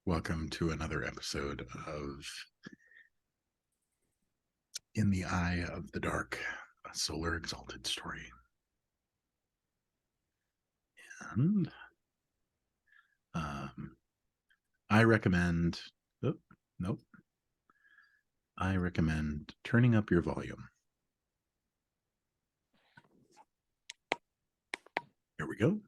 Welcome to another episode of In the Eye of the Dark, a Solar Exalted story. And I recommend, I recommend turning up your volume. Here we go.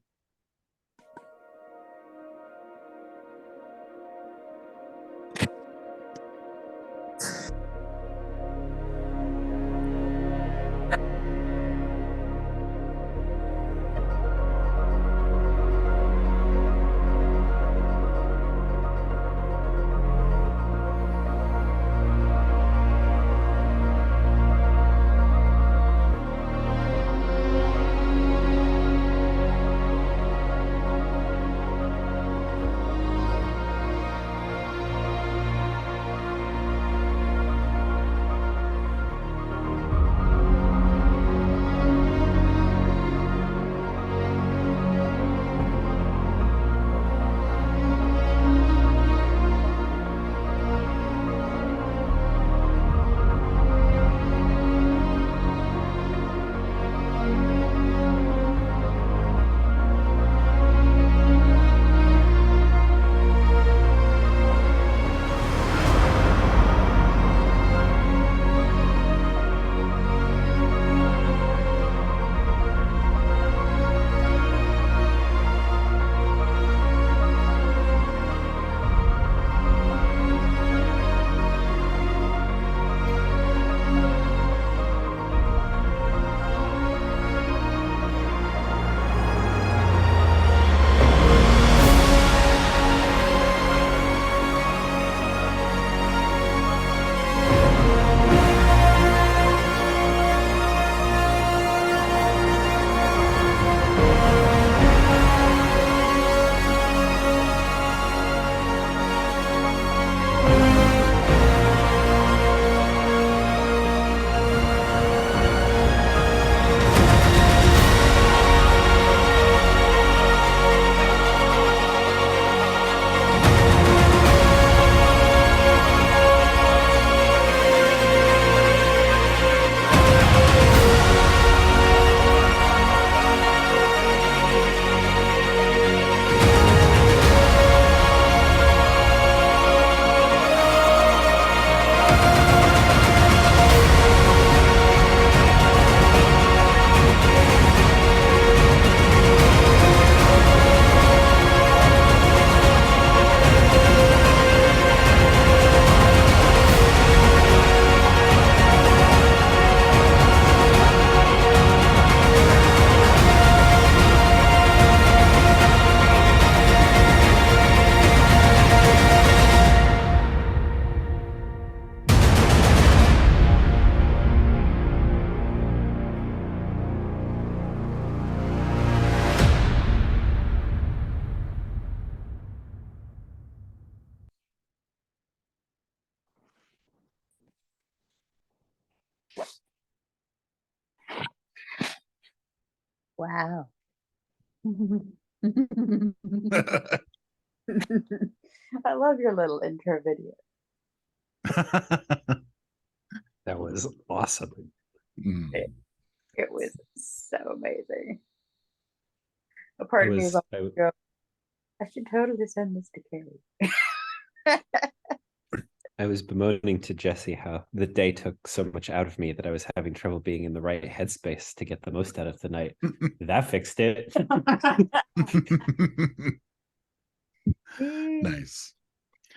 Wow. I love your little intro video. That was awesome. It was so amazing. A part of me is like, I should totally send this to Carrie. I was bemoaning to Jesse how the day took so much out of me that I was having trouble being in the right headspace to get the most out of the night. That fixed it. Nice.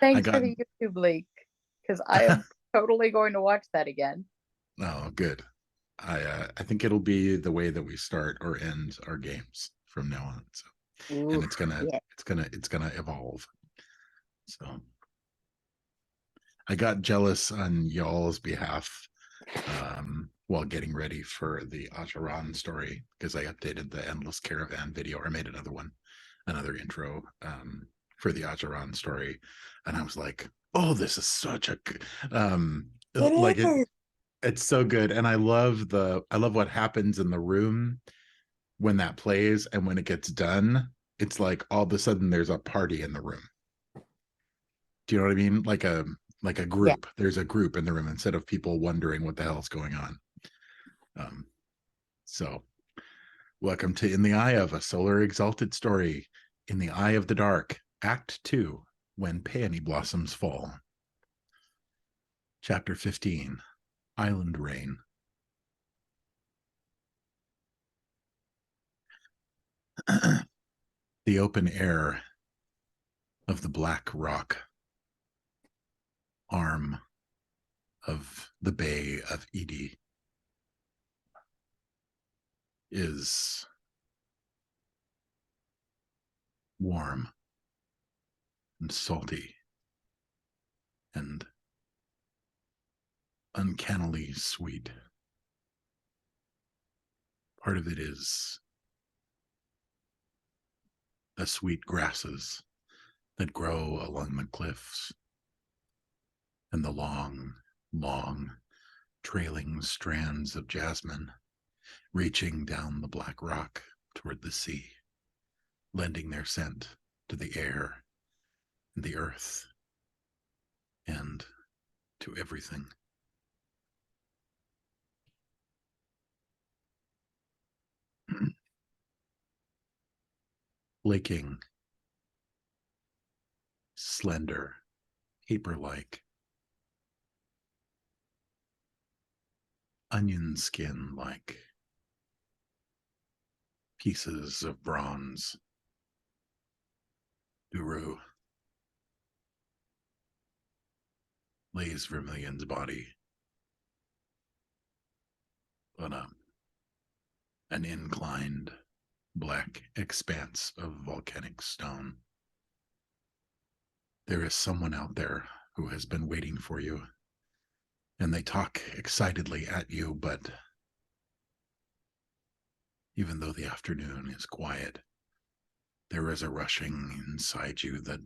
Thanks for the YouTube link, because I am totally going to watch that again. Oh, good. I think it'll be the way that we start or end our games from now on. So, and it's gonna evolve. So, I got jealous on y'all's behalf while getting ready for the Ajaran story, because I updated the Endless Caravan video, or made another intro for the Ajaran story, and I was like, oh, this is such a it's so good. And I love what happens in the room when that plays, and when it gets done, it's like all of a sudden there's a party in the room. Do you know what I mean? Like a group. There's a group in the room instead of people wondering what the hell's going on. So welcome to In the Eye of, a Solar Exalted story. In the Eye of the Dark, Act 2, When Peony Blossoms Fall. Chapter 15, Island Rain. The open air of the Black Rock arm of the Bay of Edie is warm and salty and uncannily sweet. Part of it is the sweet grasses that grow along the cliffs and the long, long trailing strands of jasmine reaching down the black rock toward the sea, lending their scent to the air and the earth and to everything. Flaking, slender, paper-like, onion skin-like pieces of bronze. Uru lays Vermilion's body on an inclined black expanse of volcanic stone. There is someone out there who has been waiting for you, and they talk excitedly at you, but even though the afternoon is quiet, there is a rushing inside you that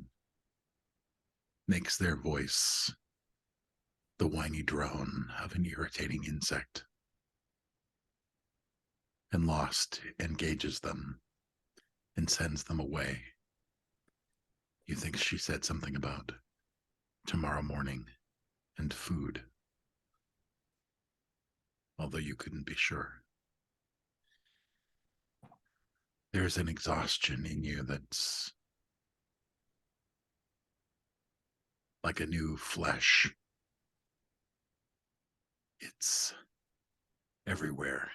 makes their voice the whiny drone of an irritating insect. And Lost engages them and sends them away. You think she said something about tomorrow morning and food, although you couldn't be sure. There's an exhaustion in you that's like a new flesh. It's everywhere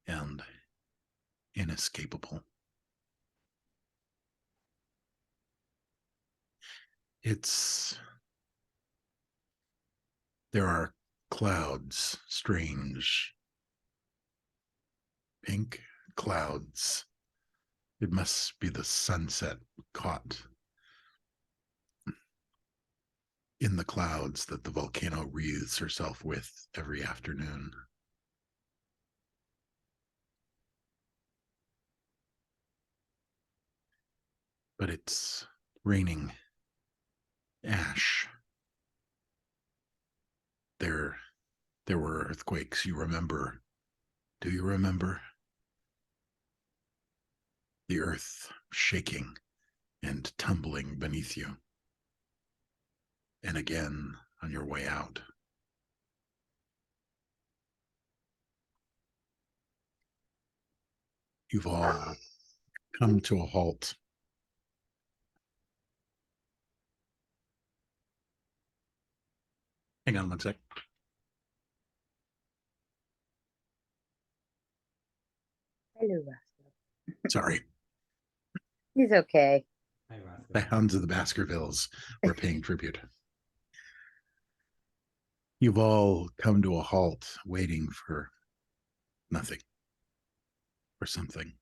and inescapable. There are clouds, strange pink clouds. It must be the sunset caught in the clouds that the volcano wreathes herself with every afternoon. But it's raining ash. There were earthquakes, you remember. Do you remember? The earth shaking and tumbling beneath you. And again on your way out. You've all come to a halt. Hang on one sec. Hello, Russell. Sorry. He's okay. The Hounds of the Baskervilles were paying tribute. You've all come to a halt, waiting for nothing or something.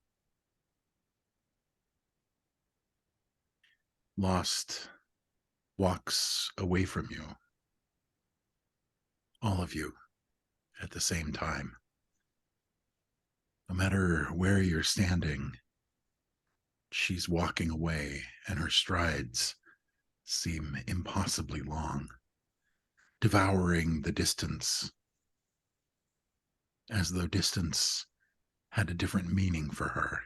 Lost walks away from you, all of you, at the same time. No matter where you're standing, she's walking away, and her strides seem impossibly long, devouring the distance, as though distance had a different meaning for her,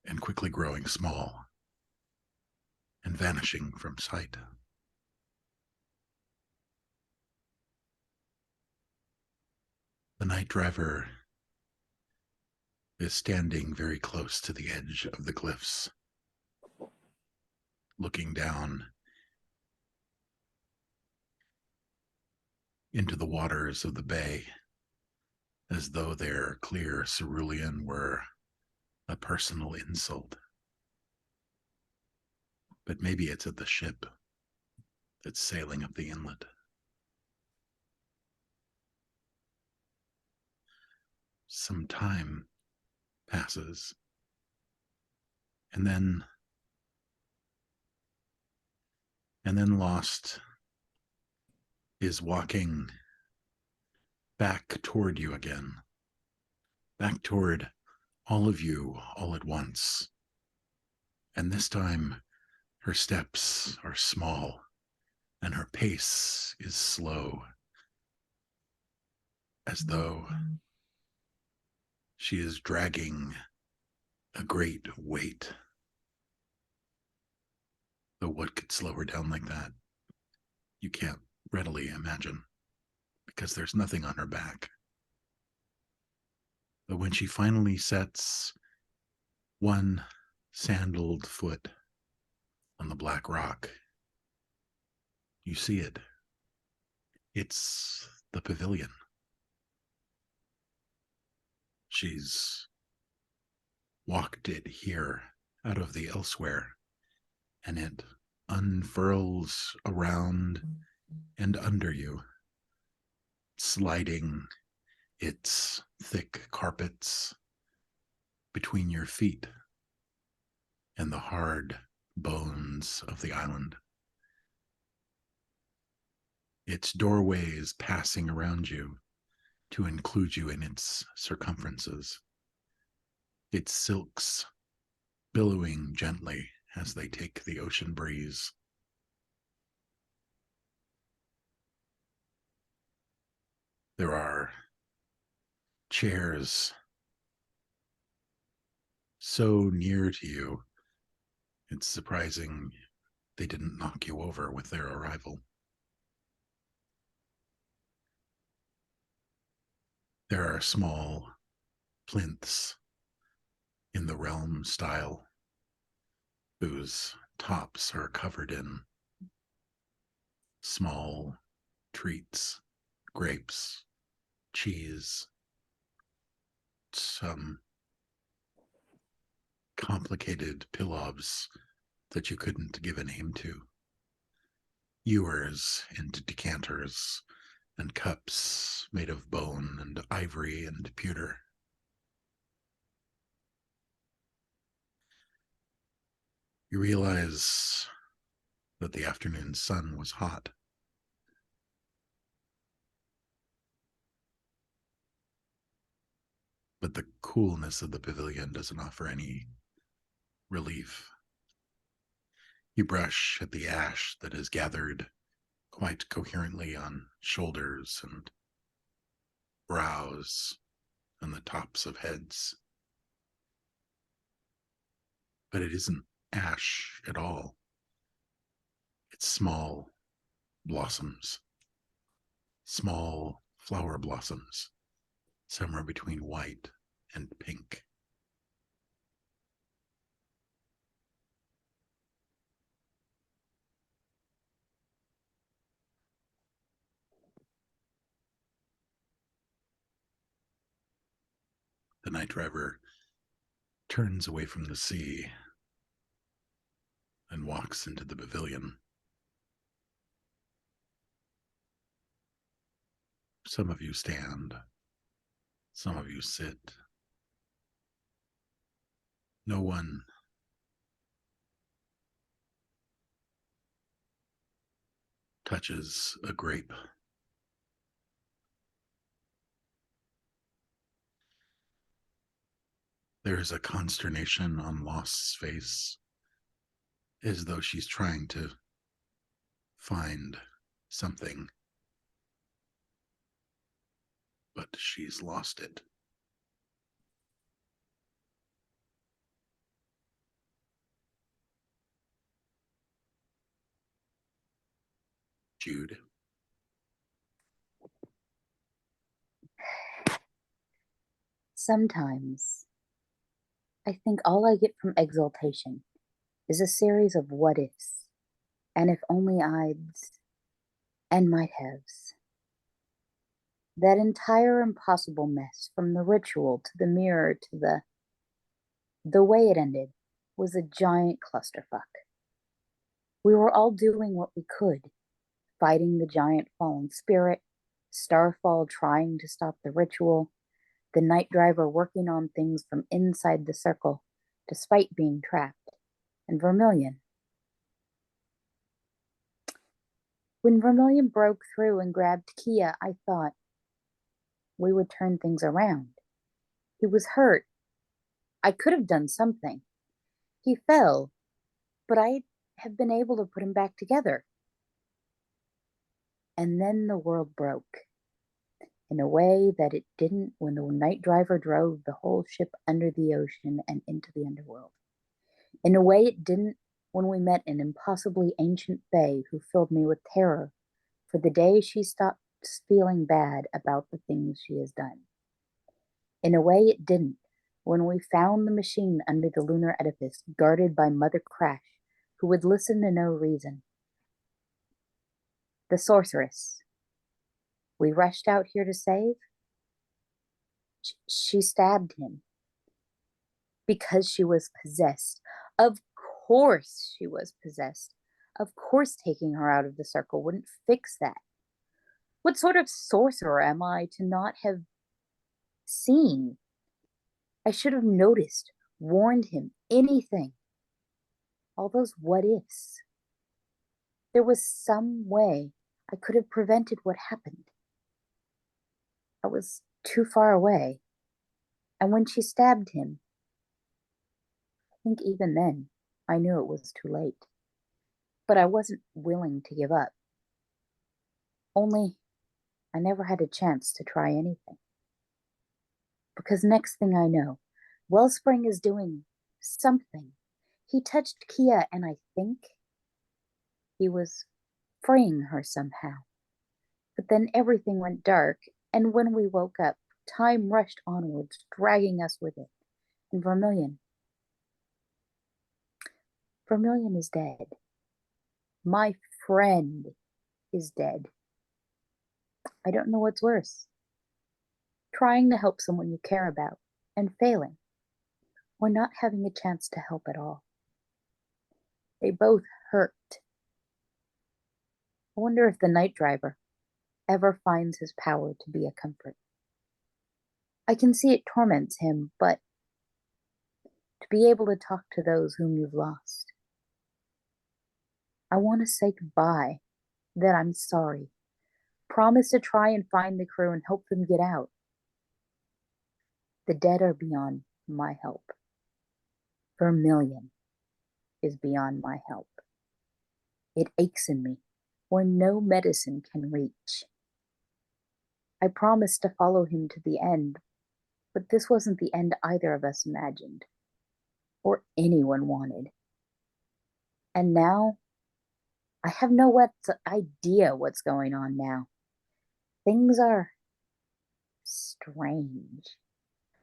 and quickly growing small. and vanishing from sight. The night driver is standing very close to the edge of the cliffs, looking down into the waters of the bay as though their clear cerulean were a personal insult. But maybe it's at the ship that's sailing up the inlet. Some time passes, and then Lost is walking back toward you again, back toward all of you all at once. And this time, her steps are small and her pace is slow, as though she is dragging a great weight. Though what could slow her down like that? You can't readily imagine, because there's nothing on her back. But when she finally sets one sandaled foot on the black rock, you see it. It's the pavilion. She's walked it here out of the elsewhere, and it unfurls around and under you, sliding its thick carpets between your feet and the hard bones of the island. Its doorways passing around you to include you in its circumferences. Its silks billowing gently as they take the ocean breeze. There are chairs so near to you, it's surprising they didn't knock you over with their arrival. There are small plinths in the realm style, whose tops are covered in small treats, grapes, cheese, some complicated pillavs that you couldn't give a name to, ewers and decanters and cups made of bone and ivory and pewter. You realize that the afternoon sun was hot. But the coolness of the pavilion doesn't offer any relief. You brush at the ash that is gathered quite coherently on shoulders and brows and the tops of heads. But it isn't ash at all. It's small blossoms, small flower blossoms, somewhere between white and pink. The night driver turns away from the sea and walks into the pavilion. Some of you stand, some of you sit. No one touches a grape. There is a consternation on Lost's face, as though she's trying to find something, but she's lost it. Jude. Sometimes I think all I get from exaltation is a series of what ifs, and if only I'ds, and might haves. That entire impossible mess, from the ritual to the mirror to the way it ended, was a giant clusterfuck. We were all doing what we could, fighting the giant fallen spirit, Starfall trying to stop the ritual, the night driver working on things from inside the circle, despite being trapped, and Vermilion. When Vermilion broke through and grabbed Kia, I thought we would turn things around. He was hurt. I could have done something. He fell, but I have been able to put him back together. And then the world broke, in a way that it didn't when the night driver drove the whole ship under the ocean and into the underworld. In a way it didn't when we met an impossibly ancient fae who filled me with terror for the day she stopped feeling bad about the things she has done. In a way it didn't when we found the machine under the lunar edifice guarded by Mother Crash, who would listen to no reason. The sorceress we rushed out here to save, she stabbed him because she was possessed. Of course she was possessed. Of course taking her out of the circle wouldn't fix that. What sort of sorcerer am I to not have seen? I should have noticed, warned him, anything. All those what ifs. There was some way I could have prevented what happened. I was too far away. And when she stabbed him, I think even then I knew it was too late. But I wasn't willing to give up. Only I never had a chance to try anything. Because next thing I know, Wellspring is doing something. He touched Kia and I think he was freeing her somehow. But then everything went dark, and when we woke up, time rushed onwards, dragging us with it. And Vermilion is dead. My friend is dead. I don't know what's worse. Trying to help someone you care about and failing, or not having a chance to help at all. They both hurt. I wonder if the night driver ever finds his power to be a comfort. I can see it torments him, but to be able to talk to those whom you've lost. I want to say goodbye, that I'm sorry. Promise to try and find the crew and help them get out. The dead are beyond my help. Vermilion is beyond my help. It aches in me where no medicine can reach. I promised to follow him to the end, but this wasn't the end either of us imagined, or anyone wanted. And now, I have no idea what's going on now. Things are strange.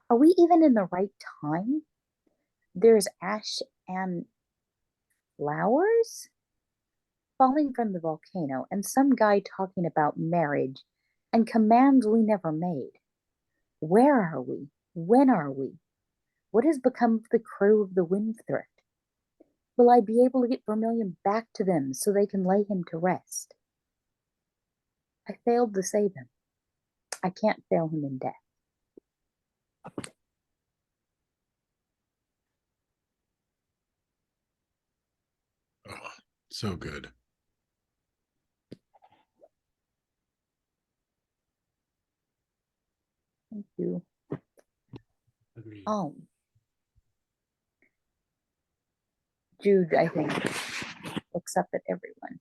Are we even in the right time? There's ash and flowers falling from the volcano, and some guy talking about marriage and commands we never made. Where are we? When are we? What has become of the crew of the Windthrift? Will I be able to get Vermilion back to them so they can lay him to rest? I failed to save him. I can't fail him in death. Oh, so good. Thank you. Agreed. Jude, I think, looks up at everyone,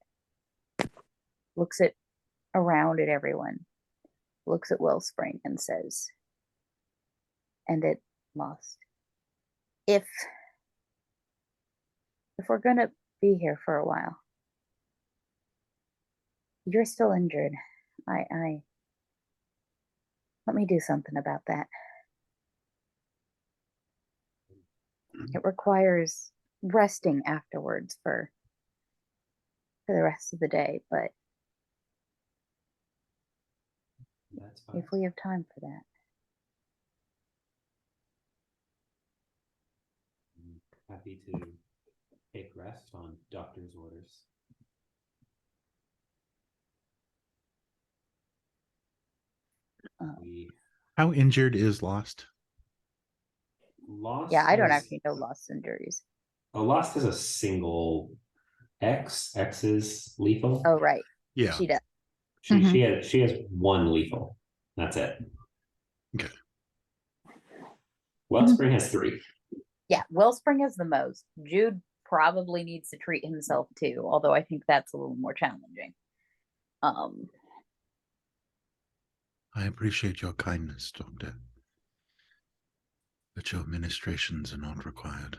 looks around at everyone, looks at Wellspring and says, and it lost. If we're gonna be here for a while, You're still injured. I let me do something about that. It requires resting afterwards for the rest of the day, but That's fine. if we have time for that. I'm happy to take rest on doctor's orders. We How injured is Lost? lost. Yeah, I don't has- actually know lost injuries. Lost is a single X. X is lethal. Oh, right. Yeah. She does. She has one lethal. That's it. Okay. Wellspring has 3. Yeah, Wellspring is the most. Jude probably needs to treat himself too, although I think that's a little more challenging. I appreciate your kindness, Doctor. But your ministrations are not required.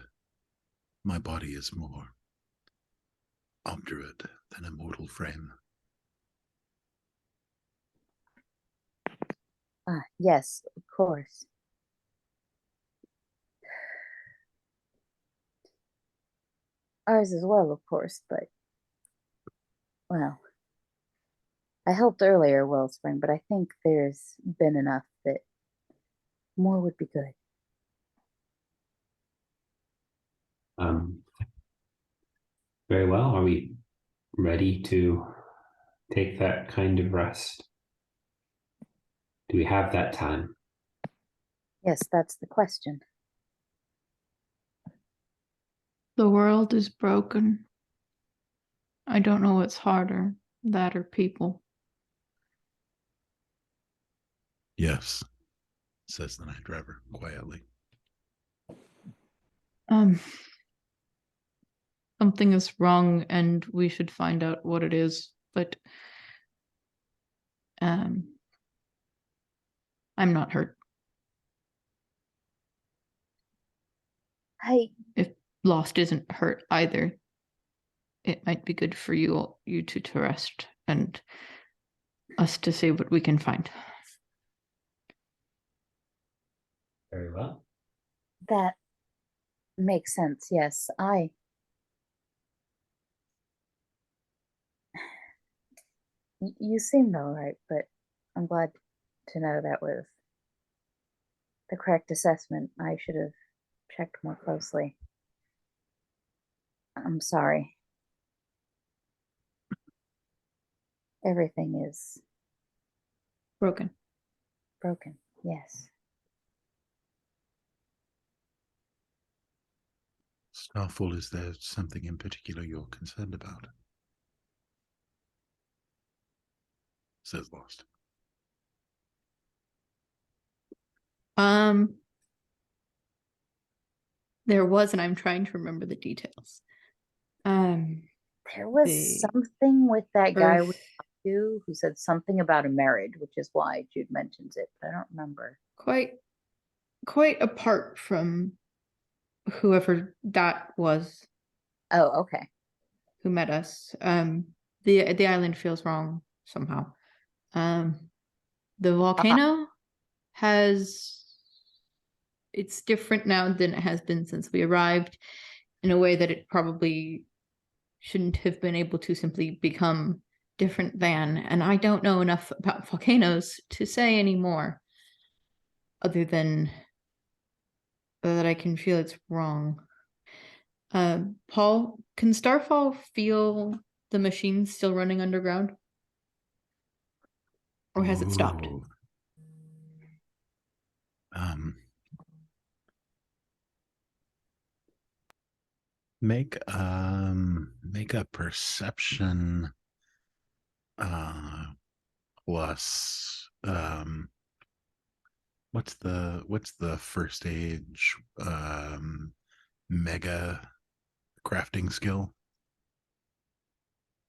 My body is more obdurate than a mortal frame. Yes, of course. Ours as well, of course, but well, I helped earlier, Wellspring, but I think there's been enough that more would be good. Very well. Are we ready to take that kind of rest? Do we have that time? Yes, that's the question. The world is broken. I don't know what's harder, that or people. Yes, says the night driver quietly. Something is wrong and we should find out what it is, but I'm not hurt. If Lost isn't hurt either, it might be good for you to rest and us to see what we can find. Very well. That makes sense, yes. You seemed all right, but I'm glad to know that was the correct assessment. I should have checked more closely. I'm sorry. Everything is Broken. broken, yes. Starfall, is there something in particular you're concerned about? Says Lost. There was, and I'm trying to remember the details. There was The something with that guy we Earth, talked to who said something about a marriage, which is why Jude mentions it, but I don't remember. quite apart from whoever that was Oh, okay. who met us. The island feels wrong somehow. The volcano it's different now than it has been since we arrived, in a way that it probably shouldn't have been able to simply become different than. And I don't know enough about volcanoes to say anymore, other than that I can feel it's wrong. Paul, can Starfall feel the machine still running underground? Or has it stopped? Ooh. Make a perception plus what's the first age mega crafting skill?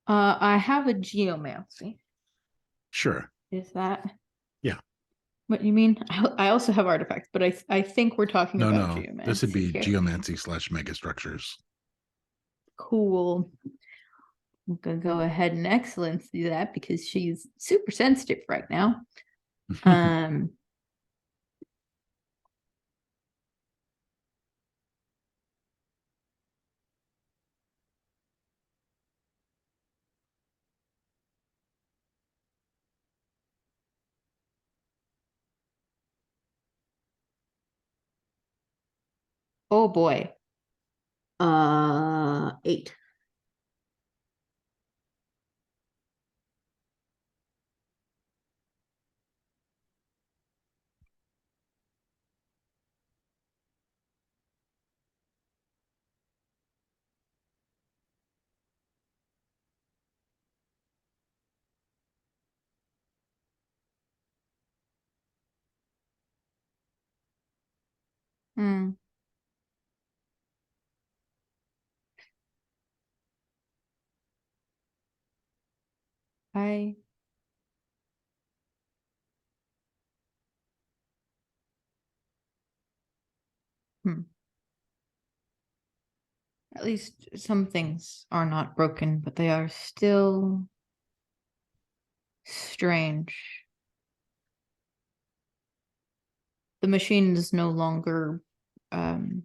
I have a geomancy. Sure. Is that? Yeah. What you mean? I also have artifacts, but I think we're talking No, about no. geomancy. This would be here. geomancy / mega structures. Cool. I'm gonna go ahead and excellence do that because she's super sensitive right now. Oh boy. 8. Hmm. I At least some things are not broken, but they are still strange. The machine is no longer um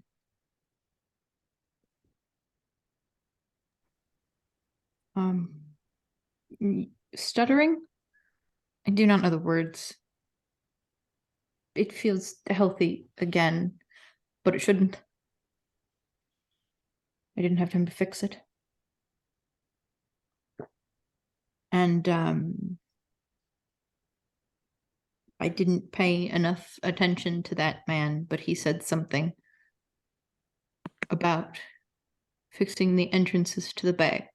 stuttering. I do not know the words. It feels healthy again, but it shouldn't. I didn't have time to fix it. And I didn't pay enough attention to that man, but he said something about fixing the entrances to the bay.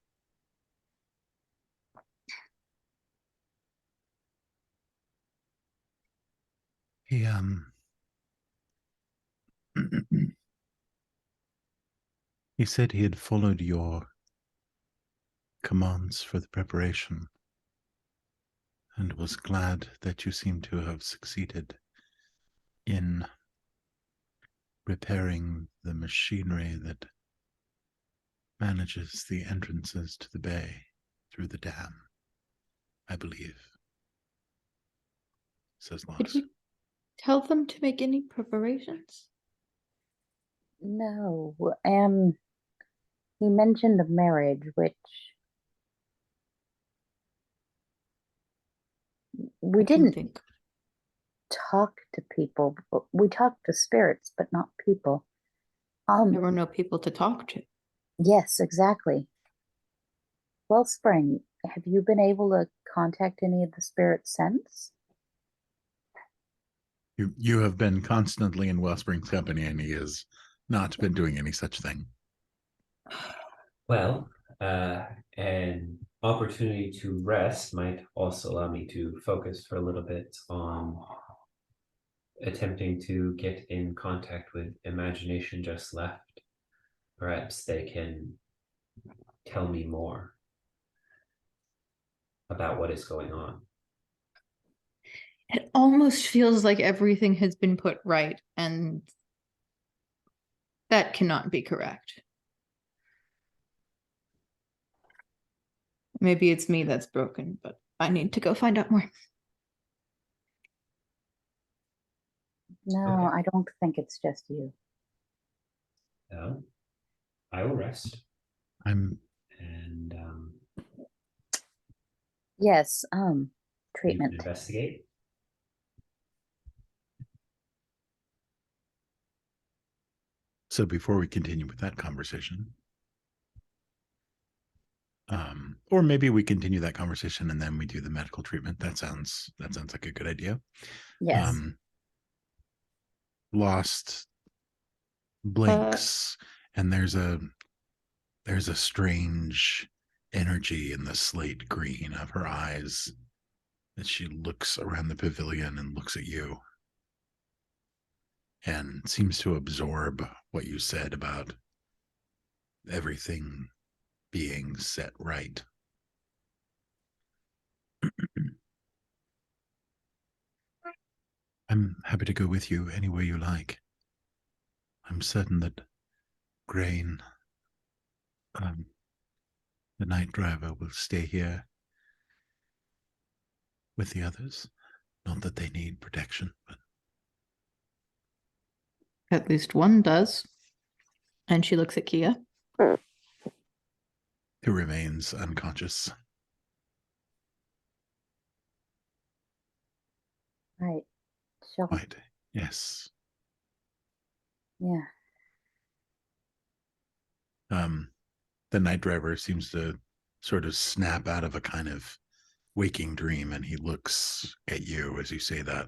He he said he had followed your commands for the preparation and was glad that you seem to have succeeded in repairing the machinery that manages the entrances to the bay through the dam, I believe, says Did Loss. we tell them to make any preparations? No. He mentioned a marriage, which we didn't think. talk to people. We talked to spirits, but not people. There were no people to talk to. Yes, exactly. Wellspring, have you been able to contact any of the spirits since? You have been constantly in Wellspring's company, and he has not been doing any such thing. Well, an opportunity to rest might also allow me to focus for a little bit on attempting to get in contact with imagination just left. Perhaps they can tell me more about what is going on. It almost feels like everything has been put right, and that cannot be correct. Maybe it's me that's broken, but I need to go find out more. No, Okay. I don't think it's just you. No, I will rest. I'm And Yes, you treatment. can investigate. So before we continue with that conversation, or maybe we continue that conversation and then we do the medical treatment. That sounds like a good idea. Yes. Lost blinks, and there's a strange energy in the slate green of her eyes as she looks around the pavilion and looks at you and seems to absorb what you said about everything being set right. I'm happy to go with you anywhere you like. I'm certain that Grain The night driver will stay here with the others. Not that they need protection, but At least one does. And she looks at Kia. who remains unconscious. Right. Sure. Right. Yes. Yeah. The night driver seems to sort of snap out of a kind of waking dream, and he looks at you as you say that.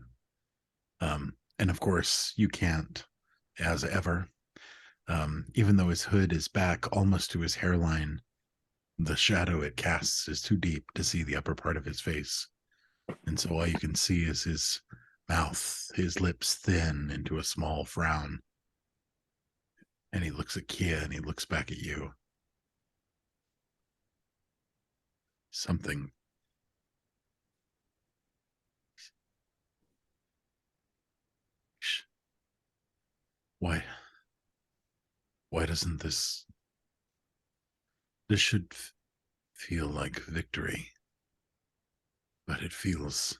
And of course, you can't, as ever. Even though his hood is back almost to his hairline, the shadow it casts is too deep to see the upper part of his face. And so all you can see is his mouth, his lips thin into a small frown. And he looks at Kia and he looks back at you. Something. Why? Why doesn't this should feel like victory, but it feels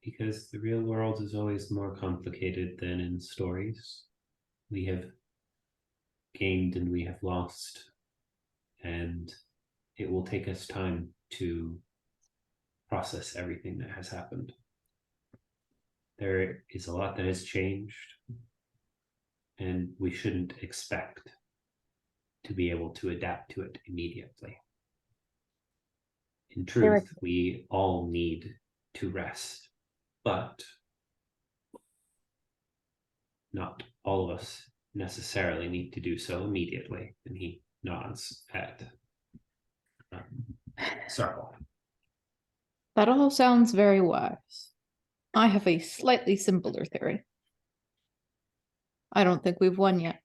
Because the real world is always more complicated than in stories. We have gained and we have lost, and it will take us time to process everything that has happened. There is a lot that has changed, and we shouldn't expect to be able to adapt to it immediately. In truth, we all need to rest, but not all of us necessarily need to do so immediately. And he nods at Circle. That all sounds very wise. I have a slightly simpler theory. I don't think we've won yet.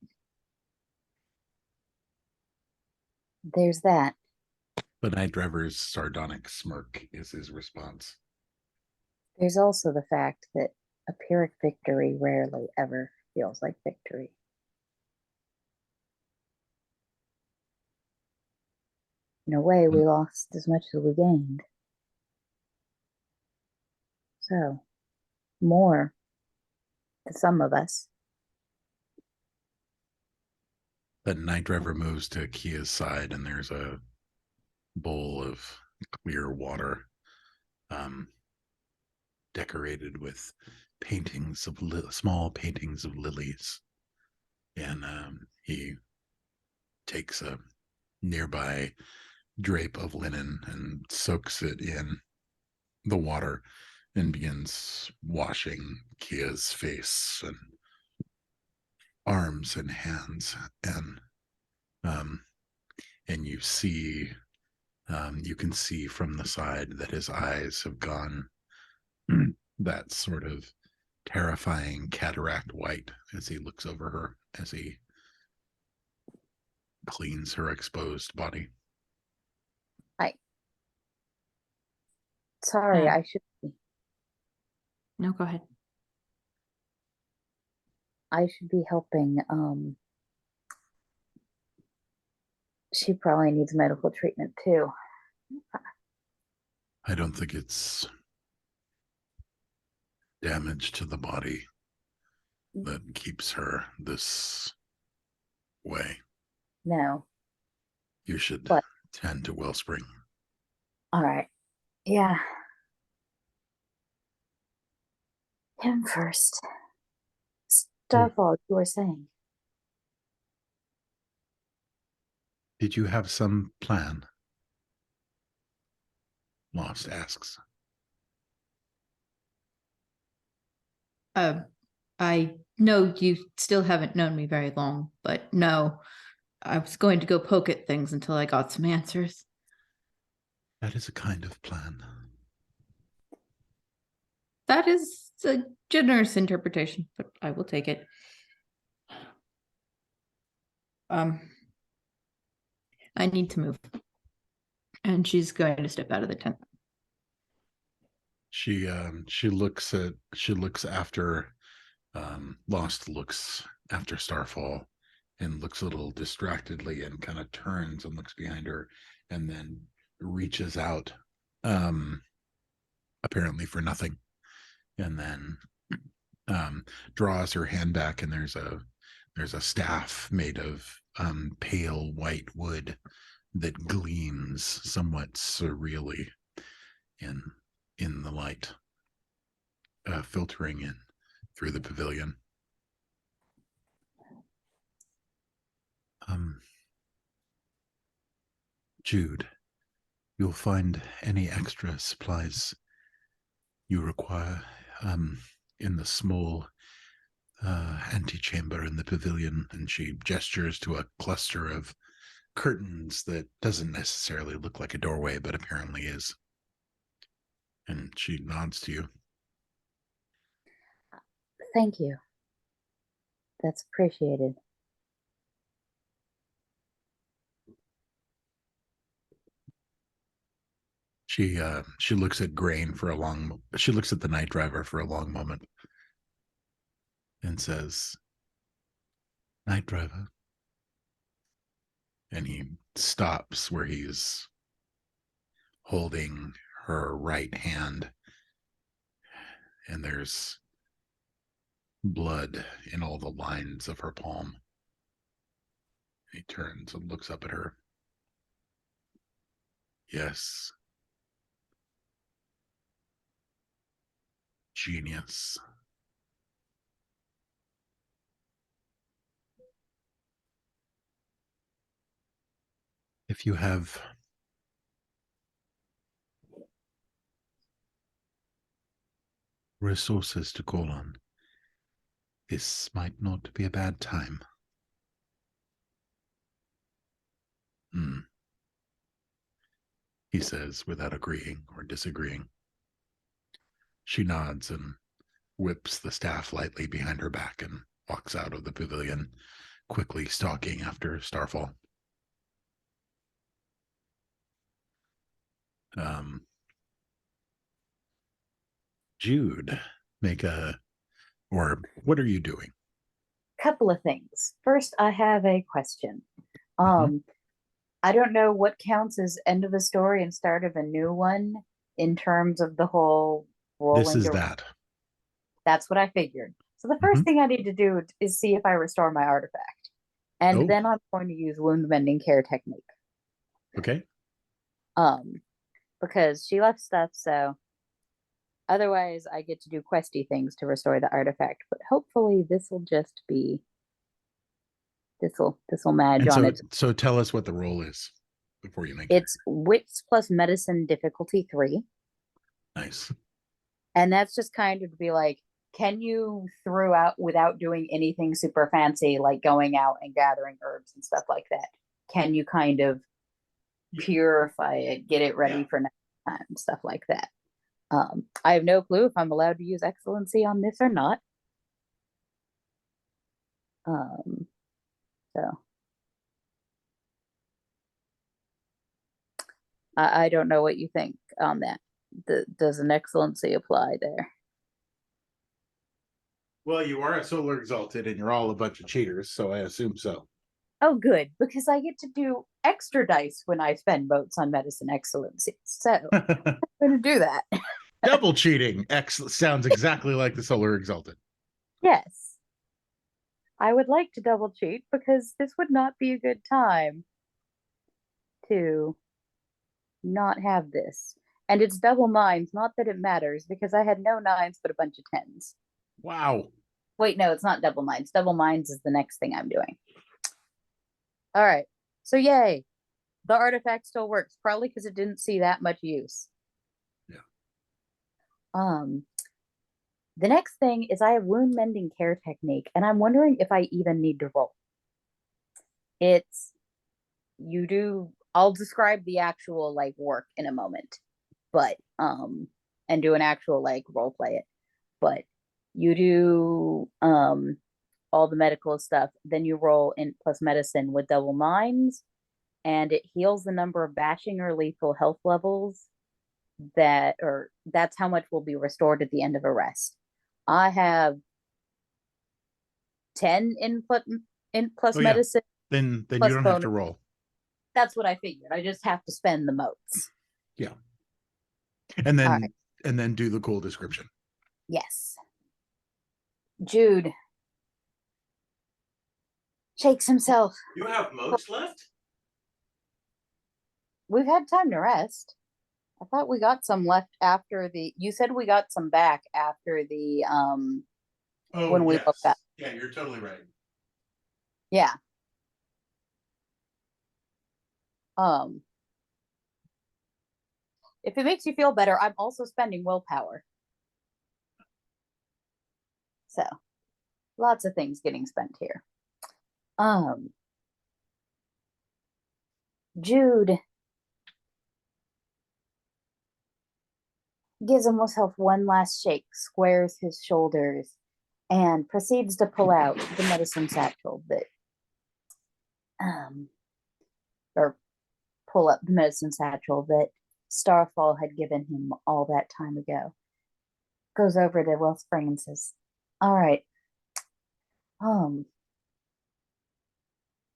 There's that. the night driver's sardonic smirk is his response. There's also the fact that a Pyrrhic victory rarely ever feels like victory. In a way, we lost as much as we gained. So, more to some of us. The night driver moves to Kia's side, and there's a bowl of clear water, decorated with paintings of small paintings of lilies. And he takes a nearby drape of linen and soaks it in the water and begins washing Kia's face and arms and hands, and you see, you can see from the side that his eyes have gone that sort of terrifying cataract white as he looks over her, as he cleans her exposed body. Sorry, I should be. No, go ahead. I should be helping. She probably needs medical treatment too. I don't think it's damage to the body that keeps her this way. No. You should But tend to Wellspring. all right. Yeah. Him first. Starfall, you were saying. Did you have some plan? Lost asks. I know you still haven't known me very long, but no, I was going to go poke at things until I got some answers. That is a kind of plan. That is a generous interpretation, but I will take it. I need to move. And she's going to step out of the tent. She looks after Lost looks after Starfall and looks a little distractedly and kind of turns and looks behind her and then reaches out apparently for nothing, and then draws her hand back, and there's a staff made of pale white wood that gleams somewhat surreally in the light filtering in through the pavilion. Jude, you'll find any extra supplies you require in the small antechamber in the pavilion. And she gestures to a cluster of curtains that doesn't necessarily look like a doorway, but apparently is. And she nods to you. Thank you. That's appreciated. She looks at Grain for a long. She looks at the night driver for a long moment, and says, "Night driver." And he stops where he's holding her right hand, and there's blood in all the lines of her palm. He turns and looks up at her. Yes. Genius. If you have resources to call on, this might not be a bad time. He says without agreeing or disagreeing. She nods and whips the staff lightly behind her back and walks out of the pavilion, quickly stalking after Starfall. Jude, what are you doing? Couple of things. First, I have a question. Mm-hmm. I don't know what counts as end of a story and start of a new one in terms of the whole rolling. This is that. That's what I figured. So the first thing I need to do is see if I restore my artifact. And then I'm going to use wound mending care technique. Okay. Because she left stuff, so otherwise I get to do questy things to restore the artifact. But hopefully this will just be this'll manage on it. So tell us what the roll is before you make it. It's wits plus medicine difficulty 3. Nice. And that's just kind of to be like, can you throw out without doing anything super fancy, like going out and gathering herbs and stuff like that? Can you kind of purify it, get it ready for next time, stuff like that? I have no clue if I'm allowed to use excellency on this or not. So I don't know what you think on that. Does an excellency apply there? Well, you are a solar exalted and you're all a bunch of cheaters, so I assume so. Oh, good, because I get to do extra dice when I spend votes on medicine excellency. So I'm going to do that. Double cheating. Sounds exactly like the solar exalted. Yes. I would like to double cheat because this would not be a good time to not have this. And it's double 9s, not that it matters, because I had no 9s but a bunch of 10s. Wow. Wait, no, it's not double 9s. Double 9s is the next thing I'm doing. All right. So yay. The artifact still works, probably because it didn't see that much use. Yeah. The next thing is I have wound mending care technique, and I'm wondering if I even need to roll. I'll describe the actual like work in a moment, but and do an actual like role play it. But you do all the medical stuff, then you roll in plus medicine with double 9s, and it heals the number of bashing or lethal health levels that's how much will be restored at the end of a rest. I have 10 input in plus Oh, yeah. medicine. Then you Plus don't have to bonus. roll. That's what I figured. I just have to spend the motes. Yeah. And then All right. and then do the cool description. Yes. Jude shakes himself. You have moats left? We've had time to rest. I thought we got some left after you said we got some back after the Oh, when we woke up. Yeah, you're totally right. Yeah. If it makes you feel better, I'm also spending willpower. So, lots of things getting spent here. Jude gives himself one last shake, squares his shoulders, and proceeds to pull out the medicine satchel that or pull up the medicine satchel that Starfall had given him all that time ago. Goes over to Wellspring and says, all right.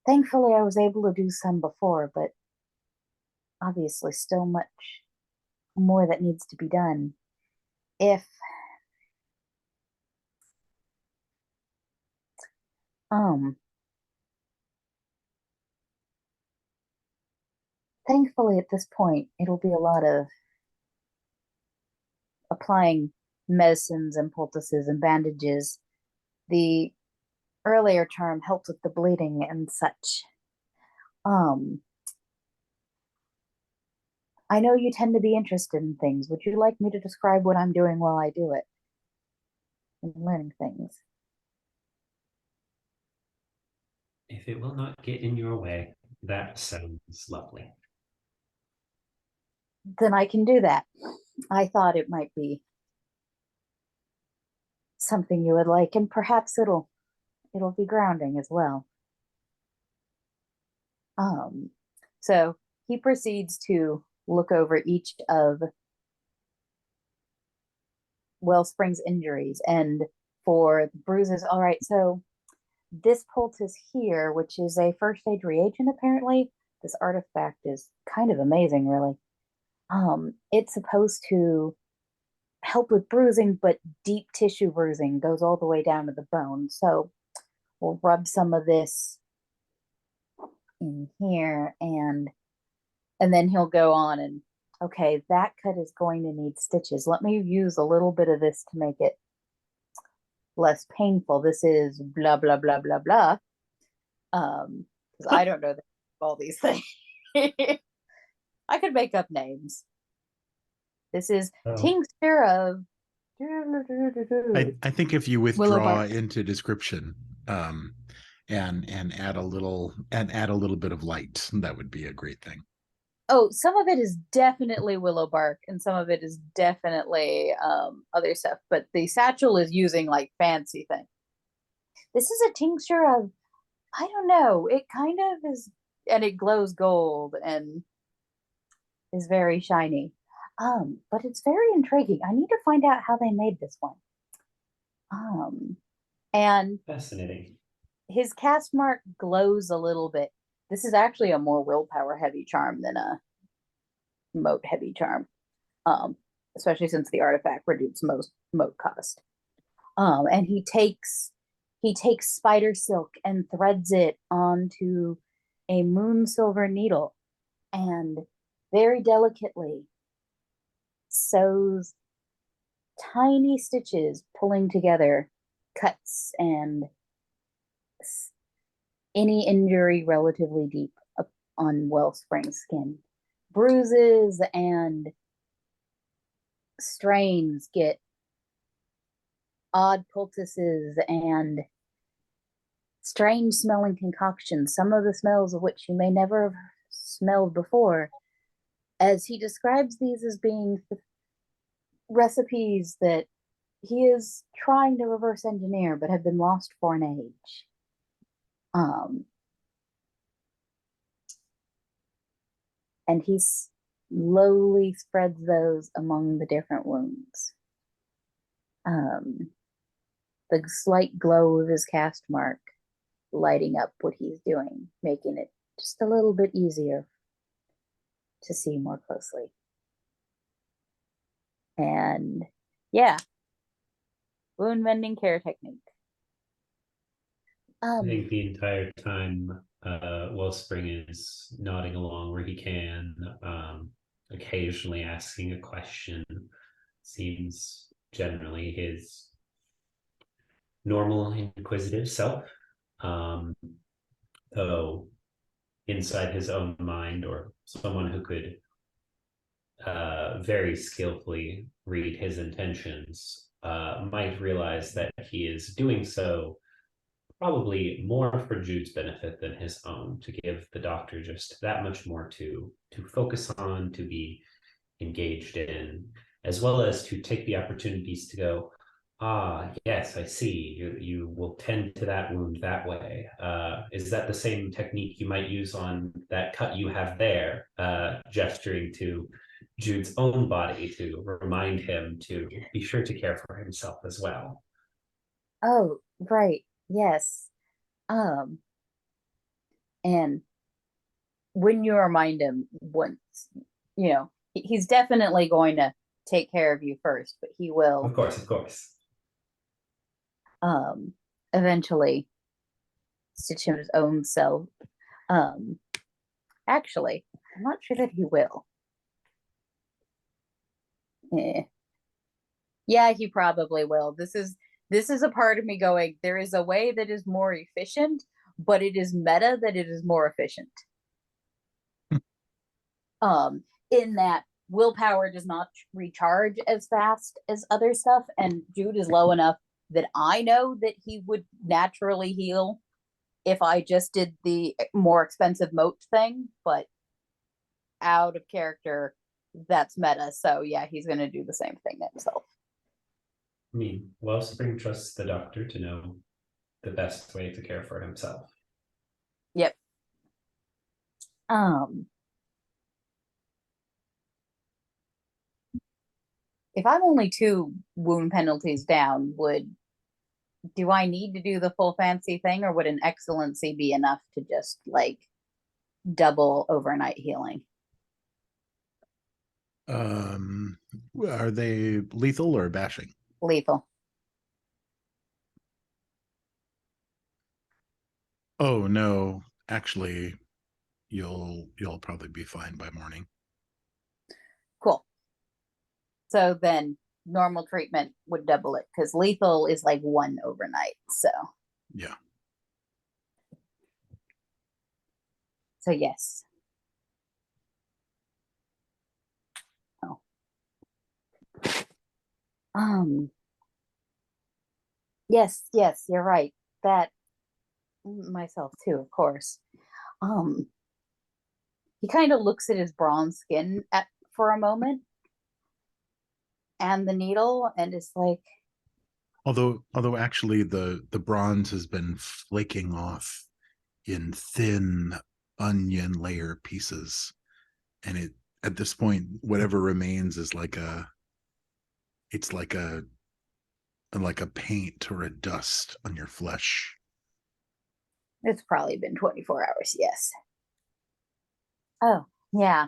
Thankfully I was able to do some before, but obviously still much more that needs to be done. If thankfully at this point it'll be a lot of applying medicines and poultices and bandages. The earlier term helped with the bleeding and such. I know you tend to be interested in things. Would you like me to describe what I'm doing while I do it? I'm learning things. If it will not get in your way, that sounds lovely. Then I can do that. I thought it might be something you would like, and perhaps it'll be grounding as well. So he proceeds to look over each of Wellspring's injuries, and for the bruises, all right, so this poultice here, which is a first aid reagent, apparently, this artifact is kind of amazing, really. It's supposed to help with bruising, but deep tissue bruising goes all the way down to the bone. So we'll rub some of this in here, and then he'll go on and, okay, that cut is going to need stitches. Let me use a little bit of this to make it less painful. This is blah, blah, blah, blah, blah. Because I don't know all these things. I could make up names. This is tincture of. I think if you Willow withdraw bark. into description, and add a little bit of light, that would be a great thing. Oh, some of it is definitely willow bark, and some of it is definitely other stuff. But the satchel is using like fancy thing. This is a tincture of, I don't know. It kind of is, and it glows gold and is very shiny. But it's very intriguing. I need to find out how they made this one. And Fascinating. his cast mark glows a little bit. This is actually a more willpower heavy charm than a moat heavy charm. Especially since the artifact reduces most moat cost. And he takes spider silk and threads it onto a moon silver needle, and very delicately sews tiny stitches, pulling together cuts and any injury relatively deep on Wellspring's skin. Bruises and strains get odd poultices and strange smelling concoctions, some of the smells of which you may never have smelled before, as he describes these as being recipes that he is trying to reverse engineer but have been lost for an age. And he's slowly spreads those among the different wounds. The slight glow of his cast mark lighting up what he's doing, making it just a little bit easier to see more closely. And yeah, wound mending care technique. I think the entire time Wellspring is nodding along where he can, occasionally asking a question. Seems generally his normal inquisitive self. Though inside his own mind, or someone who could very skillfully read his intentions might realize that he is doing so probably more for Jude's benefit than his own, to give the doctor just that much more to focus on, to be engaged in, as well as to take the opportunities to go, yes, I see, you will tend to that wound that way. Is that the same technique you might use on that cut you have there? Gesturing to Jude's own body to remind him to be sure to care for himself as well. Oh, right. Yes. And when you remind him, once, he's definitely going to take care of you first, but he will, Of course. Eventually stitch him his own self. Actually, I'm not sure that he will. Yeah, he probably will. This is a part of me going, there is a way that is more efficient, but it is meta that it is more efficient. In that willpower does not recharge as fast as other stuff, and Jude is low enough that I know that he would naturally heal if I just did the more expensive moat thing, but out of character, that's meta. So yeah, he's gonna do the same thing himself. I mean, Wellspring trusts the doctor to know the best way to care for himself. Yep. If I'm only 2 wound penalties down, do I need to do the full fancy thing, or would an excellency be enough to just like double overnight healing? Are they lethal or bashing? Lethal. Oh no, actually, you'll probably be fine by morning. Cool. So then normal treatment would double it, because lethal is like 1 overnight. So Yeah. So yes. Oh. Yes, you're right. That myself too, of course. He kind of looks at his bronze skin for a moment and the needle and is like, Although actually the bronze has been flaking off in thin onion layer pieces, and it, at this point, whatever remains is like a paint or a dust on your flesh. it's probably been 24 hours. Yes. Oh, yeah.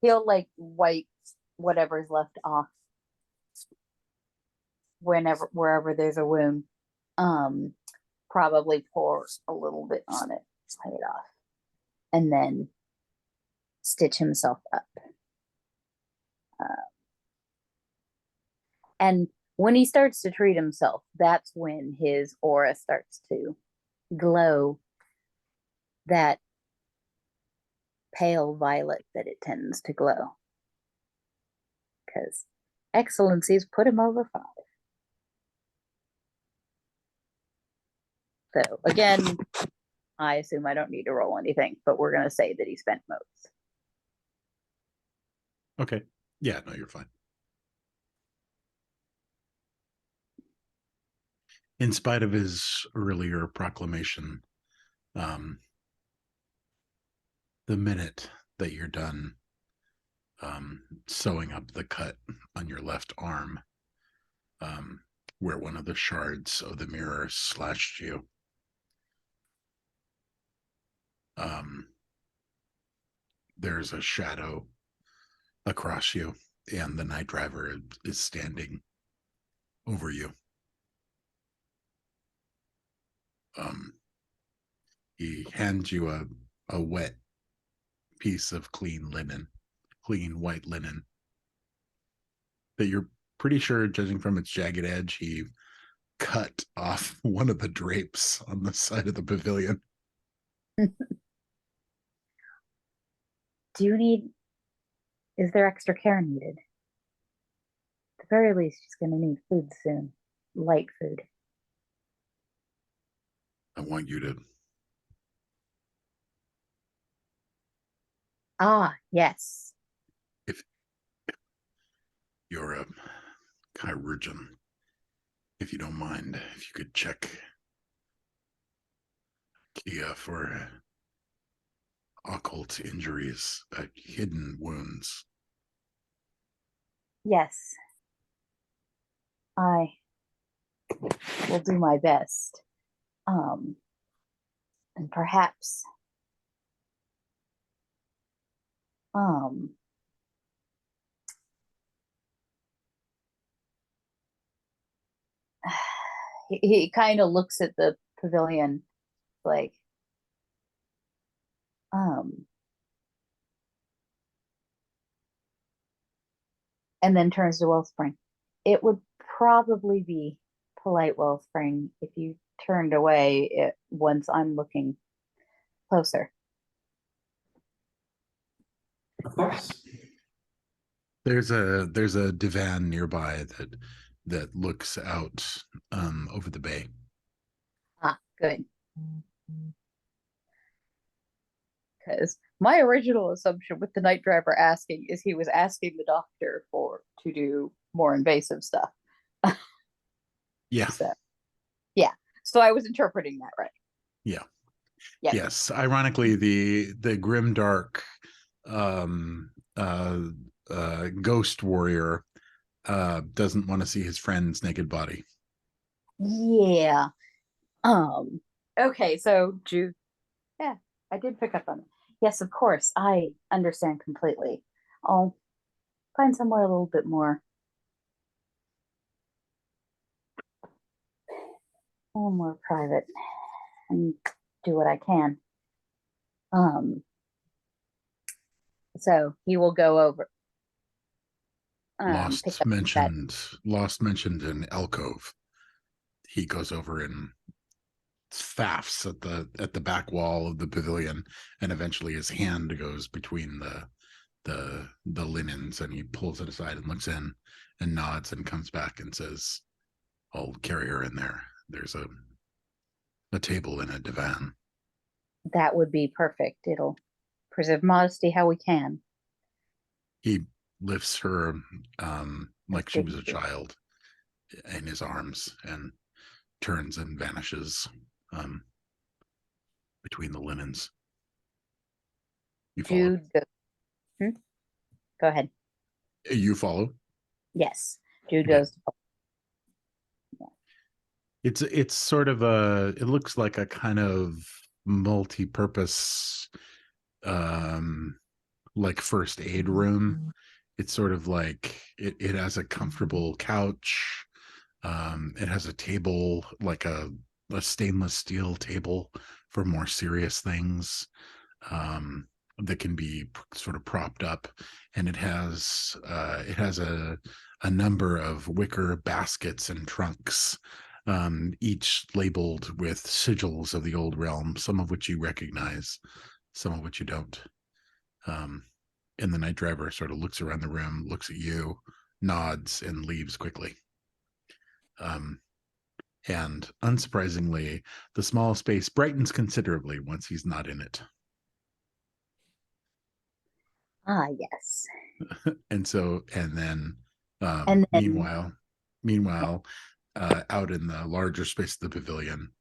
He'll like wipe whatever's left off wherever there's a wound. Probably pour a little bit on it, wipe it off, and then stitch himself up. And when he starts to treat himself, that's when his aura starts to glow that pale violet that it tends to glow. Because excellencies put him over 5. So again, I assume I don't need to roll anything, but we're going to say that he spent motes. Okay. Yeah, no, you're fine. In spite of his earlier proclamation, the minute that you're done, sewing up the cut on your left arm, where one of the shards of the mirror slashed you. There's a shadow across you, and the night driver is standing over you. He hands you a wet piece of clean white linen, that you're pretty sure, judging from its jagged edge, he cut off one of the drapes on the side of the pavilion. Is there extra care needed? At the very least, she's going to need food soon. Light food. I want you to. Ah, yes. If you're a chirurgeon, if you don't mind, if you could check Kia for occult injuries, hidden wounds. Yes. I will do my best. And perhaps he kind of looks at the pavilion like and then turns to Wellspring. It would probably be polite, Wellspring, if you turned away once I'm looking closer. Of course. There's a divan nearby that looks out over the bay. Ah, good. Because my original assumption with the night driver asking is he was asking the doctor to do more invasive stuff. Yeah. So I was interpreting that right. Yeah. Yes. Yes. Ironically, the grimdark ghost warrior doesn't want to see his friend's naked body. Yeah. Okay, so Jude. Yeah, I did pick up on it. Yes, of course. I understand completely. I'll find somewhere a little bit more private and do what I can. So he will go over. Lost mentioned in alcove. He goes over and faffs at the back wall of the pavilion, and eventually his hand goes between the linens, and he pulls it aside and looks in and nods and comes back and says, "I'll carry her in there. There's a table and a divan." That would be perfect. It'll preserve modesty how we can. He lifts her like she was a child in his arms and turns and vanishes between the linens. You follow? Jude, go ahead. You follow? Yes, Jude Okay. goes. It's sort of it looks like a kind of multi-purpose like first aid room. It's sort of like it has a comfortable couch. It has a table, like a stainless steel table for more serious things, that can be sort of propped up, and it has a number of wicker baskets and trunks, each labeled with sigils of the old realm, some of which you recognize, some of which you don't. And the night driver sort of looks around the room, looks at you, nods, and leaves quickly. And unsurprisingly, the small space brightens considerably once he's not in it. Ah, yes. And then meanwhile, out in the larger space of the pavilion,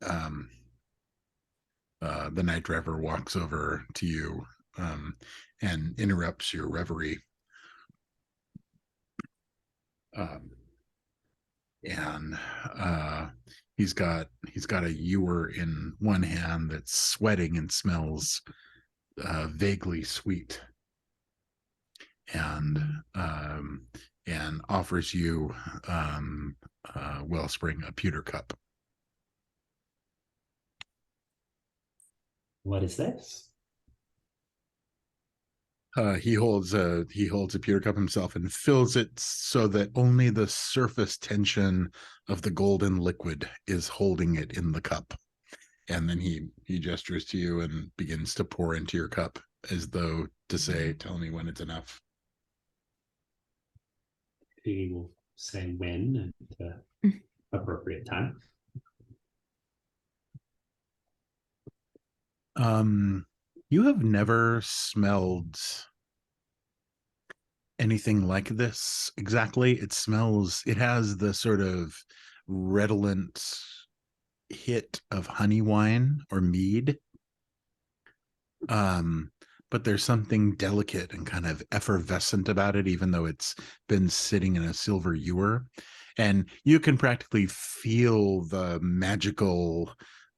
the night driver walks over to you and interrupts your reverie. And he's got a ewer in one hand that's sweating and smells vaguely sweet, and offers you Wellspring a pewter cup. What is this? He holds a pewter cup himself and fills it so that only the surface tension of the golden liquid is holding it in the cup. And then he gestures to you and begins to pour into your cup as though to say, "Tell me when it's enough." He will say when at appropriate time. You have never smelled anything like this exactly. It has the sort of redolent hit of honey wine or mead. But there's something delicate and kind of effervescent about it, even though it's been sitting in a silver ewer. And you can practically feel the magical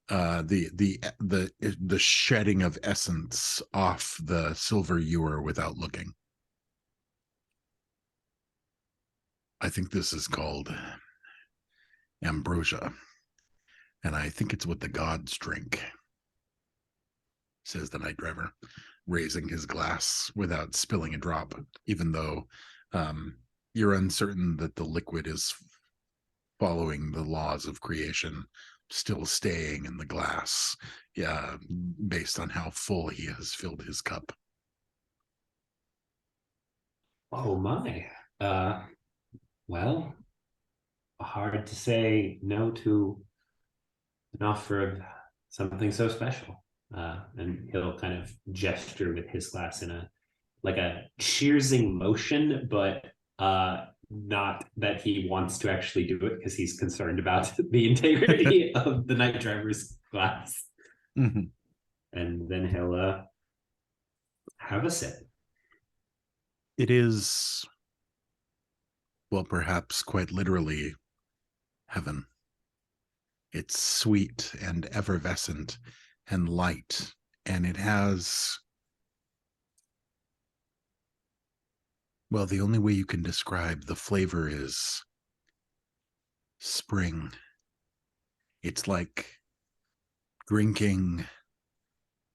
the shedding of essence off the silver ewer without looking. I think this is called ambrosia, and I think it's what the gods drink, says the night driver, raising his glass without spilling a drop, even though you're uncertain that the liquid is following the laws of creation, still staying in the glass, based on how full he has filled his cup. Oh my. Well, hard to say no to an offer of something so special. And he'll kind of gesture with his glass in a cheersing motion, but not that he wants to actually do it because he's concerned about the integrity of the night driver's glass. Mm-hmm. And then he'll have a sip. It is, well, perhaps quite literally heaven. It's sweet and effervescent and light, and it has, well, the only way you can describe the flavor is spring. It's like drinking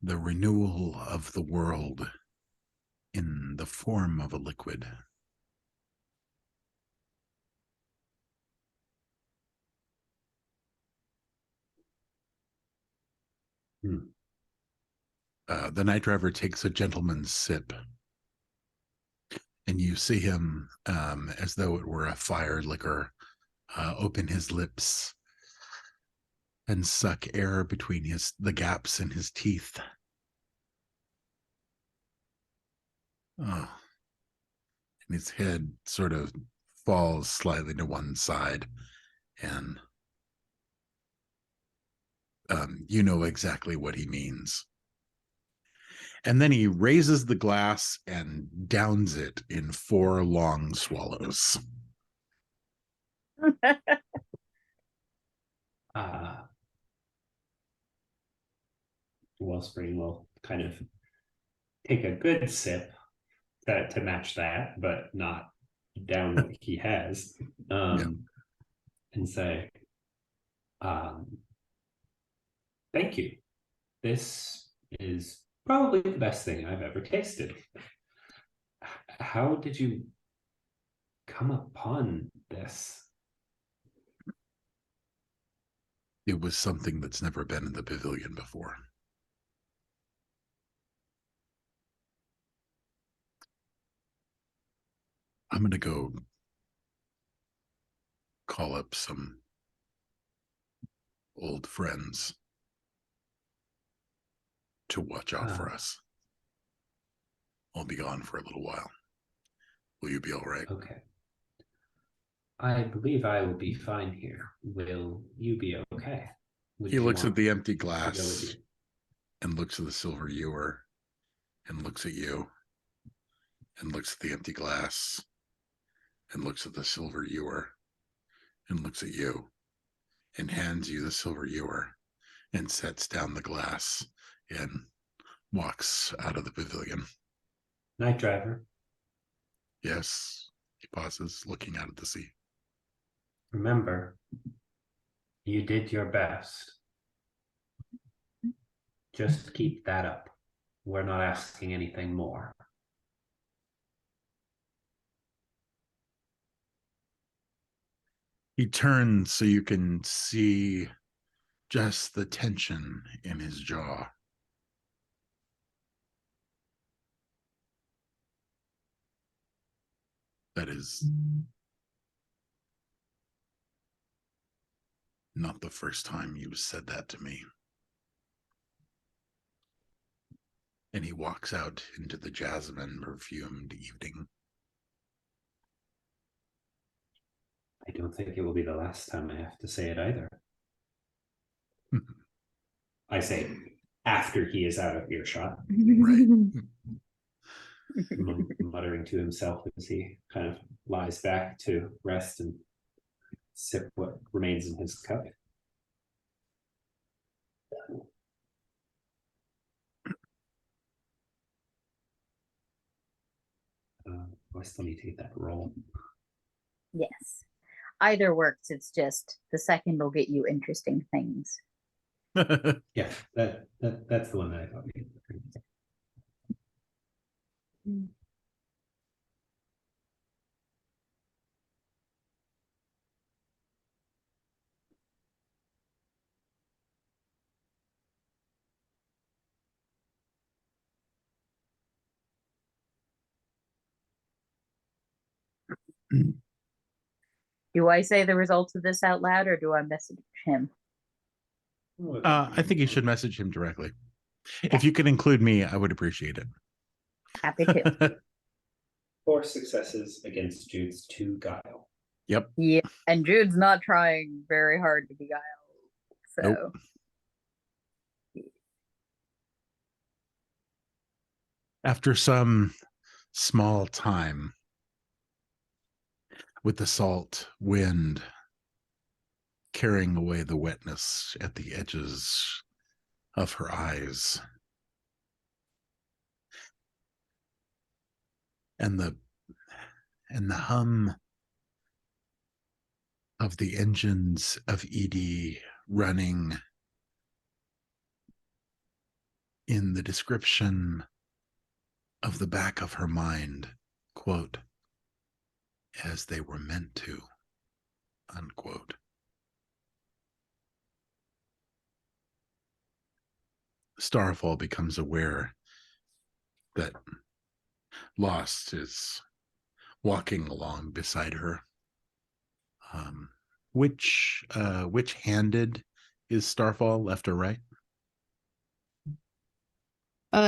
the renewal of the world in the form of a liquid. The night driver takes a gentleman's sip, and you see him, as though it were a fire liquor, open his lips and suck air between the gaps in his teeth. And his head sort of falls slightly to one side, and you know exactly what he means. And then he raises the glass and downs it in 4 long swallows. Wellspring will kind of take a good sip to match that, but not down what he has, and say, thank you. This is probably the best thing I've ever tasted. How did you come upon this? It was something that's never been in the pavilion before. I'm going to go call up some old friends to watch out for us. I'll be gone for a little while. Will you be all right? Okay. I believe I will be fine here. Will you be okay? He looks at the empty glass and looks at the silver ewer and looks at you and looks at the empty glass and looks at the silver ewer and looks at you and hands you the silver ewer and sets down the glass and walks out of the pavilion. Night driver, Yes, he pauses, looking out at the sea. remember, you did your best. Just keep that up. We're not asking anything more. He turns so you can see just the tension in his jaw. That is not the first time you said that to me. And he walks out into the jasmine perfumed evening. I don't think it will be the last time I have to say it either. I say after he is out of earshot, Right. muttering to himself as he kind of lies back to rest and sip what remains in his cup. I still need to get that roll. Yes. Either works. It's just the second will get you interesting things. Yeah, that's the one that I thought. Do I say the results of this out loud or do I message him? I think you should message him directly. If you could include me, I would appreciate it. Happy to. 4 successes against Jude's 2 guile. Yep. Yeah. And Jude's not trying very hard to beguile. So Nope. After some small time, with the salt wind carrying away the wetness at the edges of her eyes, and the hum of the engines of Edie running in the description of the back of her mind, quote, as they were meant to, unquote. Starfall becomes aware that Lost is walking along beside her. Which handed is Starfall, left or right?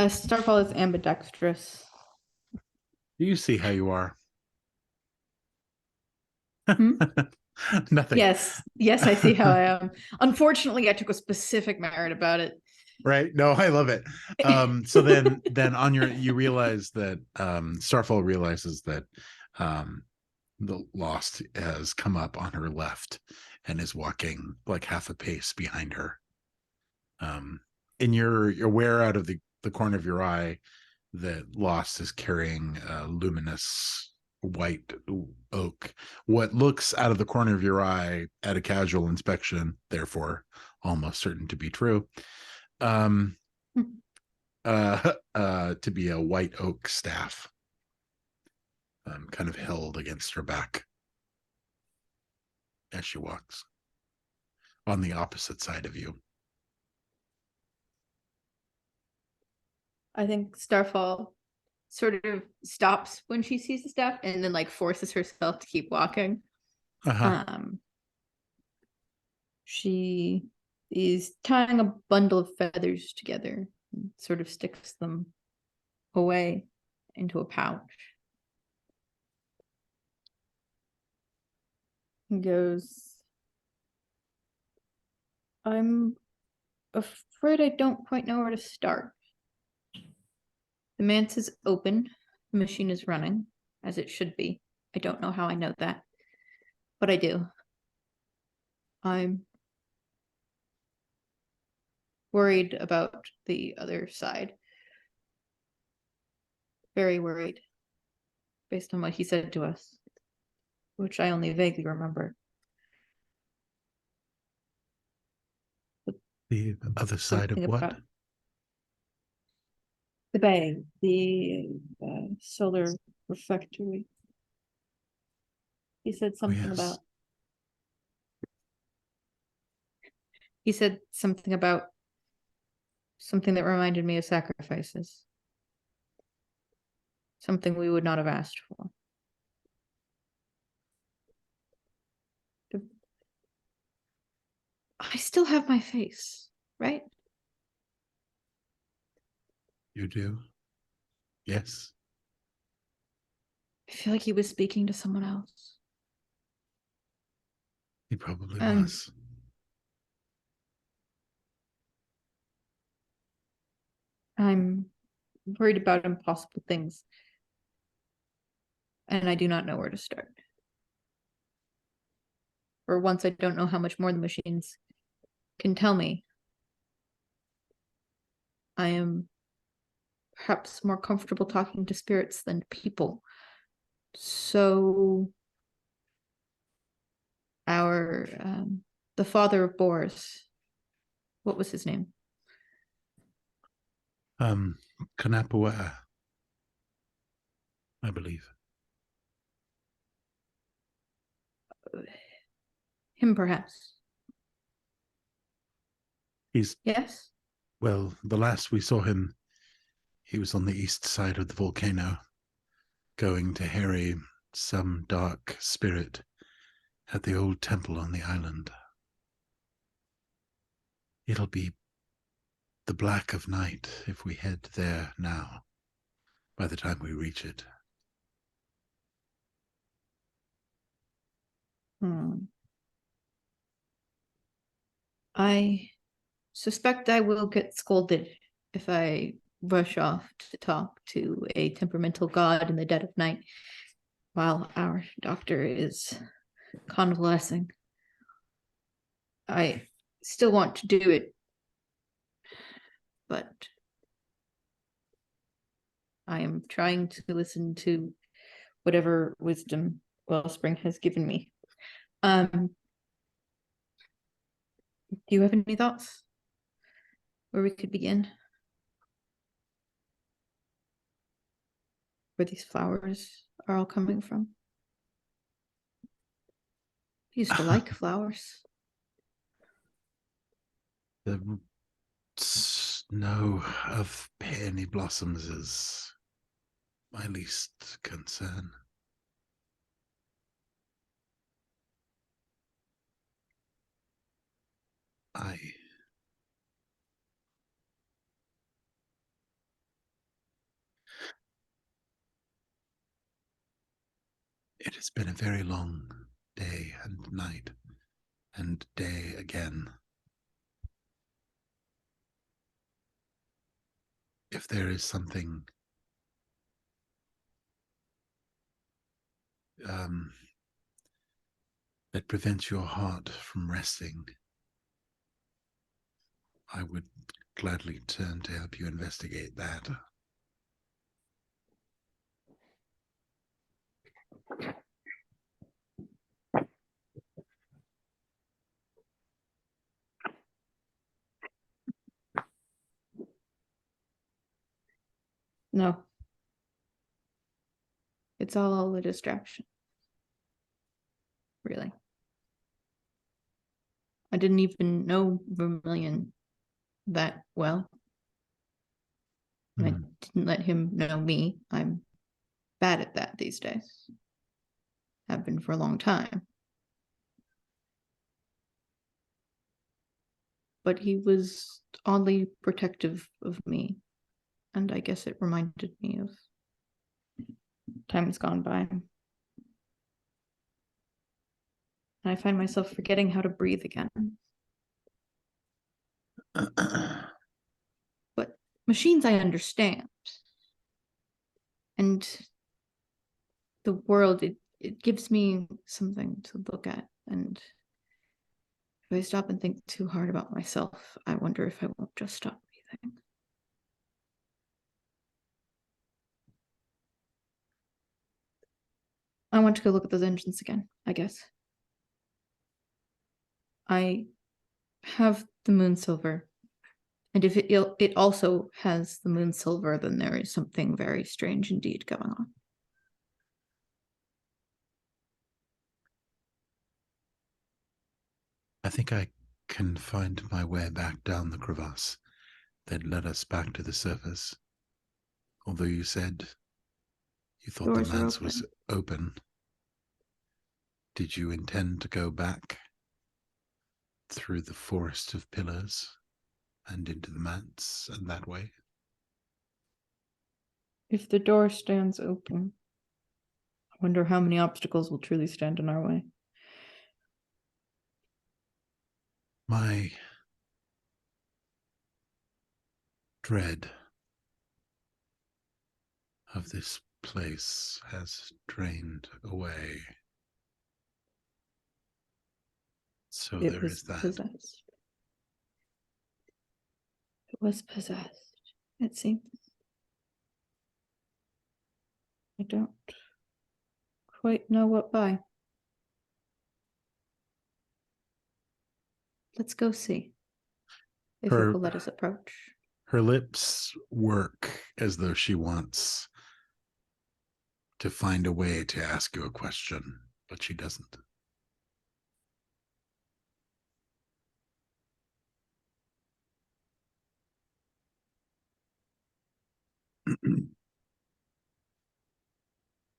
Starfall is ambidextrous. Do you see how you are? Hmm? Nothing. Yes, I see how I am. Unfortunately, I took a specific merit about it. Right? No, I love it. So then on you realize that Starfall realizes that the Lost has come up on her left and is walking like half a pace behind her. And you're aware out of the corner of your eye that Lost is carrying a luminous white oak. What looks out of the corner of your eye at a casual inspection, therefore almost certain to be true, to be a white oak staff, kind of held against her back as she walks on the opposite side of you. I think Starfall sort of stops when she sees the staff and then like forces herself to keep walking. She is tying a bundle of feathers together and sort of sticks them away into a pouch. And goes, I'm afraid I don't quite know where to start. The The manse is open. The machine is running, as it should be. I don't know how I know that, but I do. I'm worried about the other side. Very worried, based on what he said to us, which I only vaguely remember. The other side of Something what? about the bay, the solar refectory. He said something yes. about. He said something about something that reminded me of sacrifices. Something we would not have asked for. I still have my face, right? You do? Yes. I feel like he was speaking to someone else. He probably Um, was. I'm worried about impossible things, and I do not know where to start. For once, I don't know how much more the machines can tell me. I am perhaps more comfortable talking to spirits than people. So the father of Boris, what was his name? Kanapua, I believe. Him, perhaps. He's, Yes? well, the last we saw him, he was on the east side of the volcano, going to harry some dark spirit at the old temple on the island. It'll be the black of night if we head there now, by the time we reach it. I suspect I will get scolded if I rush off to talk to a temperamental god in the dead of night while our doctor is convalescing. I still want to do it, but I am trying to listen to whatever wisdom Wellspring has given me. Do you have any thoughts where we could begin? Where these flowers are all coming from? I used to like flowers. The snow of peony blossoms is my least concern. It has been a very long day and night, and day again. If there is something that prevents your heart from resting, I would gladly turn to help you investigate that. No. It's all a distraction. Really. I didn't even know Vermilion that well. And I didn't let him know me. I'm bad at that these days. Have been for a long time. But he was oddly protective of me. And I guess it reminded me of times gone by. And I find myself forgetting how to breathe again. But machines I understand. And the world, it gives me something to look at. And if I stop and think too hard about myself, I wonder if I won't just stop breathing. I want to go look at those engines again, I guess. I have the moon silver. And if it also has the moon silver, then there is something very strange indeed going on. I think I can find my way back down the crevasse that led us back to the surface. Although you said you thought Doors the are manse was open, did you intend to go back through the forest of pillars and into the manse and that way? If the door stands open, I wonder how many obstacles will truly stand in our way. My dread of this place has drained away. So It there was is that. possessed. It was possessed, it seems. I don't quite know what by. Let's go see if it will let us approach. Her lips work as though she wants to find a way to ask you a question, but she doesn't.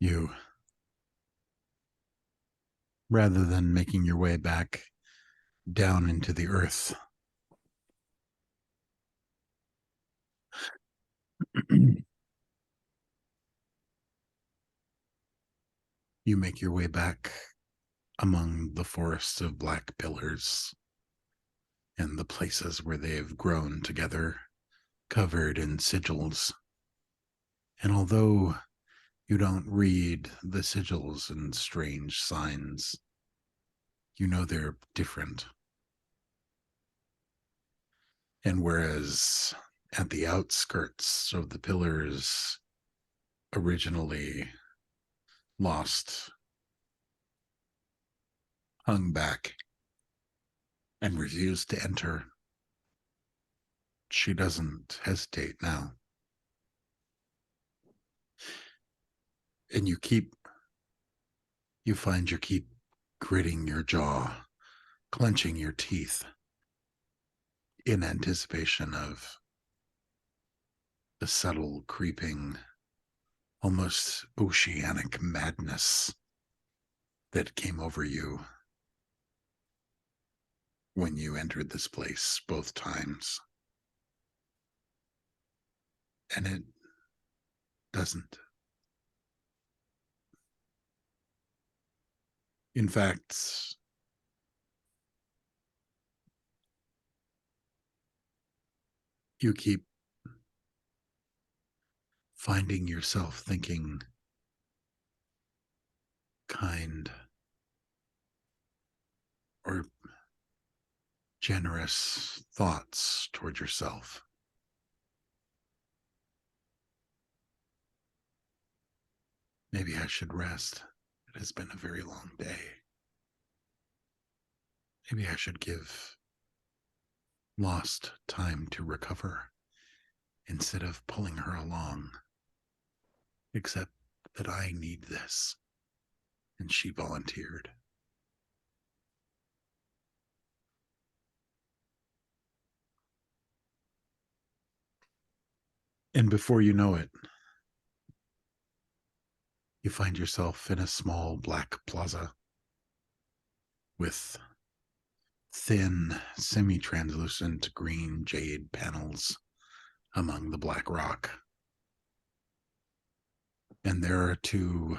You, rather than making your way back down into the earth, you make your way back among the forests of black pillars and the places where they have grown together, covered in sigils. And although you don't read the sigils and strange signs, you know they're different. And whereas at the outskirts of the pillars originally lost, hung back, and refused to enter, she doesn't hesitate now. And you find you keep gritting your jaw, clenching your teeth in anticipation of the subtle, creeping, almost oceanic madness that came over you when you entered this place both times. And it doesn't. In fact, you keep finding yourself thinking kind or generous thoughts toward yourself. Maybe I should rest. It has been a very long day. Maybe I should give Lost time to recover instead of pulling her along. Except that I need this. And she volunteered. And before you know it, you find yourself in a small black plaza with thin, semi-translucent green jade panels among the black rock. And there are two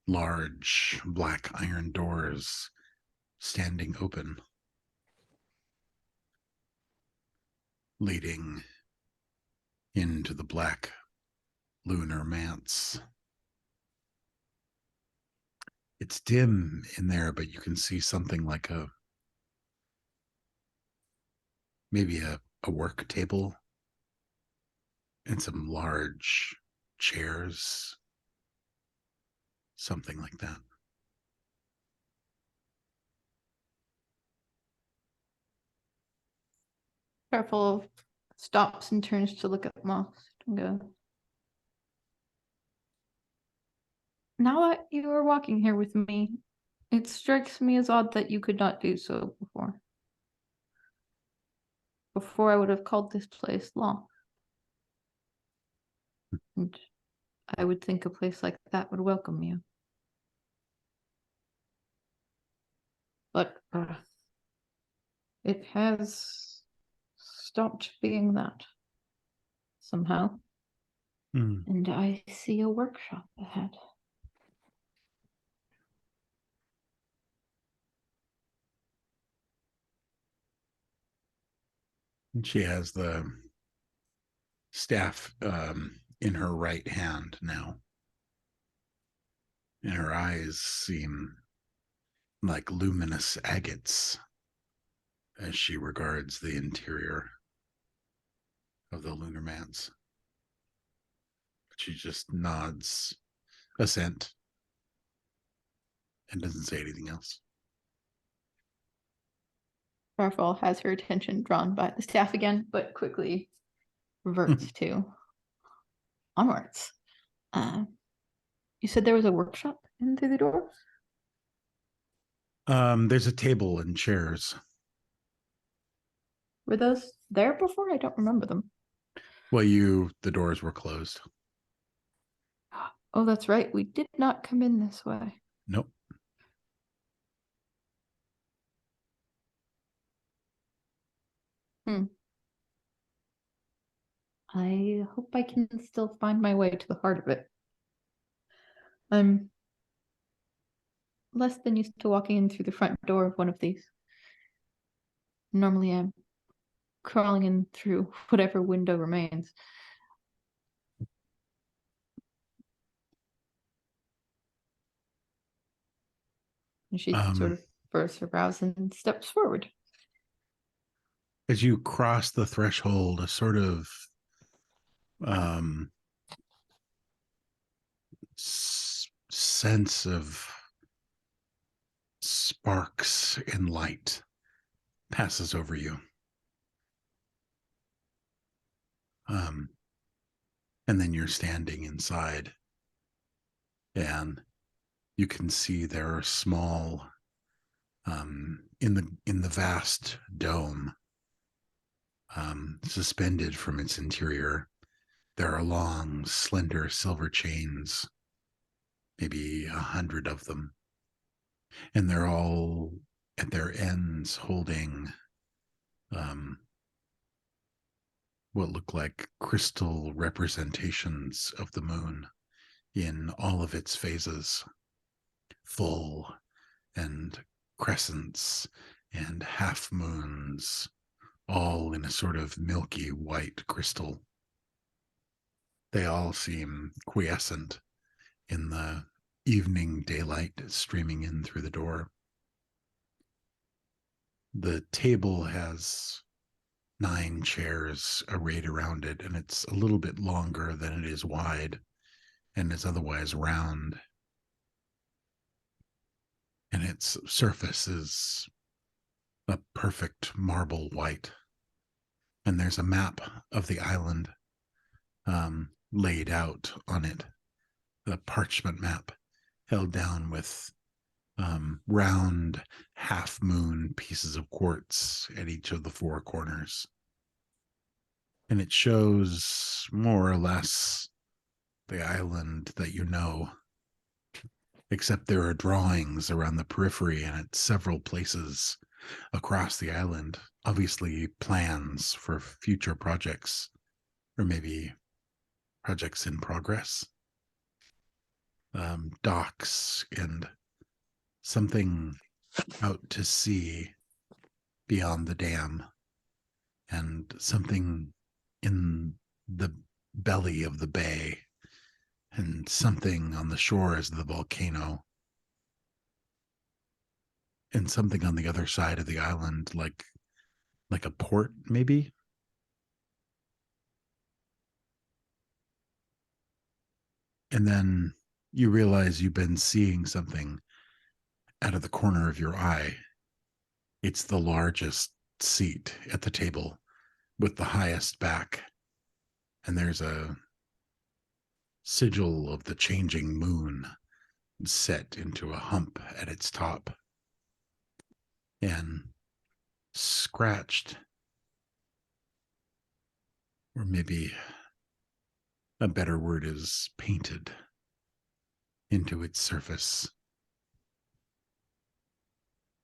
large black iron doors standing open, leading into the black lunar manse. It's dim in there, but you can see something like maybe a work table and some large chairs, something like that. Careful stops and turns to look at Moss and go, now that you are walking here with me, it strikes me as odd that you could not do so before. Before I would have called this place law. And I would think a place like that would welcome you. But it has stopped being that somehow. And I see a workshop ahead. And she has the staff in her right hand now. And her eyes seem like luminous agates as she regards the interior of the lunar manse. She just nods assent and doesn't say anything else. Farfall has her attention drawn by the staff again, but quickly reverts to onwards. You said there was a workshop in through the door? There's a table and chairs. Were those there before? I don't remember them. Well, the doors were closed. Oh, that's right. We did not come in this way. Nope. I hope I can still find my way to the heart of it. I'm less than used to walking in through the front door of one of these. Normally I'm crawling in through whatever window remains. And she sort of furrows her brows and steps forward. As you cross the threshold, a sort of sense of sparks and light passes over you. And then you're standing inside, and you can see there are small, in the vast dome, suspended from its interior, there are long, slender silver chains, maybe 100 of them, and they're all at their ends holding what look like crystal representations of the moon in all of its phases, full and crescents and half moons, all in a sort of milky white crystal. They all seem quiescent in the evening daylight streaming in through the door. The table has 9 chairs arrayed around it, and it's a little bit longer than it is wide, and is otherwise round. And its surface is a perfect marble white. And there's a map of the island laid out on it, the parchment map held down with round half moon pieces of quartz at each of the 4 corners. And it shows more or less the island that you know, except there are drawings around the periphery and at several places across the island, obviously plans for future projects, or maybe projects in progress. Docks and something out to sea beyond the dam, and something in the belly of the bay and something on the shore is the volcano, and something on the other side of the island, like a port, maybe. And then you realize you've been seeing something out of the corner of your eye. It's the largest seat at the table with the highest back. And there's a sigil of the changing moon set into a hump at its top. And scratched, or maybe a better word is painted into its surface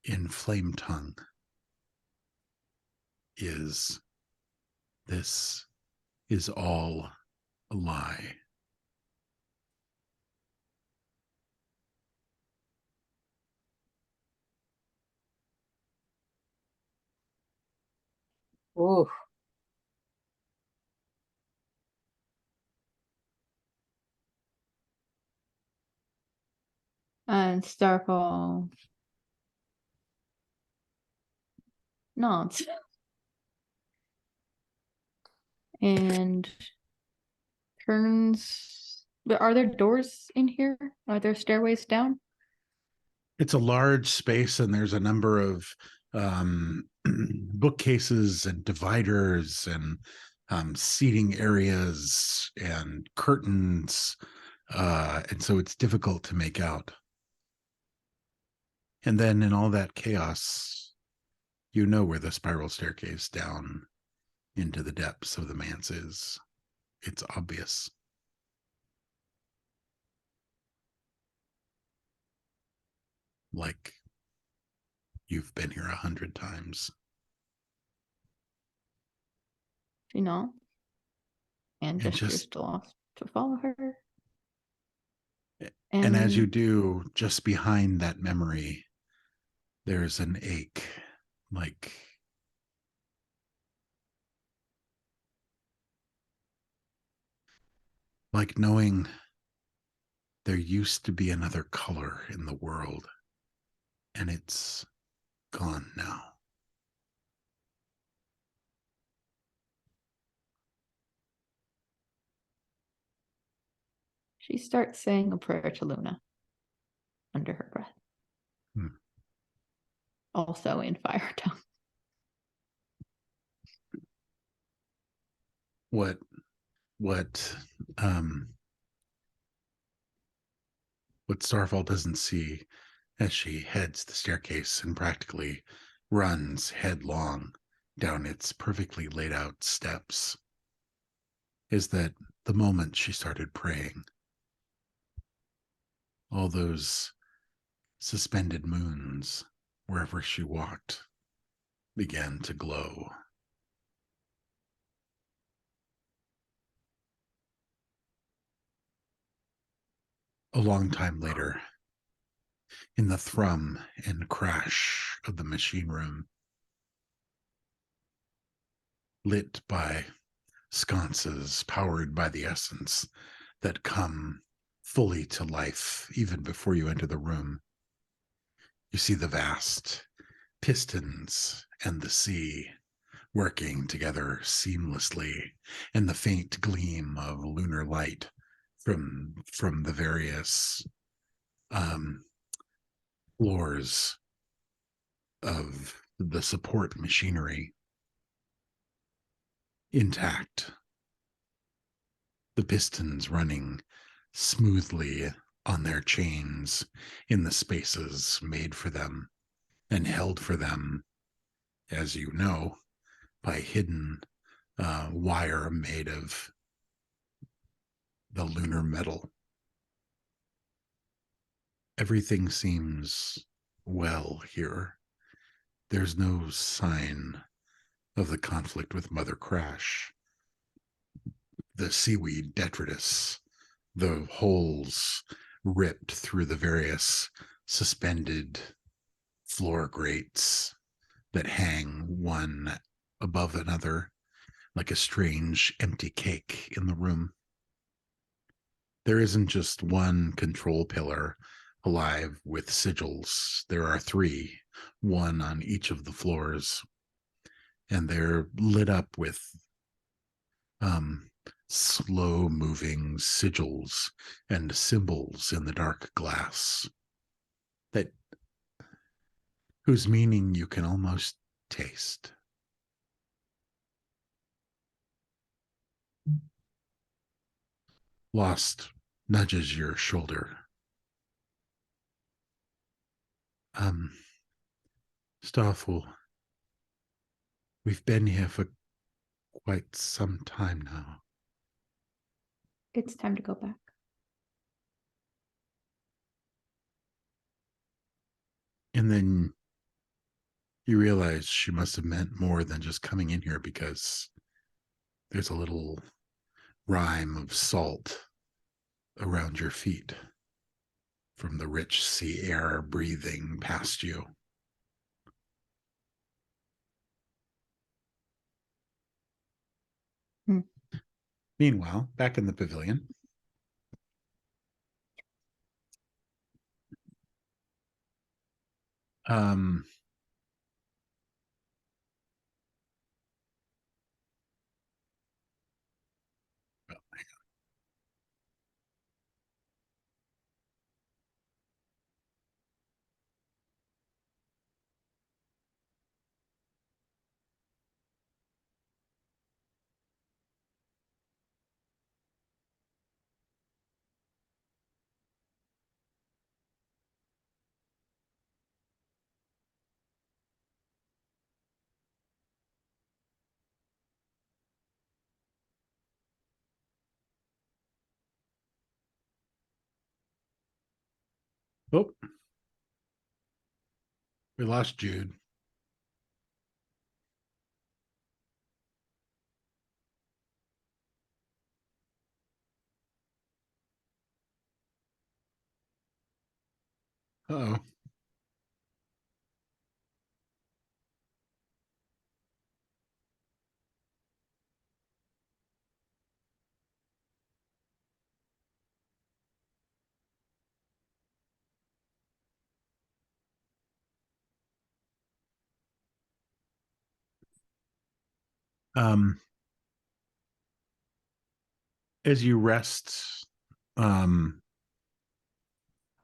in flame tongue, is this is all a lie. Ooh. And Starfall nods. And turns. But are there doors in here? Are there stairways down? It's a large space, and there's a number of bookcases and dividers and seating areas and curtains. And so it's difficult to make out. And then in all that chaos, you know where the spiral staircase down into the depths of the manse is. It's obvious. Like you've been here 100 times. She nods and And gestures to Lost to follow her. And as you do, just behind that memory, there's an ache, like knowing there used to be another color in the world, and it's gone now. She starts saying a prayer to Luna under her breath. Also in fire tongue. What Starfall doesn't see as she heads the staircase and practically runs headlong down its perfectly laid out steps is that the moment she started praying, all those suspended moons wherever she walked began to glow. A long time later, in the thrum and crash of the machine room, lit by sconces powered by the essence that come fully to life even before you enter the room, you see the vast pistons and the sea working together seamlessly, and the faint gleam of lunar light from the various floors of the support machinery intact, the pistons running smoothly on their chains in the spaces made for them and held for them, as you know, by hidden wire made of the lunar metal. Everything seems well here. There's no sign of the conflict with Mother Crash. The seaweed detritus, the holes ripped through the various suspended floor grates that hang one above another like a strange empty cake in the room. there isn't just one control pillar alive with sigils. There are three, one on each of the floors, and they're lit up with slow moving sigils and symbols in the dark glass that whose meaning you can almost taste. Lost nudges your shoulder. Stoffel, we've been here for quite some time now. It's time to go back. And then you realize she must have meant more than just coming in here, because there's a little rime of salt around your feet from the rich sea air breathing past you. Meanwhile, back in the pavilion. Um, oh, we lost Jude. Uh-oh. Um, as you rest,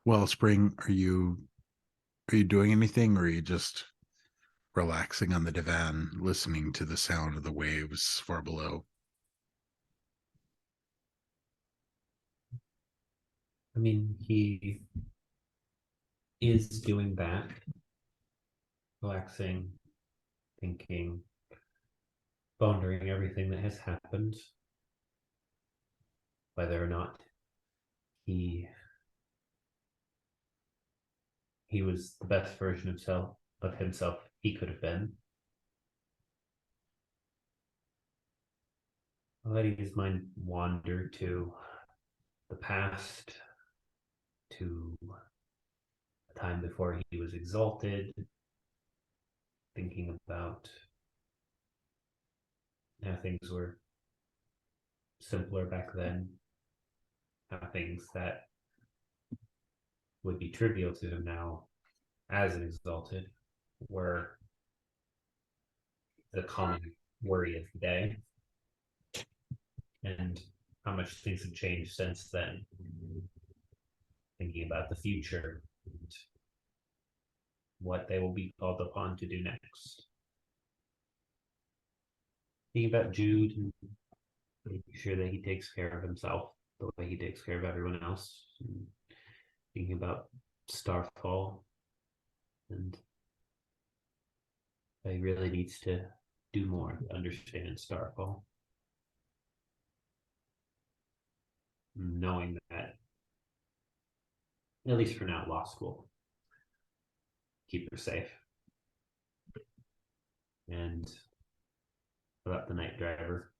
Wellspring, are you doing anything, or are you just relaxing on the divan, listening to the sound of the waves far below? I mean, he is doing that, relaxing, thinking, pondering everything that has happened, whether or not he was the best version of himself he could have been. Letting his mind wander to the past, to a time before he was exalted, thinking about how things were simpler back then, how things that would be trivial to him now as an exalted were the common worry of the day, and how much things have changed since then. Thinking about the future and what they will be called upon to do next. Thinking about Jude and making sure that he takes care of himself the way he takes care of everyone else. And thinking about Starfall and that he really needs to do more to understand Starfall. Knowing that, at least for now, Lost will keep her safe. And about the night driver,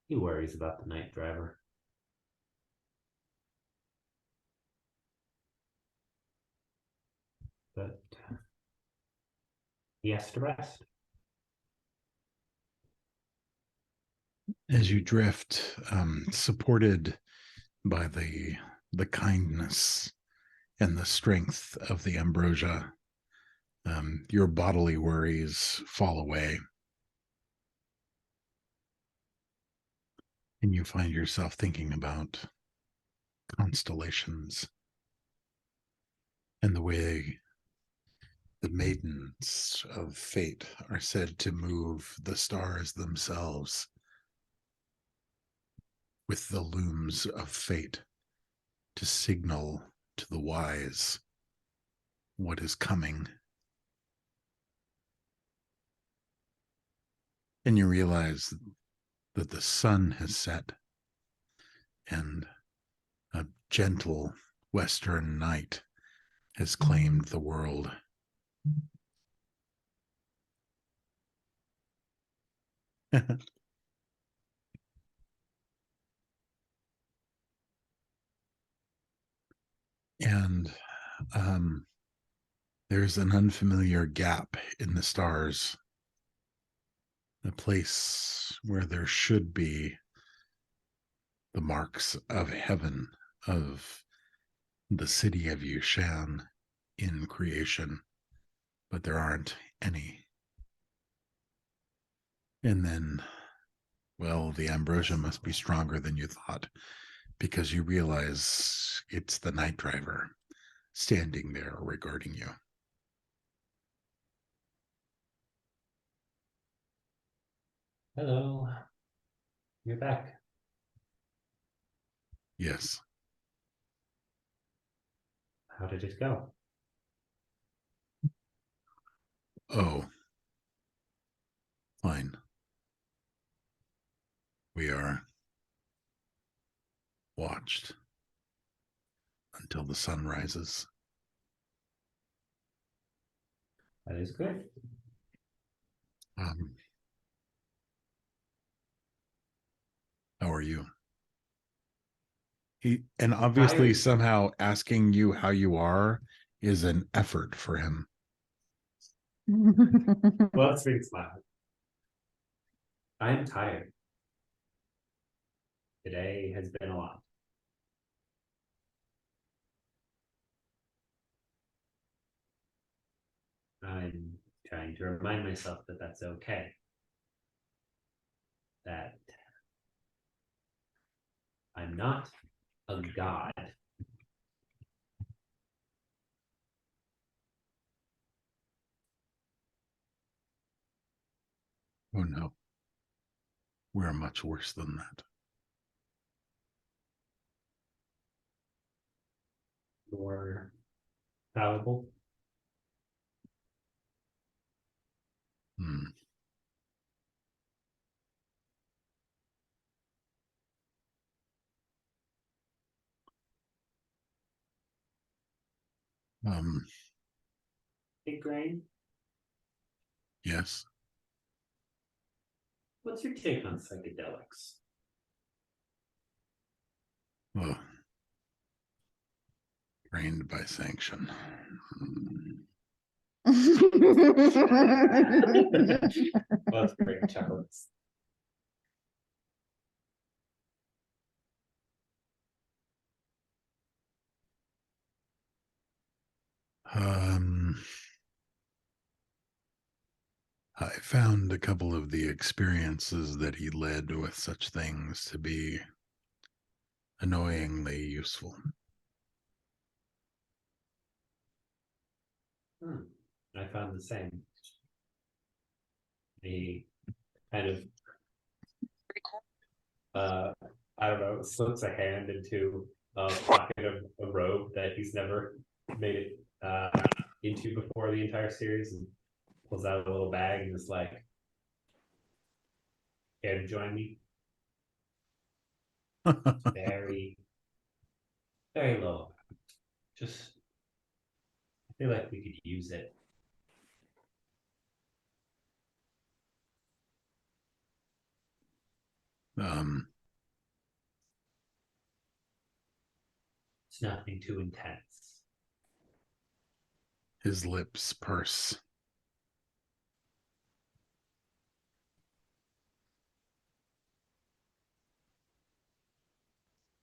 he worries about the night driver. But he has to rest. As you drift, supported by the kindness and the strength of the ambrosia. Your bodily worries fall away, and you find yourself thinking about constellations and the way the maidens of fate are said to move the stars themselves with the looms of fate to signal to the wise what is coming. And you realize that the sun has set and a gentle western night has claimed the world. And there's an unfamiliar gap in the stars, a place where there should be the marks of heaven, of the city of Yushan in creation, but there aren't any. And then, well, the ambrosia must be stronger than you thought, because you realize it's the night driver standing there regarding you. Hello. You're back. Yes. How did it go? Oh, fine. We are watched until the sun rises. That is good. How are you? And obviously, somehow asking you how you are is an effort for him. Well, it's being smiled. I'm tired. Today has been a lot. I'm trying to remind myself that that's okay. That I'm not a god. Oh no, we're much worse than that. More fallible. Hmm. Big Grain, Yes. what's your take on psychedelics? Oh. Trained by sanction. Well, that's great chuckles. I found a couple of the experiences that he led with such things to be annoyingly useful. I found the same. The kind of I don't know, slips a hand into a pocket of a robe that he's never made it into before the entire series, and pulls out a little bag and is like, "Care to join me?" Very, very low. Just, I feel like we could use it. It's nothing too intense. His lips purse.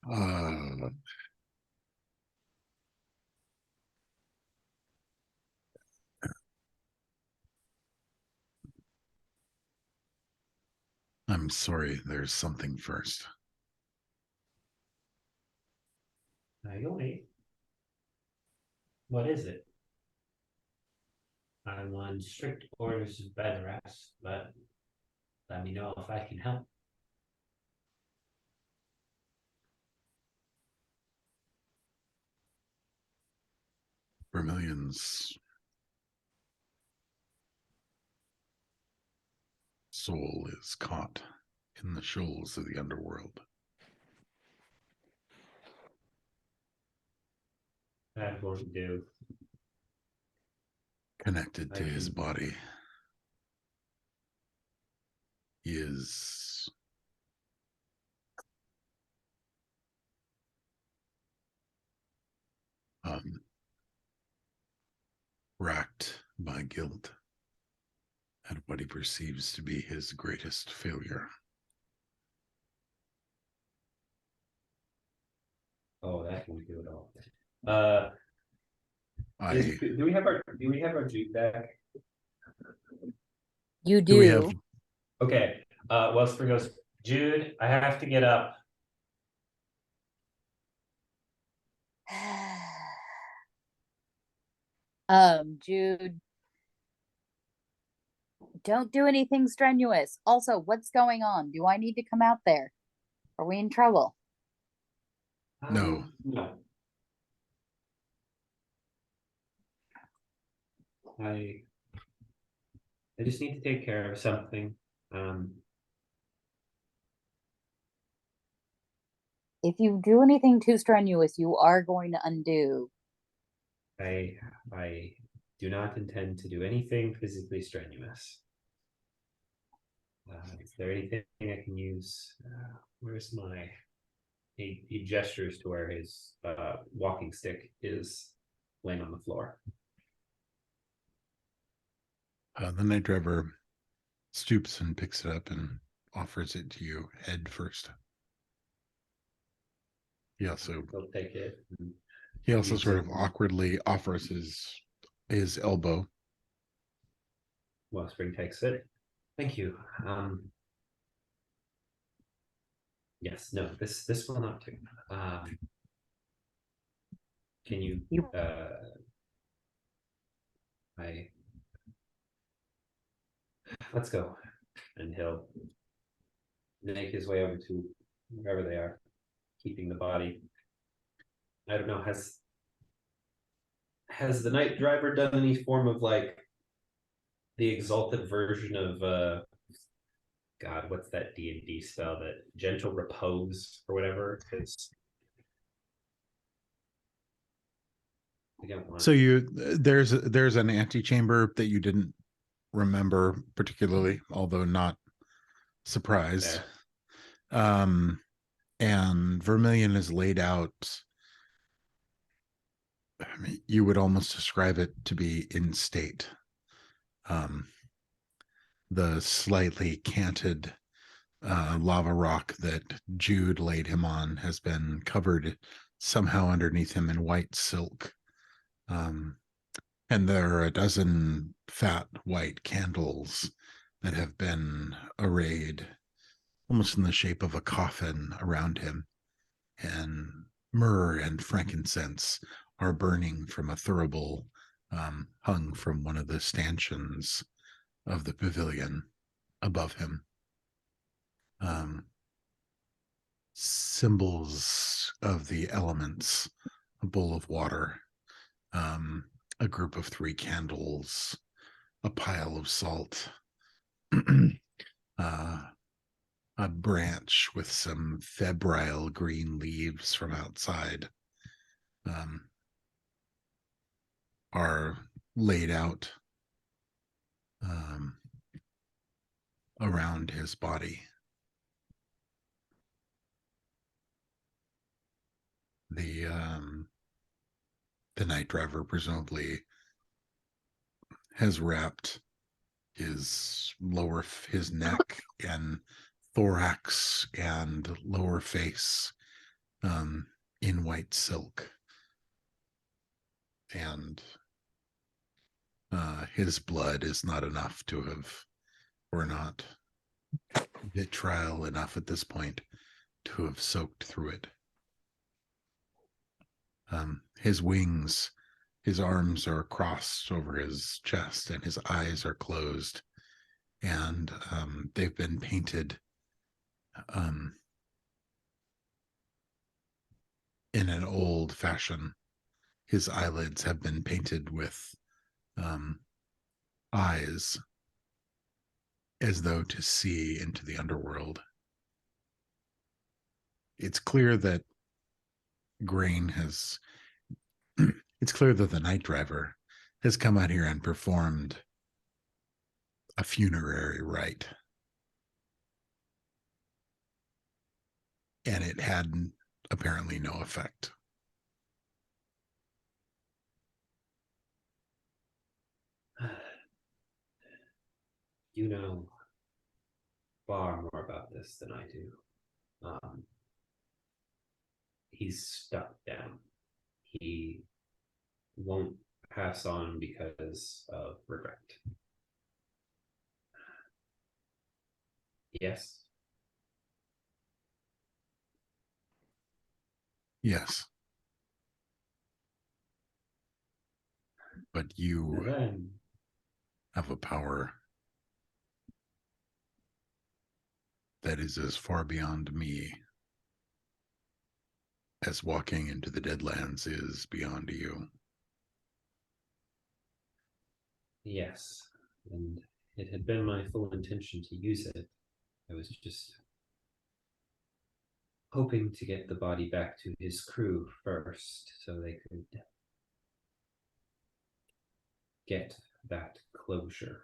Uh, I'm sorry, there's something first. Peony. What is it? I'm on strict orders of bed rest, but let me know if I can help. Vermilion's soul is caught in the shoals of the underworld. That won't do. Connected to I his can- body. He is racked by guilt at what he perceives to be his greatest failure. Oh, that won't do it all. Do we have our juke back? You Do we have do. Okay. Wellspring goes, Jude, I have to get up. Jude, don't do anything strenuous. Also, what's going on? Do I need to come out there? Are we in trouble? No. No. I just need to take care of something. If you do anything too strenuous, you are going to undo. I do not intend to do anything physically strenuous. Is there anything I can use? Where's my... He gestures to where his walking stick is laying on the floor. The night driver stoops and picks it up and offers it to you head first. He also He'll take it. sort use of it. awkwardly offers his elbow. Wellspring takes it. Thank you. Yes, no, this will not do. Can you let's go. And he'll make his way over to wherever they are, keeping the body. I don't know, has the night driver done any form of like the exalted version of God, what's that D&D spell, that gentle repose or whatever? So there's an antechamber that you didn't remember particularly, although not surprised. And Vermilion is laid out. I mean, you would almost describe it to be in state. The slightly canted lava rock that Jude laid him on has been covered somehow underneath him in white silk. And there are a dozen fat white candles that have been arrayed almost in the shape of a coffin around him. And myrrh and frankincense are burning from a thurible hung from one of the stanchions of the pavilion above him. Symbols of the elements, a bowl of water, a group of 3 candles, a pile of salt, a branch with some febrile green leaves from outside, are laid out around his body. The night driver presumably has wrapped his neck and thorax and lower face in white silk. And his blood is not enough to have, or not vitriol enough at this point to have soaked through it. His wings, his arms are crossed over his chest, and his eyes are closed, and they've been painted in an old fashion. His eyelids have been painted with eyes, as though to see into the underworld. It's clear that Grain has, it's clear that the night driver has come out here and performed a funerary rite. And it had apparently no effect. You know far more about this than I do. He's stuck down. He won't pass on because of regret. Yes? Yes. But you Then have a power that is as far beyond me as walking into the Deadlands is beyond you. yes, and it had been my full intention to use it. I was just hoping to get the body back to his crew first so they could get that closure.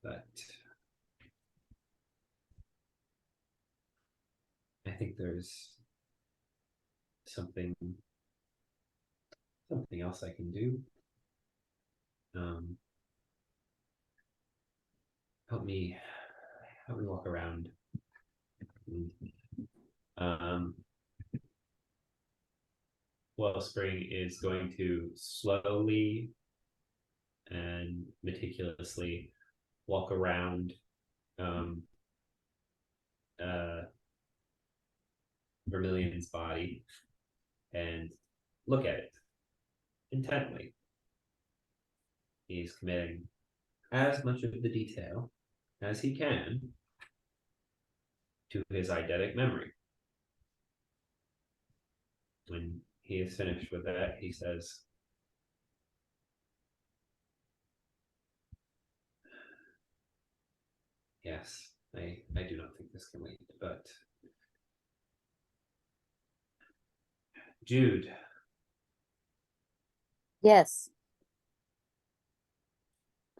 But I think there's something else I can do. Help me walk around. Wellspring is going to slowly and meticulously walk around Vermilion's body and look at it intently. He's committing as much of the detail as he can to his eidetic memory. When he is finished with that, he says, yes, I do not think this can wait, but Jude. Yes.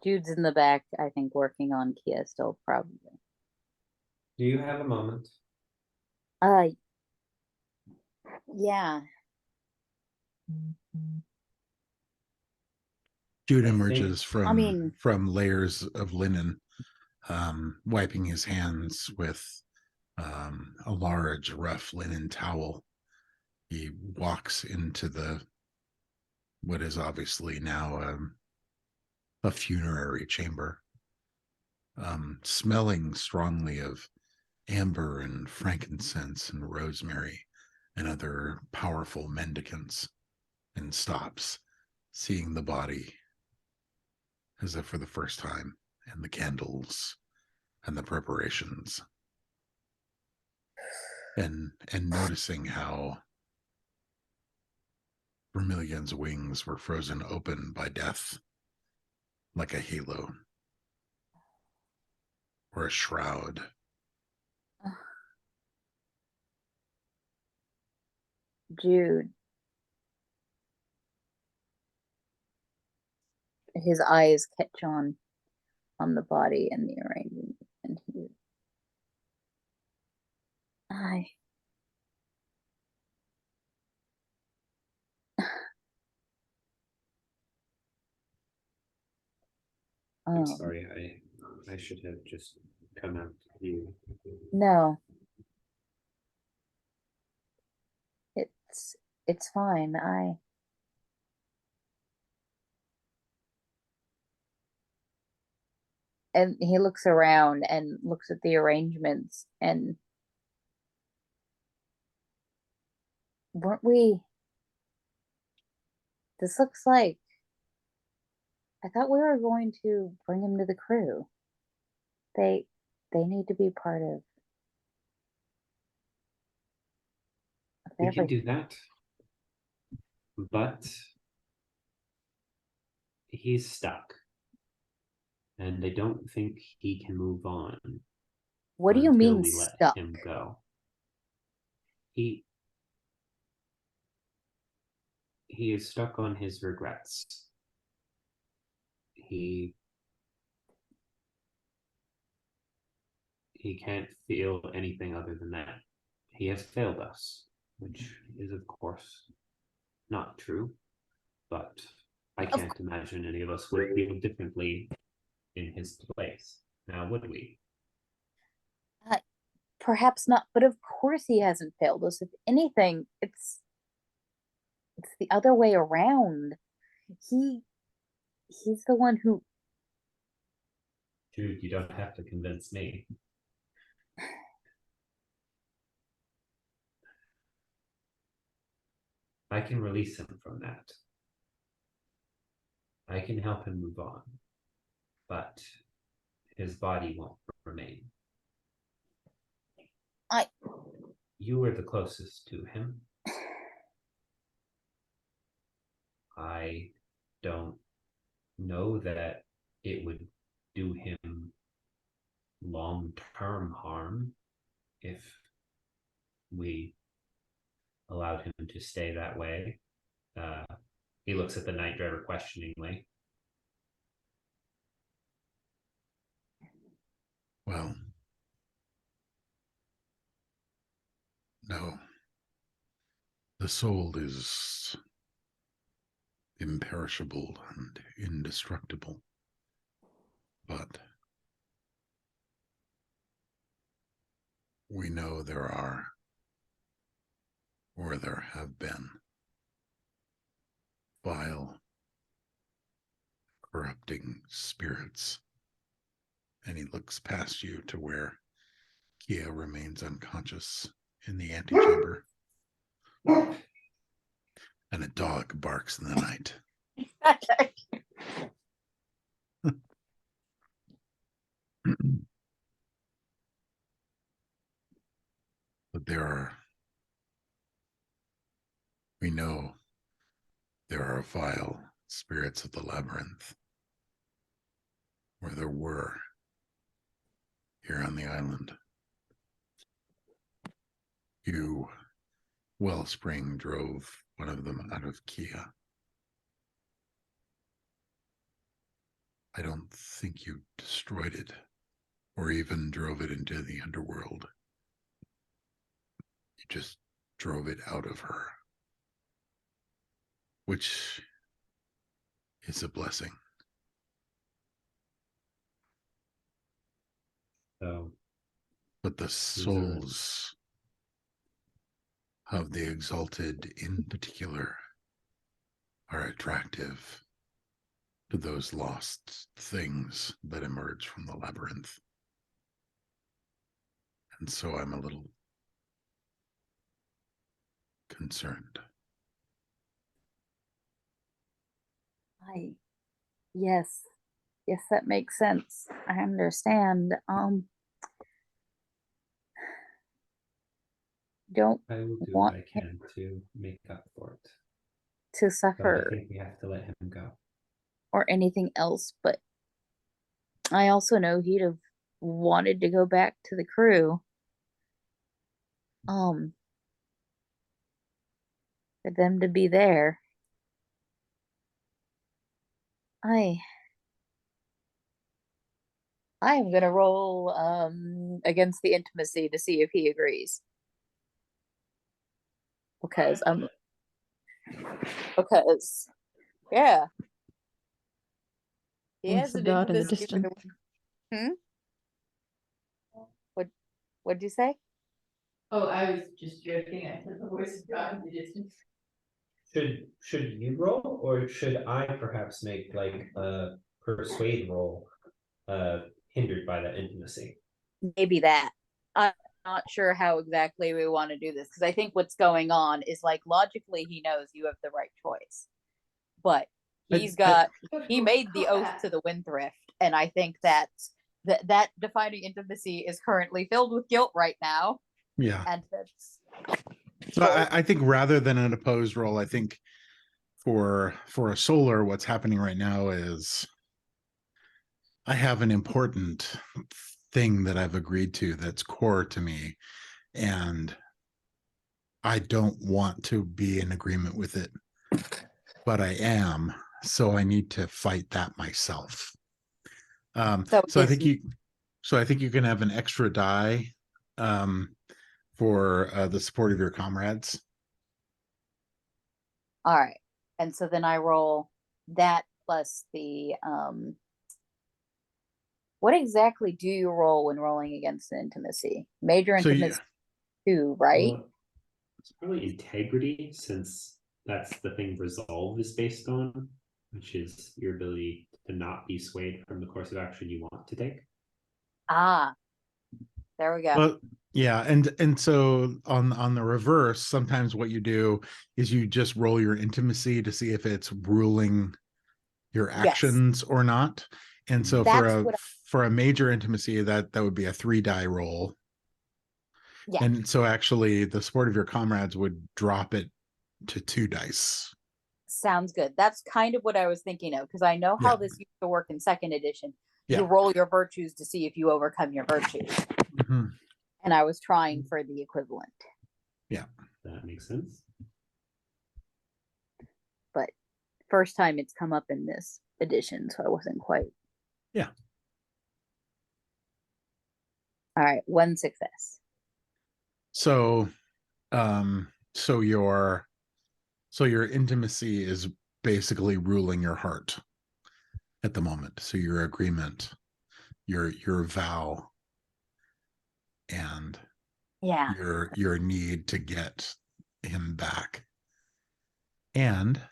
Jude's in the back, I think, working on Kia still, probably. Do you have a moment? Yeah. Jude I emerges think- from layers of linen, wiping his hands with a large, rough linen towel. He walks into what is obviously now a funerary chamber, smelling strongly of amber and frankincense and rosemary and other powerful mendicants, and stops, seeing the body as if for the first time, and the candles and the preparations, and noticing how Vermilion's wings were frozen open by death, like a halo or a shroud. Jude. His eyes catch on the body and the arrangement, and I'm sorry, I should have just come out of you. No. It's fine. And he looks around and looks at the arrangements, and weren't we, this looks like, I thought we were going to bring him to the crew. They need to be part of We can everything. do that. But he's stuck. And I don't think he can move on. What do you until mean we let stuck? him go. He is stuck on his regrets. He can't feel anything other than that. He has failed us, which is of course not true, but I can't imagine any of us would feel differently in his place. Now, would we? Perhaps not, but of course he hasn't failed us. If anything, it's the other way around. He's the one who, Dude, you don't have to convince me. I can release him from that. I can help him move on, but his body won't remain. You were the closest to him. I don't know that it would do him long-term harm if we allowed him to stay that way. He looks at the night driver questioningly. Well, no. The soul is imperishable and indestructible. But we know there are, or there have been, vile, corrupting spirits. And he looks past you to where Kia remains unconscious in the antechamber. And a dog barks in the night. But we know there are vile spirits of the labyrinth, or there were here on the island. You, Wellspring, drove one of them out of Kia. I don't think you destroyed it, or even drove it into the underworld. You just drove it out of her, which is a blessing. So, but the souls of the exalted in particular are attractive to those lost things that emerge from the labyrinth. And so I'm a little concerned. Yes, that makes sense. I understand. Don't I will do want what I can to make up for it. to But I suffer think we have to let him go. or anything else, but I also know he'd have wanted to go back to the crew. For them to be there. I am gonna roll against the intimacy to see if he agrees. Because yeah. He Voice has of an God in the intimacy for distance. the What'd you say? Oh, I was just joking. I said the voice of God in the distance. Should you roll, or should I perhaps make like a persuade roll, hindered by that intimacy? Maybe that. I'm not sure how exactly we want to do this because I think what's going on is like logically he knows you have the right choice, but he made the oath to the Windthrift, and I think that defining intimacy is currently filled with guilt right now, Yeah. and that's So I think rather than an opposed roll, I think for a solar, what's happening right now is I have an important thing that I've agreed to that's core to me, and I don't want to be in agreement with it, but I am, so I need to fight that myself. So I think you can have an extra die for the support of your comrades. all right. And so then I roll that plus the what exactly do you roll when rolling against an intimacy? Major So intimacy 2, right? Well, it's probably integrity, since that's the thing resolve is based on, which is your ability to not be swayed from the course of action you want to take. Ah, there we go. Well, yeah, and so on the reverse, sometimes what you do is you just roll your intimacy to see if it's ruling your actions or not. And so for a major intimacy, that would be a 3-die roll. Yeah. And so actually the support of your comrades would drop it to 2 dice. Sounds good. That's kind of what I was thinking of, because I know how Yeah. this used to work in second edition. Yeah. You roll your virtues to see if you overcome your virtues. Mhm. And I was trying for the equivalent. Yeah. That makes sense. But first time it's come up in this edition, so I wasn't quite. Yeah. All right, 1 success. So so your intimacy is basically ruling your heart at the moment. So your agreement, your vow, and Yeah. your need to get him back. And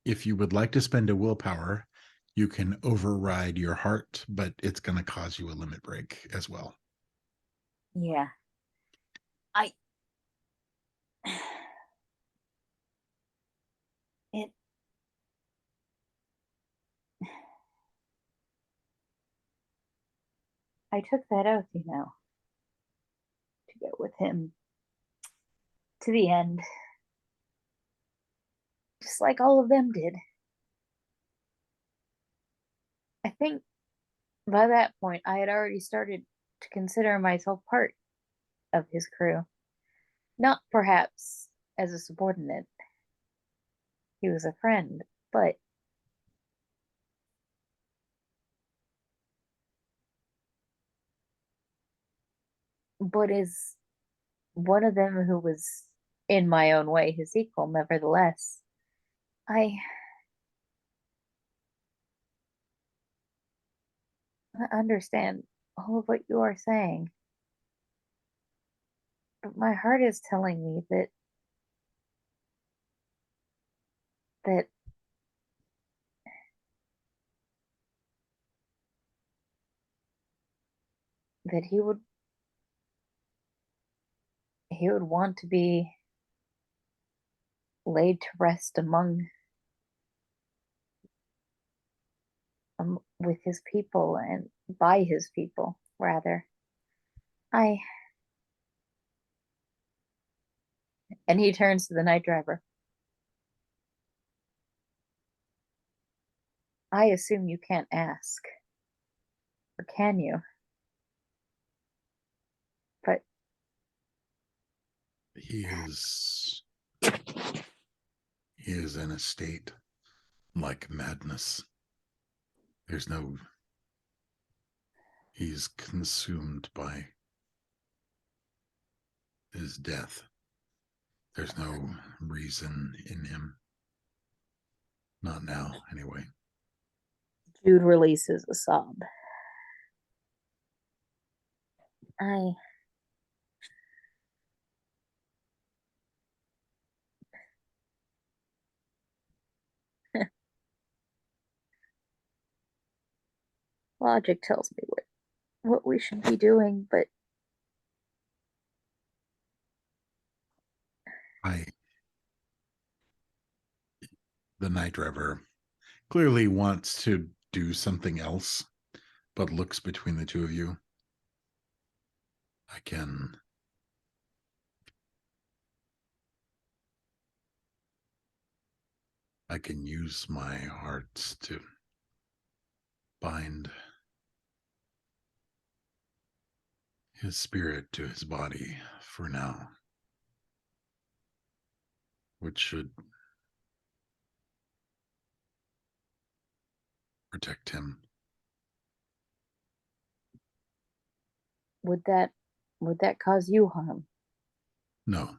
if you would like to spend a willpower, you can override your heart, but it's going to cause you a limit break as well. Yeah. It I took that oath, to go with him to the end. Just like all of them did. I think by that point I had already started to consider myself part of his crew. Not perhaps as a subordinate. He was a friend, but is one of them who was in my own way his equal, nevertheless. I understand all of what you are saying, but my heart is telling me that that he would want to be laid to rest among with his people and by his people, rather. And he turns to the night driver. I assume you can't ask, or can you? But He is in a state like madness. He's consumed by his death. There's no reason in him. Not now, anyway. Jude releases a sob. I Logic tells me what we should be doing, but the night driver clearly wants to do something else, but looks between the two of you. I can use my hearts to bind his spirit to his body for now, which should protect him. would that cause you harm? No.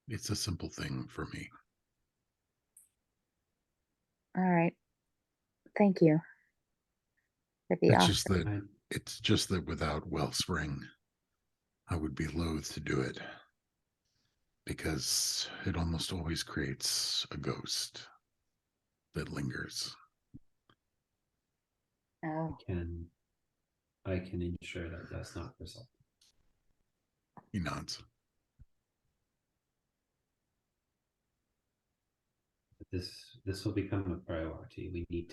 It's a simple thing for me. All right. Thank you for the It's offer. just that without Wellspring, I would be loath to do it, because it almost always creates a ghost that lingers. Oh, I can ensure that that's not result. He nods. This will become a priority. We need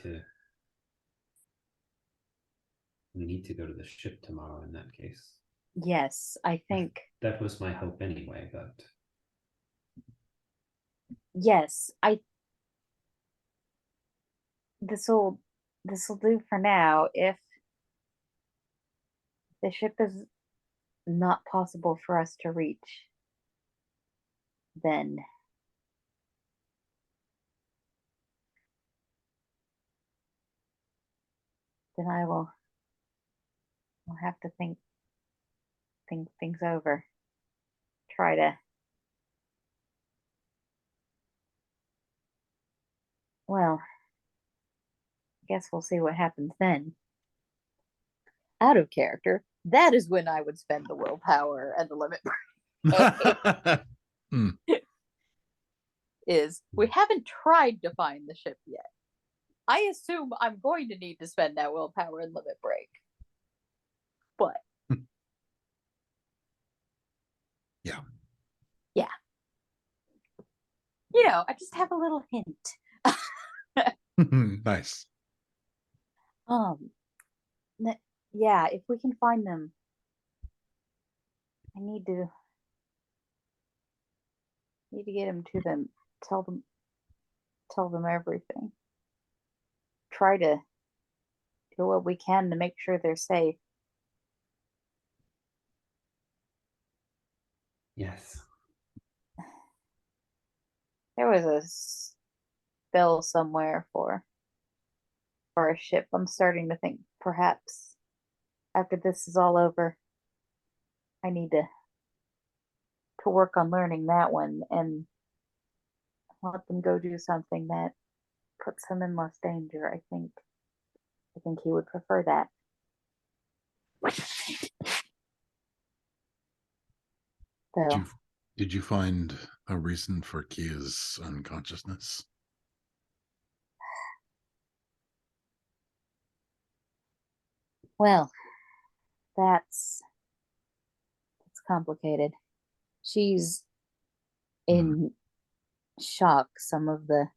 to go to the ship tomorrow in that case. yes, I think That was my hope anyway, but yes, this'll do for now. If the ship is not possible for us to reach, then I'll have to think things over. Try to, well, I guess we'll see what happens then. Out of character, that is when I would spend the willpower and the limit is we haven't tried to find the ship yet. I assume I'm going to need to spend that willpower and limit break. But Yeah. You know, I just have a little hint. Nice. Yeah, if we can find them, I need to get them to them. Tell them everything. Try to do what we can to make sure they're safe. yes. There was a spell somewhere for a ship. I'm starting to think perhaps after this is all over, I need to work on learning that one and let them go do something that puts him in less danger. I think he would prefer that. So, Did you find a reason for Kia's unconsciousness? well, that's complicated. She's in shock, some of the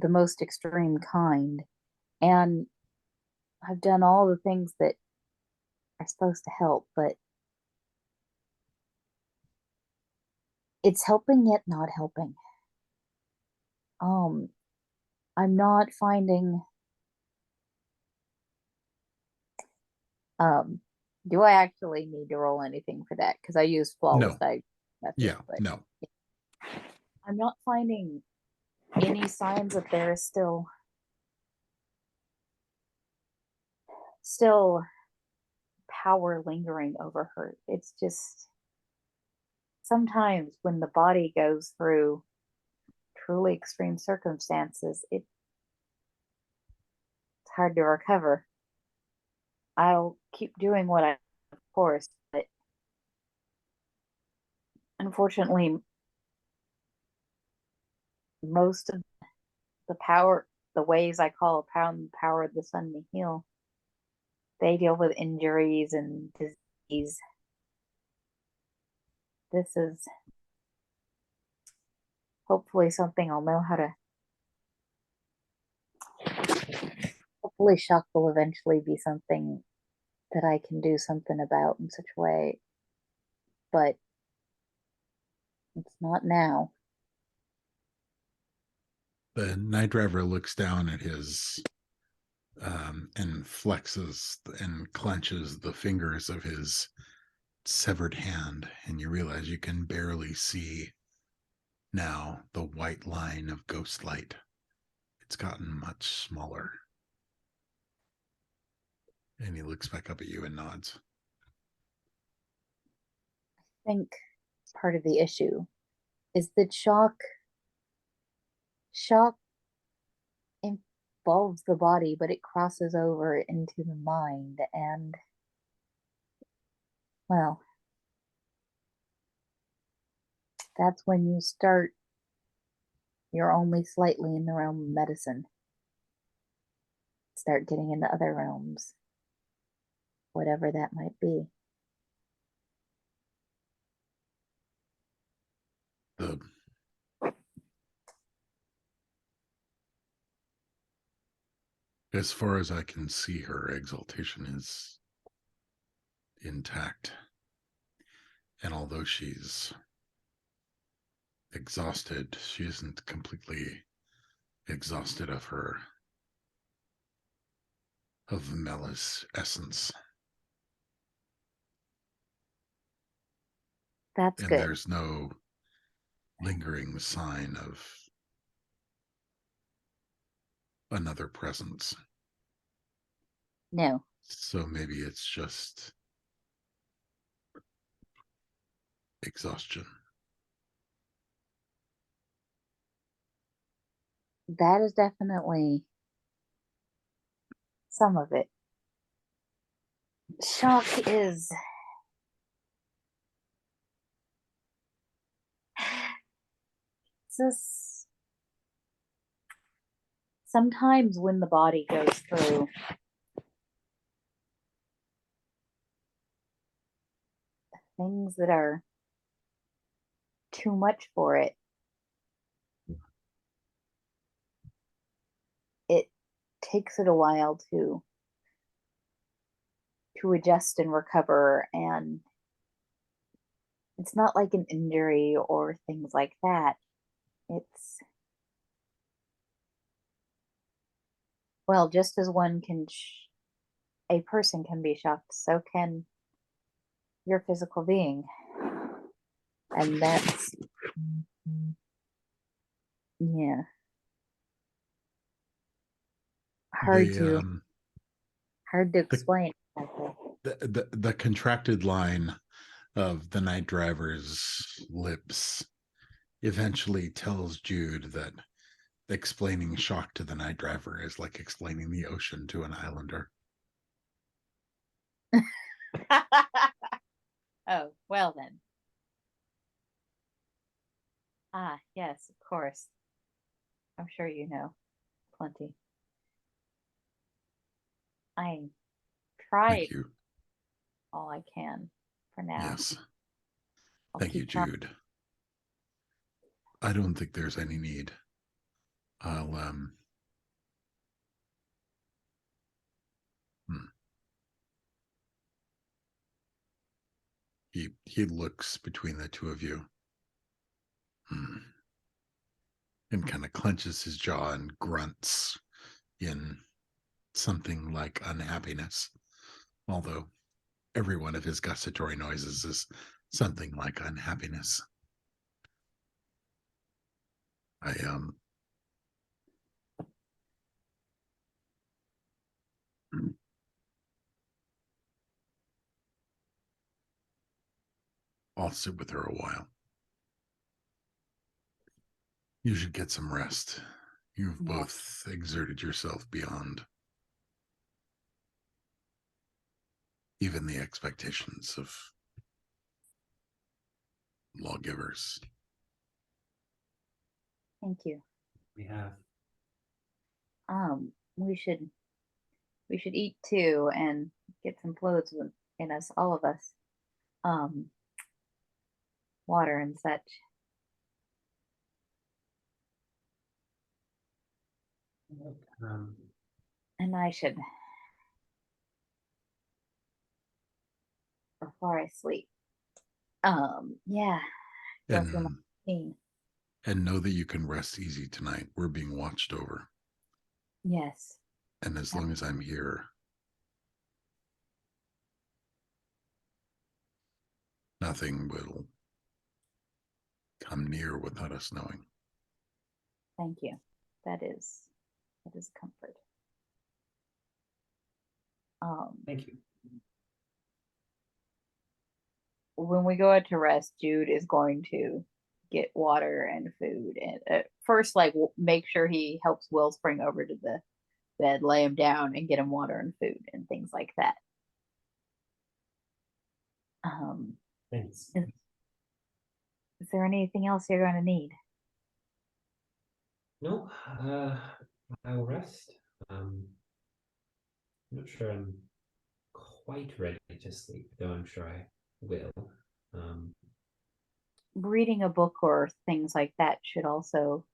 most extreme kind, and I've done all the things that are supposed to help, but it's helping yet not helping. I'm not finding do I actually need to roll anything for that? Because I used flawless No. methods, Yeah, but no. I'm not finding any signs that there is still power lingering over her. It's just sometimes when the body goes through truly extreme circumstances, it's hard to recover. I'll keep doing what I, of course, but Unfortunately, most of the ways I call upon the power of the sun to heal, they deal with injuries and disease. This is hopefully something I'll know how to. Hopefully, shock will eventually be something that I can do something about in such a way, but it's not now. The night driver looks down at his and flexes and clenches the fingers of his severed hand, and you realize you can barely see now the white line of ghost light. It's gotten much smaller. And he looks back up at you and nods. I think part of the issue is that shock involves the body, but it crosses over into the mind, and well, that's when you're only slightly in the realm of medicine. Start getting into other realms, whatever that might be. As far as I can see, her exaltation is intact. And although she's exhausted, she isn't completely exhausted of Mela's essence. That's And good. there's no lingering sign of another presence. No. So maybe it's just exhaustion. That is definitely some of it. Shock is just sometimes when the body goes through things that are too much for it, it takes it a while to adjust and recover, and it's not like an injury or things like that. It's well, just as a person can be shocked, so can your physical being, and that's yeah, hard They, to explain. the contracted line of the night driver's lips eventually tells Jude that explaining shock to the night driver is like explaining the ocean to an islander. Oh, well then. Ah, yes, of course. I'm sure you know plenty. I tried Thank you. all I can for now. Yes. I'll Thank you, keep trying. Jude. I don't think there's any need. I'll He looks between the two of you. And kind of clenches his jaw and grunts in something like unhappiness. Although every one of his gustatory noises is something like unhappiness. I'll sit with her a while. You should get some rest. You've both exerted yourself beyond even the expectations of Lawgivers. Thank you. We have. We should eat too and get some clothes in us, all of us. Um, water and such. Um, And I should, before I sleep. Yeah, go through my And routine. and know that you can rest easy tonight. We're being watched over. Yes. And as long as I'm here, nothing will come near without us knowing. Thank you. That is comfort. Thank you. When we go out to rest, Jude is going to get water and food, and first, like, make sure he helps Wellspring over to the bed, lay him down, and get him water and food and things like that. Thanks. Is there anything else you're going to need? No, I'll rest. I'm not sure I'm quite ready to sleep, though I'm sure I will. Reading a book or things like that should also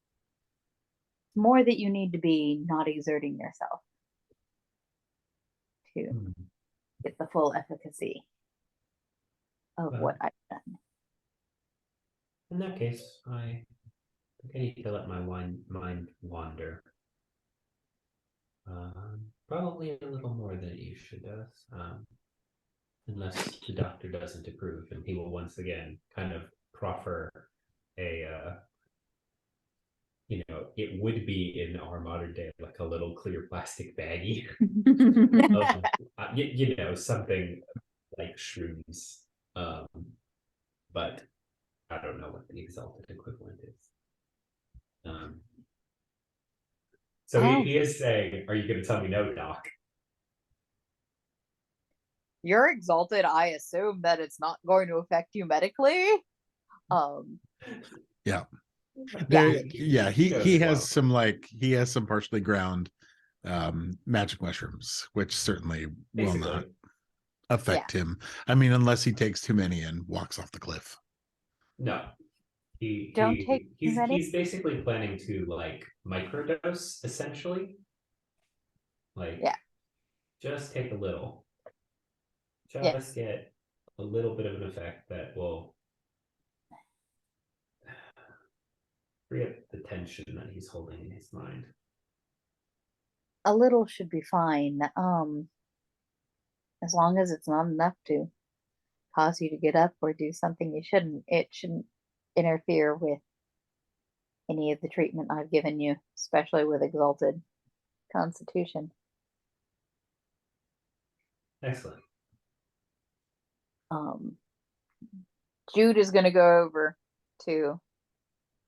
more that you need to be not exerting yourself to get the full efficacy of what I've done. In that case, I think I need to let my mind wander. Probably a little more than it usually does. Unless the doctor doesn't approve, and he will once again kind of proffer a, it would be in our modern day like a little clear plastic baggie of, something like shrooms. But I don't know what the exalted equivalent is. So he is saying, "Are you going to tell me no, Doc?" You're exalted. I assume that it's not going to affect you medically. Yeah. Yeah. He has some partially ground magic mushrooms, which certainly will not affect him. I mean, unless he takes too many and walks off the cliff. No. He's basically planning to like microdose essentially. Like just take a little. Just get a little bit of an effect that will free up the tension that he's holding in his mind. A little should be fine. As long as it's not enough to cause you to get up or do something you shouldn't. It shouldn't interfere with any of the treatment I've given you, especially with exalted constitution. Excellent. Jude is going to go over to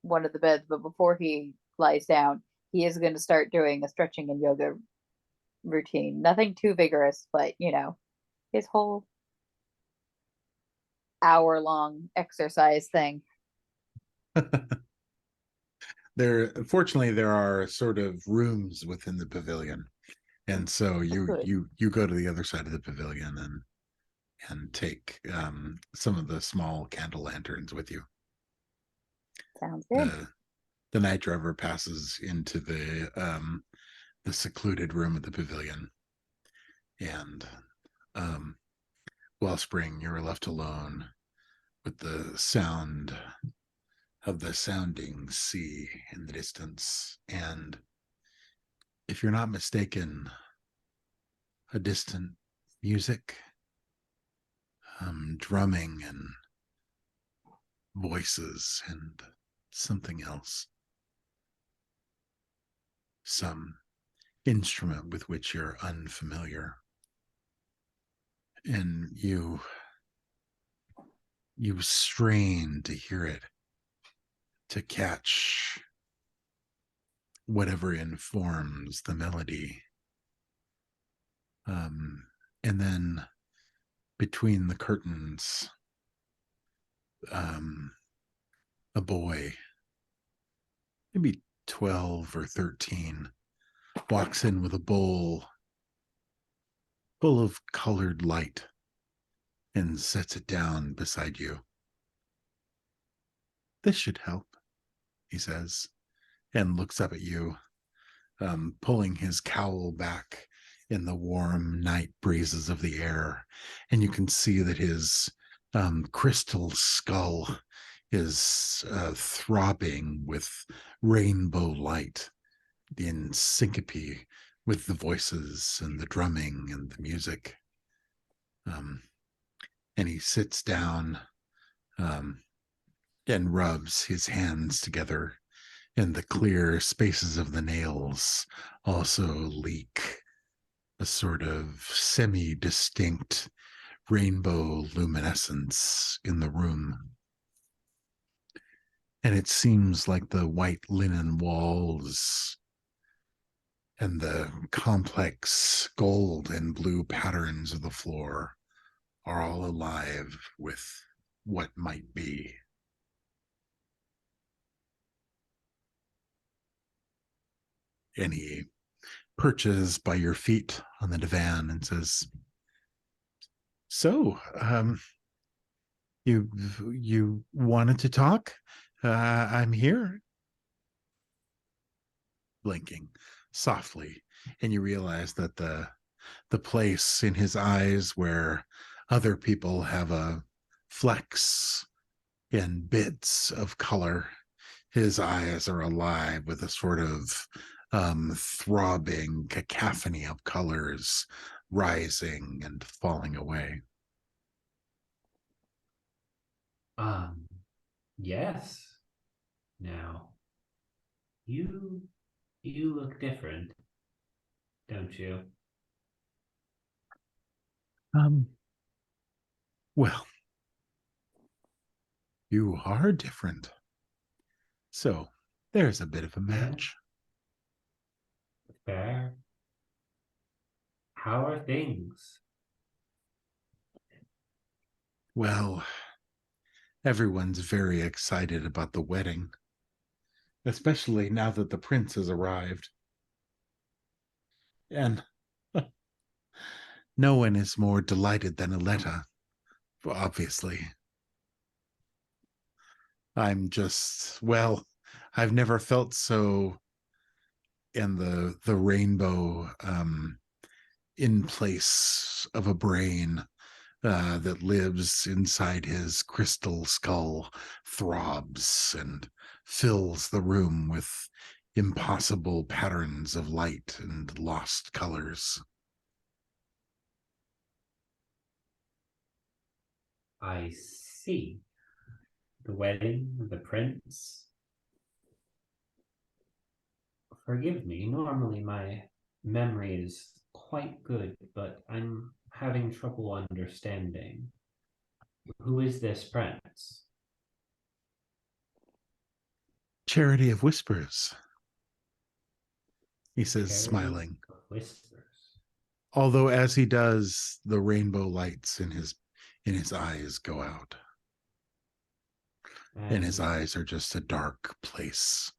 one of the beds, but before he lies down, he is going to start doing a stretching and yoga routine. Nothing too vigorous, but his whole hour-long exercise thing. Fortunately there are sort of rooms within the pavilion, and so you go to the other side of the pavilion and take some of the small candle lanterns with you. Sounds good. The night driver passes into the secluded room of the pavilion, and Wellspring, you're left alone with the sound of the sounding sea in the distance, and if you're not mistaken, a distant music, drumming and voices and something else, some instrument with which you're unfamiliar, and you strain to hear it, to catch whatever informs the melody. And then between the curtains, a boy, maybe 12 or 13, walks in with a bowl full of colored light and sets it down beside you. This should help, he says, and looks up at you, pulling his cowl back in the warm night breezes of the air. And you can see that his crystal skull is throbbing with rainbow light in syncope with the voices and the drumming and the music. And he sits down and rubs his hands together, and the clear spaces of the nails also leak a sort of semi-distinct rainbow luminescence in the room. And it seems like the white linen walls and the complex gold and blue patterns of the floor are all alive with what might be. And he perches by your feet on the divan and says, "So, you wanted to talk? I'm here." Blinking softly, and you realize that the place in his eyes where other people have a flecks and bits of color, his eyes are alive with a sort of throbbing cacophony of colors rising and falling away. Yes. Now, you look different, don't you? Well, you are different. So there's a bit of a match. Fair. How are things? Well, everyone's very excited about the wedding, especially now that the prince has arrived. And no one is more delighted than Aletta, obviously. I've never felt so in the rainbow in place of a brain that lives inside his crystal skull throbs and fills the room with impossible patterns of light and lost colors. I see. The wedding, the prince. Forgive me, normally my memory is quite good, but I'm having trouble understanding. Who is this prince? Charity of Whispers, he says, Charity smiling. of Whispers. Although as he does, the rainbow lights in his eyes go out. And his eyes are just a dark place.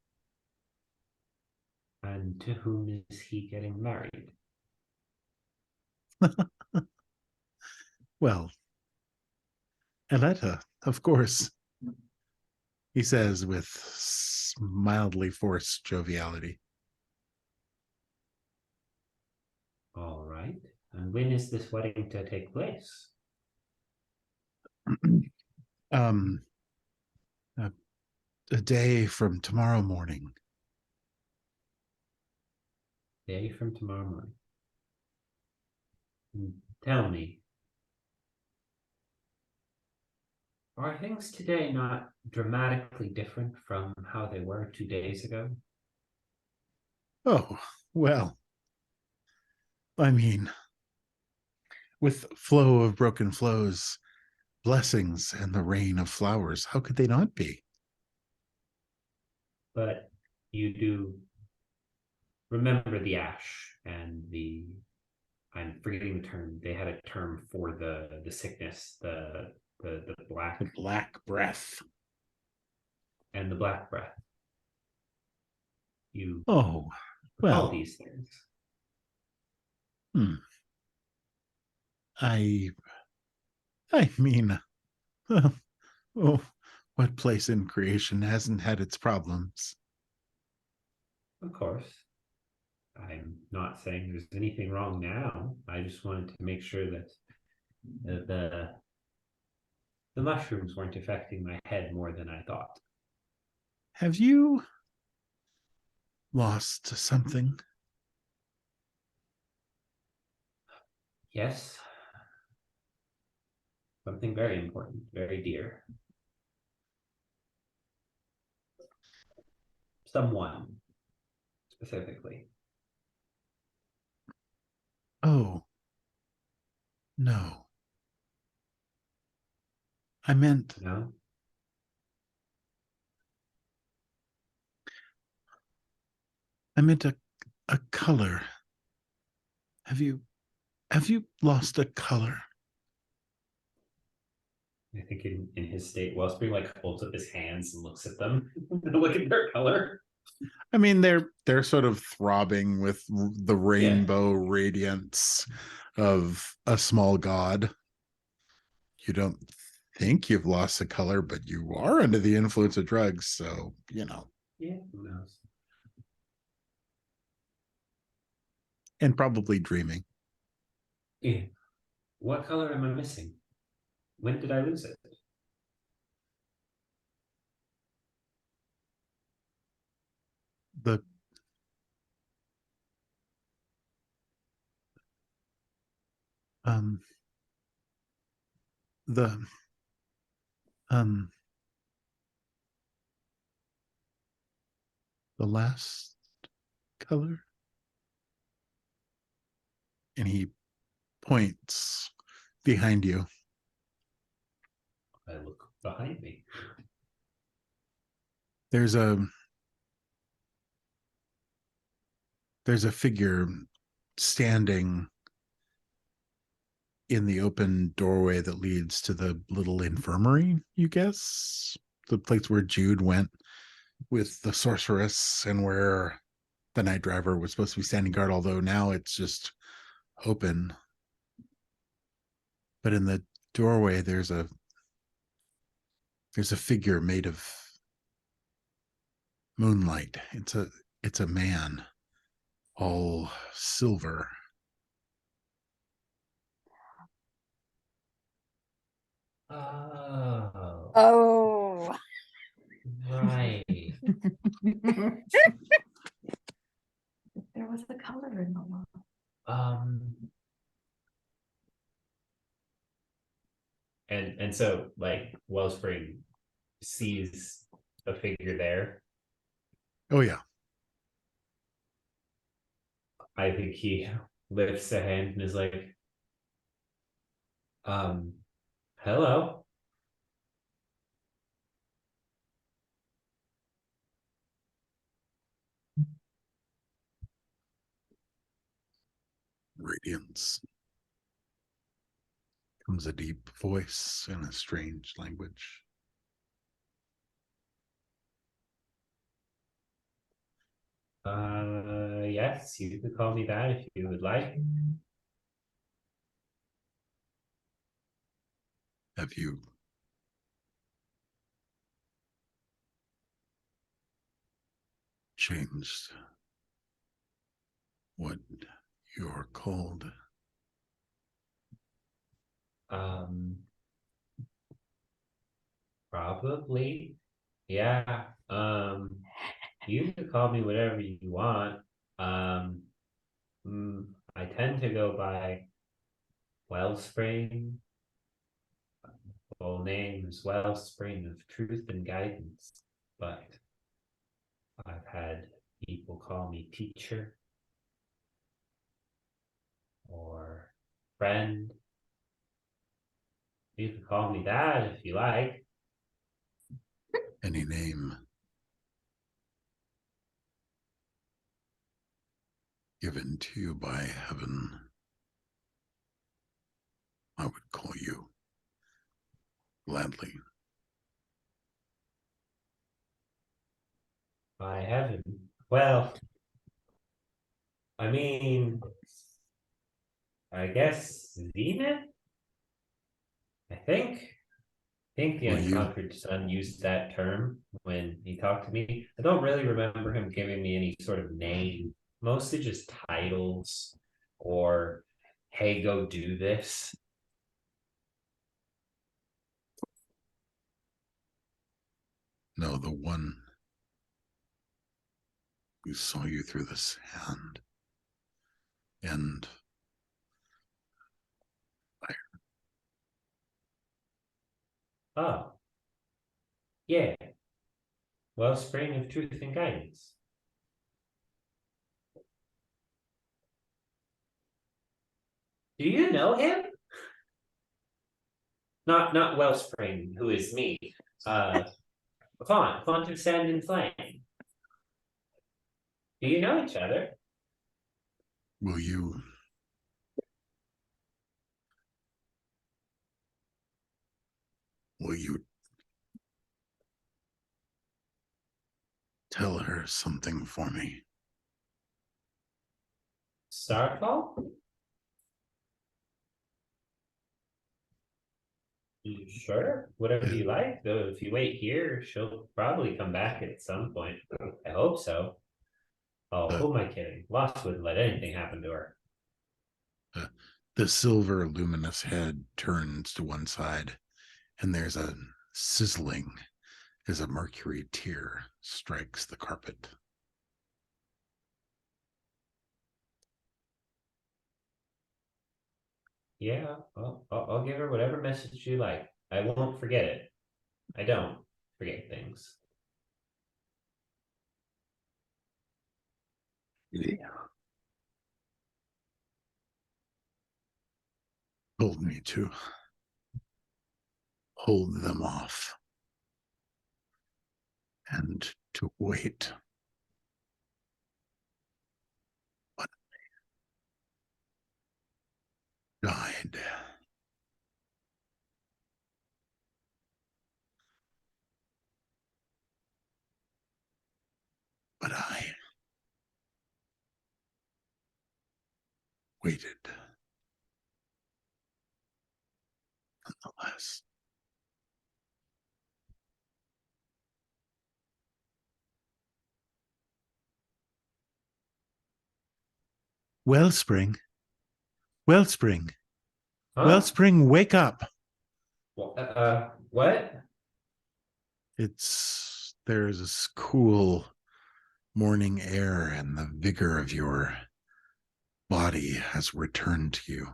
And to whom is he getting married? Well, Aletta, of course, he says with mildly forced joviality. All right. And when is this wedding to take place? A day from tomorrow morning. Day from tomorrow morning. Tell me, are things today not dramatically different from how they were 2 days ago? Oh, well, I mean, with flow of broken flows, blessings, and the rain of flowers, how could they not be? But you do remember the ash and I'm forgetting the term. They had a term for the sickness, the black. The black breath. and the black breath. You Oh, recall well, these things. I mean, oh, what place in creation hasn't had its problems? Of course. I'm not saying there's anything wrong now. I just wanted to make sure that the mushrooms weren't affecting my head more than I thought. Have you lost something? Yes. Something very important, very dear. Someone, specifically. Oh, no. I meant No? a color. Have you lost a color? I think in his state, Wellspring like holds up his hands and looks at them and look at their color. I mean, they're sort of throbbing with the rainbow radiance of a small god. You don't think you've lost the color, but you are under the influence of drugs, so Yeah, who knows? and probably dreaming. Yeah. What color am I missing? When did I lose it? The um the um the last color, and he points behind you. I look behind me. There's a figure standing in the open doorway that leads to the little infirmary, you guess, the place where Jude went with the sorceress and where the night driver was supposed to be standing guard, although now it's just open. But in the doorway there's a figure made of moonlight. It's a man, all silver. Oh, Oh, right. There was a color in the law. And so like Wellspring sees a figure there. Oh yeah. I think he lifts a hand and is like, hello. Radiance. Comes a deep voice in a strange language. Yes, you could call me that if you would like. Have you changed what you're called? Um, Probably. Yeah. You can call me whatever you want. Um, I tend to go by Wellspring. Full name is Wellspring of Truth and Guidance, but I've had people call me teacher or friend. You can call me that if you like. Any name given to you by heaven, I would call you gladly. I haven't. Well, I mean, I guess Zenith? I think the Well, you Unconquered Son used that term when he talked to me. I don't really remember him giving me any sort of name, mostly just titles or, hey, go do this. know the one who saw you through this hand. And Oh, yeah. Wellspring of truth and guidance. Do you know him? Not Wellspring, who is me. Font of Sand and Flame. Do you know each other? will you tell her something for me? Starfall? You sure? Whatever you like, though. If you wait here, she'll probably come back at some point. I hope so. Oh, who am I kidding? Lost wouldn't let anything happen to her. The silver luminous head turns to one side, and there's a sizzling as a mercury tear strikes the carpet. Yeah, well, I'll give her whatever message you like. I won't forget it. I don't forget things. Yeah. Told me to hold them off and to wait. But I died. But I waited nonetheless. Wellspring, Wellspring, Huh? Wellspring, wake up. What? There's this cool morning air, and the vigor of your body has returned to you.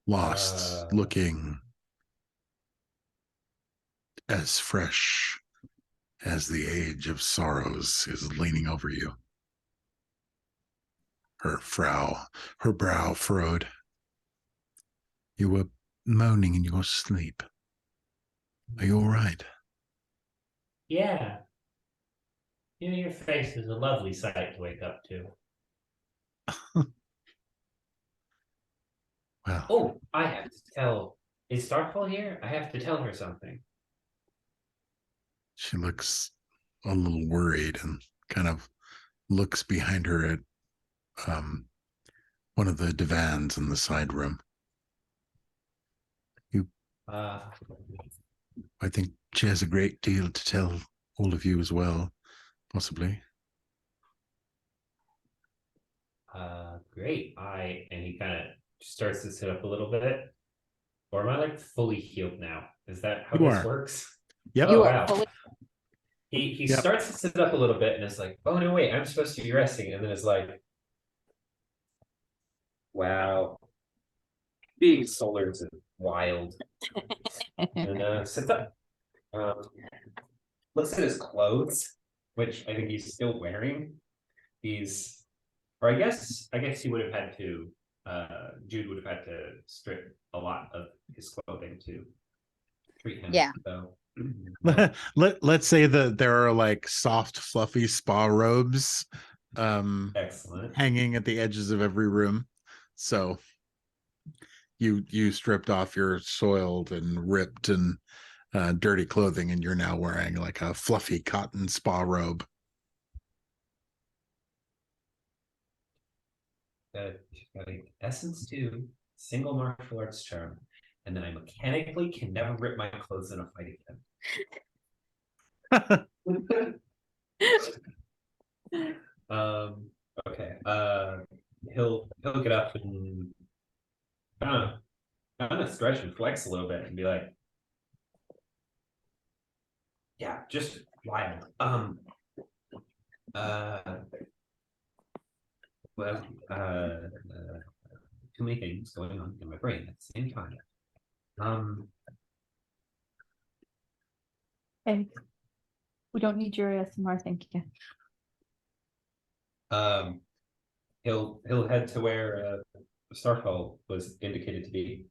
Lost, looking as fresh as the age of sorrows, is leaning over you. Her brow furrowed. You were moaning in your sleep. Are you all right? Yeah. You know, your face is a lovely sight to wake up to. Well, Oh, I have to tell. Is Starfall here? I have to tell her something. she looks a little worried and kind of looks behind her at one of the divans in the side room. I think she has a great deal to tell all of you as well, possibly. Great. And he kind of starts to sit up a little bit. Or am I like fully healed now? Is that how You this are. works? Yep. Oh, You are wow. fully. He Yep. starts to sit up a little bit and is like, oh no, wait, I'm supposed to be resting. And then it's like, wow. Being solar is wild. And sits up. Looks at his clothes, which I think he's still wearing. I guess he would have had to. Jude would have had to strip a lot of his clothing to treat him. Yeah. So Let's say that there are like soft, fluffy spa robes excellent. hanging at the edges of every room. So you stripped off your soiled and ripped and dirty clothing, and you're now wearing like a fluffy cotton spa robe. Essence 2, single martial arts charm, and then I mechanically can never rip my clothes in a fight again. Okay. He'll get up and kind of stretch and flex a little bit and be like, yeah, just wild. Well, too many things going on in my brain at the same time. Hey, we don't need your ASMR, thank you. He'll head to where Starfall was indicated to be.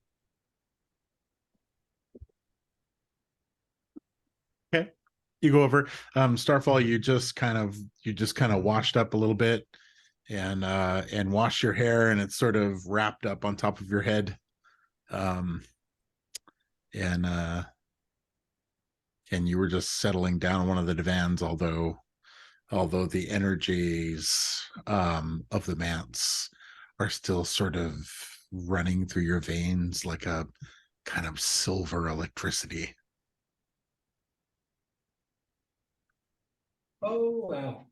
Okay, you go over. Starfall, you just kind of washed up a little bit and washed your hair, and it's sort of wrapped up on top of your head. And you were just settling down one of the divans, although the energies of the manse are still sort of running through your veins like a kind of silver electricity. Oh wow.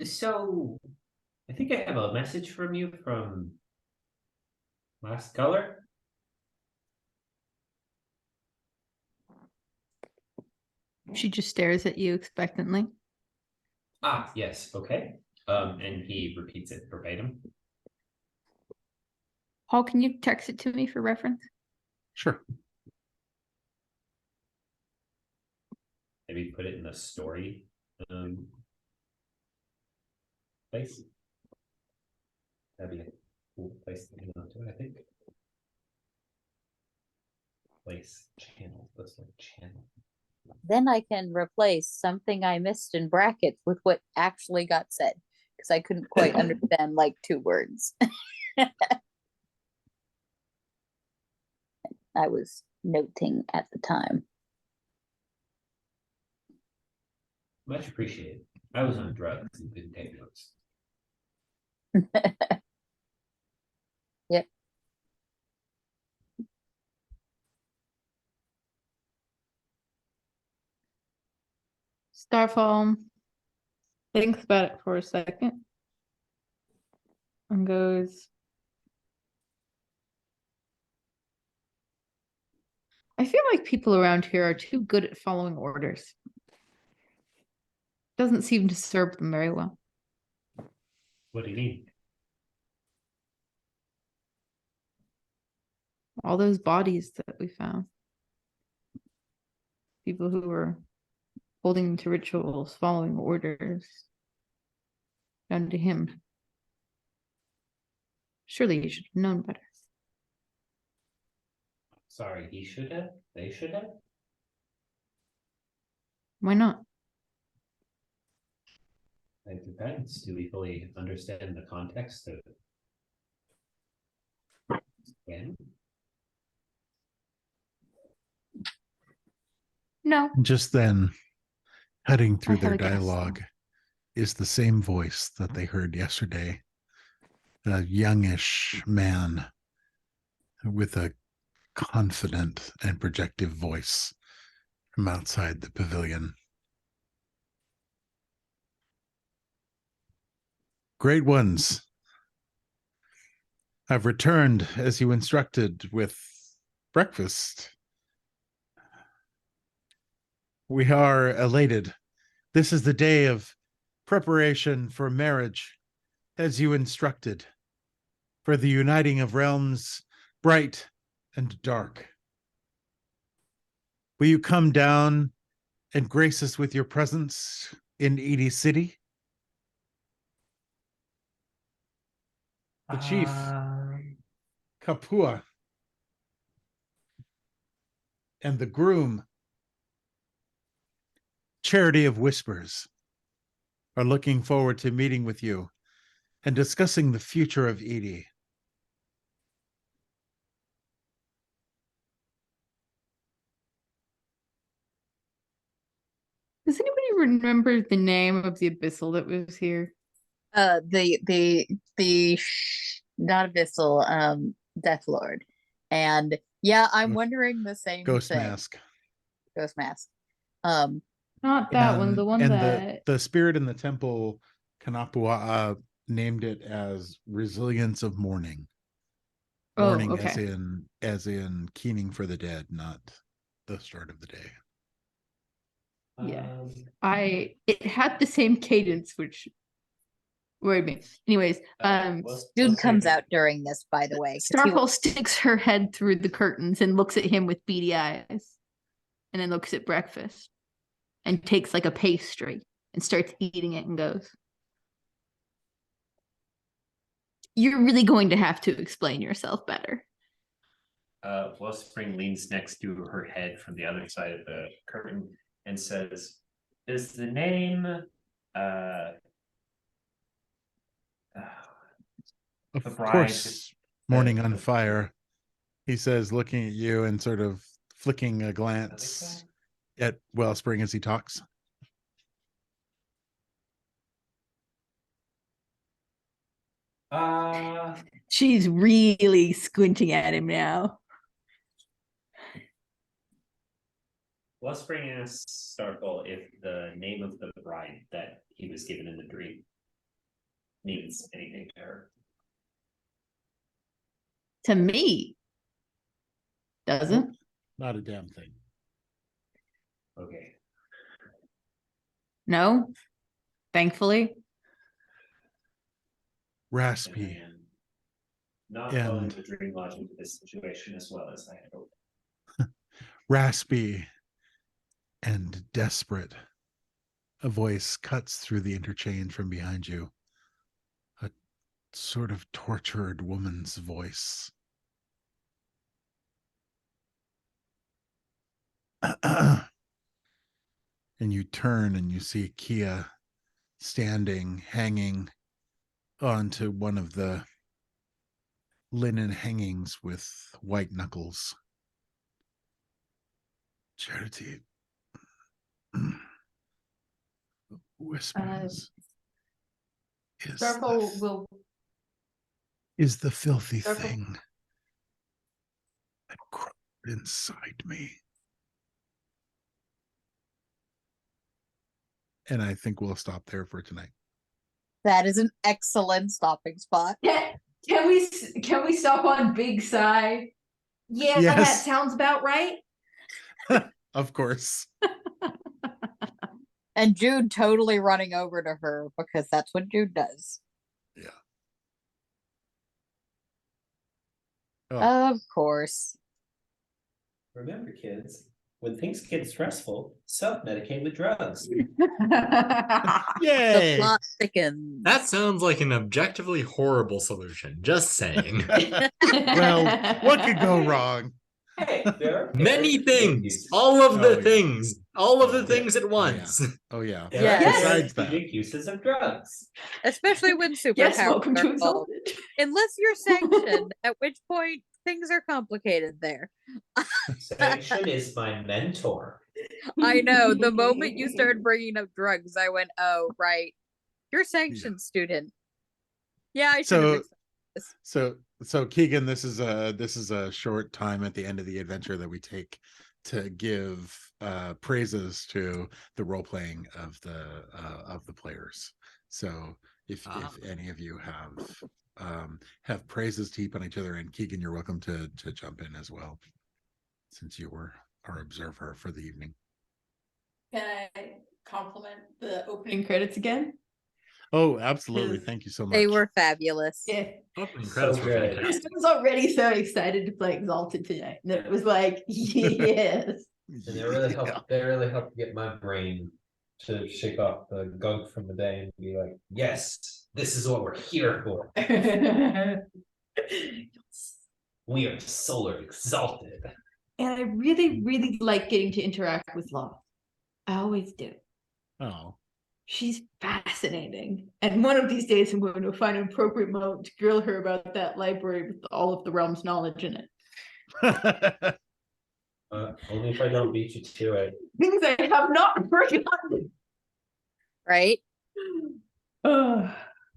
So I think I have a message from you from last color. She just stares at you expectantly. Ah, yes, okay. And he repeats it verbatim. Paul, can you text it to me for reference? Sure. Maybe put it in the story place. That'd be a cool place to hang on to it, I think. Place, channel, that's like channel. Then I can replace something I missed in brackets with what actually got said, because I couldn't quite understand like 2 words. I was noting at the time. Much appreciated. I was on drugs and couldn't take notes. Yep. Starfall thinks about it for a second and goes, I feel like people around here are too good at following orders. Doesn't seem to serve them very well. What do you mean? All those bodies that we found. People who were holding to rituals, following orders. Down to him. Surely he should have known better. Sorry, he should have? They should have? Why not? It depends. Do we fully understand the context of again? No. Just then, heading through I their have a guess, dialogue is the same voice that they heard yesterday. A youngish man with a confident and projective voice from outside the pavilion. Great ones, I've returned as you instructed with breakfast. We are elated. This is the day of preparation for marriage, as you instructed, for the uniting of realms bright and dark. Will you come down and grace us with your presence in Edie City? The chief, Kapua, and the groom, Charity of Whispers, are looking forward to meeting with you and discussing the future of Edie. Does anybody remember the name of the abyssal that was here? Not Abyssal, Death Lord. And yeah, I'm Ghost- wondering the same Ghost thing. Mask. Ghost Mask. Not that one, the one and that the spirit in the temple, Kanapua, named it as resilience of mourning. Mourning okay. as in keening for the dead, not the start of the day. Yeah. It had the same cadence, which worried me. Anyways, Dude comes out during this, by the way. Starfall sticks her head through the curtains and looks at him with beady eyes, and then looks at breakfast and takes like a pastry and starts eating it and goes, "You're really going to have to explain yourself better." Wellspring leans next to her head from the other side of the curtain and says, "Is the name Of bride, course, Morning on Fire," he says, looking at you and sort of flicking a glance at Wellspring as he talks. She's really squinting at him now. Wellspring asks Starfall if the name of the bride that he was given in the dream means anything to her. To me, doesn't. Not a damn thing. Okay. No, thankfully. Raspy. Not following the dream logic of this situation as well as I had hoped. Raspy and desperate. A voice cuts through the interchange from behind you. A sort of tortured woman's voice. And you turn and you see Kia standing, hanging onto one of the linen hangings with white knuckles. Charity whispers. Is the filthy thing that crawled inside me. And I think we'll stop there for tonight. That is an excellent stopping spot. Can we stop on Big Sigh? Yeah, Yes. That sounds about right. Of course. And Jude totally running over to her because that's what Jude does. Yeah. Oh. Of course. Remember, kids, when things get stressful, self-medicate with drugs. Yay! The plot thickens. That sounds like an objectively horrible solution. Just saying. Well, what could go wrong? Hey, there are Many things. uses. All of the Oh, yeah. things. All of the Yeah. things at once. Oh yeah. There Yeah. are Besides that. strategic uses of drugs. Especially when superpowers Yes, welcome are to involved. Exalted. Unless you're sanctioned, at which point things are complicated there. Sanction is my mentor. I know. The moment you started bringing up drugs, I went, "Oh, right. You're sanctioned, student." Yeah, I should have. So Keegan, this is a short time at the end of the adventure that we take to give praises to the role playing of the players. So if any of you have praises to heap on each other, and Keegan, you're welcome to jump in as well, since you were our observer for the evening. Can I compliment the opening credits again? Oh, absolutely. Thank you so much. They were fabulous. Yeah. Opening So credits were good. fantastic. I was already so excited to play Exalted tonight. And it was like, yes. And they really Yeah. helped. They really helped get my brain to shake off the gunk from the day and be like, "Yes, this is what we're here for. We are solar exalted." And I really, really like getting to interact with Law. I always do. Oh, She's fascinating. And one of these days, I'm going to find an appropriate moment to grill her about that library with all of the realm's knowledge in it. Only if I don't beat you to it. Things I have not forgotten. Right? Uh,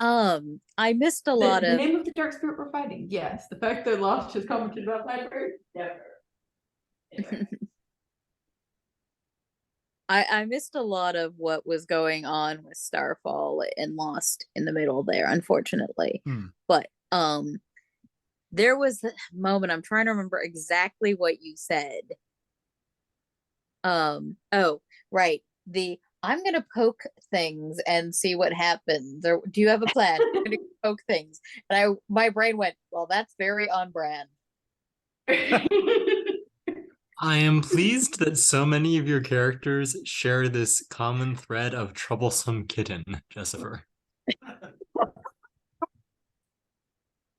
I missed a the lot of name of the dark spirit we're fighting. Yes. The fact that Lost has commented about library. Never. Anyway. I missed a lot of what was going on with Starfall and Lost in the middle there, unfortunately. But there was a moment, I'm trying to remember exactly what you said. Oh, right. I'm gonna poke things and see what happens. Or do you have a plan? I'm gonna poke things. And my brain went, well, that's very on brand. I am pleased that so many of your characters share this common thread of troublesome kitten, Jessifer.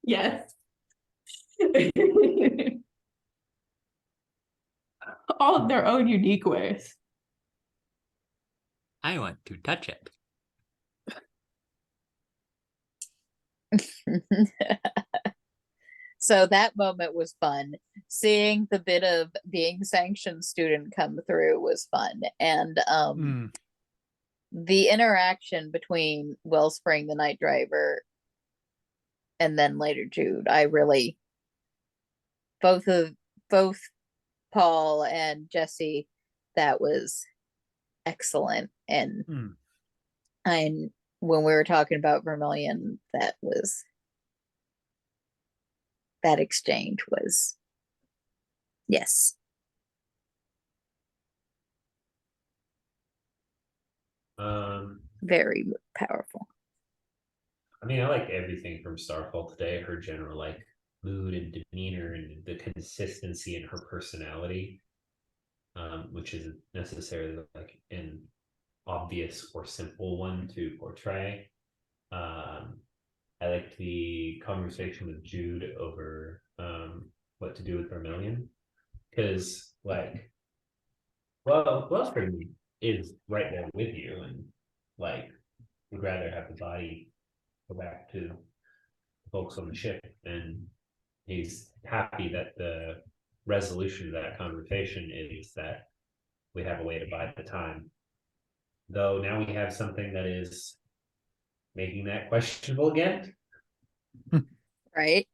Yes. All in their own unique ways. I want to touch it. So that moment was fun. Seeing the bit of being sanctioned student come through was fun. And the interaction between Wellspring, the night driver, and then later Jude, I really both Paul and Jesse, that was excellent. And when we were talking about Vermilion, that exchange was, yes. Very powerful. I mean, I like everything from Starfall today. Her general like mood and demeanor and the consistency in her personality, which isn't necessarily like an obvious or simple one to portray. I liked the conversation with Jude over what to do with Vermilion, because like, well, Wellspring is right there with you, and like would rather have the body go back to the folks on the ship, and he's happy that the resolution of that conversation is that we have a way to buy the time. Though now we have something that is making that questionable again. Right?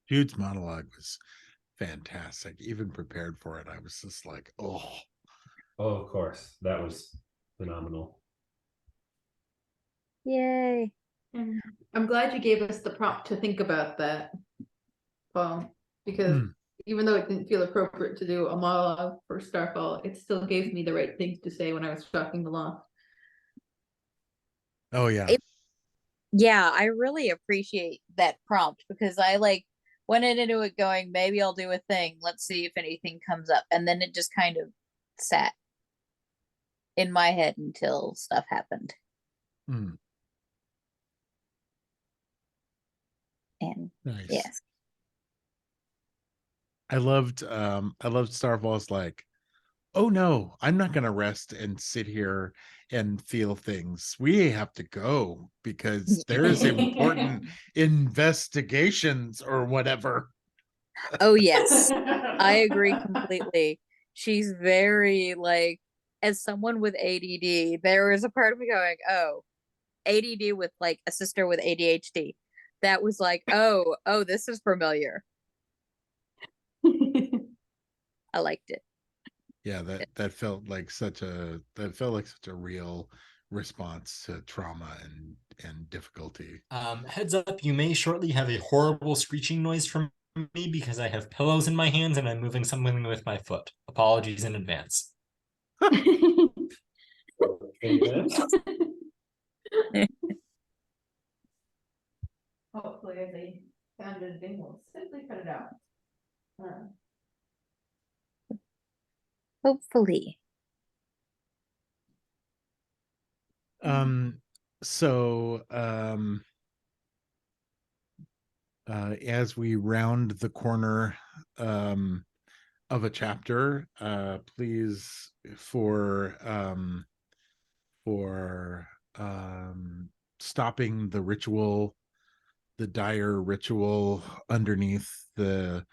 Jude's monologue was fantastic. Even prepared for it, I was just like, oh. Oh, of course. That was phenomenal. Yay. I'm glad you gave us the prompt to think about that, Paul, because even though it didn't feel appropriate to do a monologue for Starfall, it still gave me the right things to say when I was talking the law. Oh yeah. Yeah, I really appreciate that prompt, because I went into it going, maybe I'll do a thing. Let's see if anything comes up. And then it just kind of sat in my head until stuff happened. And nice. Yes. I loved Starfall's like, oh no, I'm not gonna rest and sit here and feel things. We have to go because there's important investigations or whatever. Oh yes, I agree completely. She's very as someone with ADD, there is a part of me going, oh, ADD with a sister with ADHD. That was oh, this is familiar. I liked it. Yeah, that felt like such a real response to trauma and difficulty. Heads up, you may shortly have a horrible screeching noise from me because I have pillows in my hands and I'm moving something with my foot. Apologies in advance. Hopefully, they found anything, we'll simply cut it out. Hopefully. As we round the corner of a chapter, please, for stopping the ritual, the dire ritual underneath the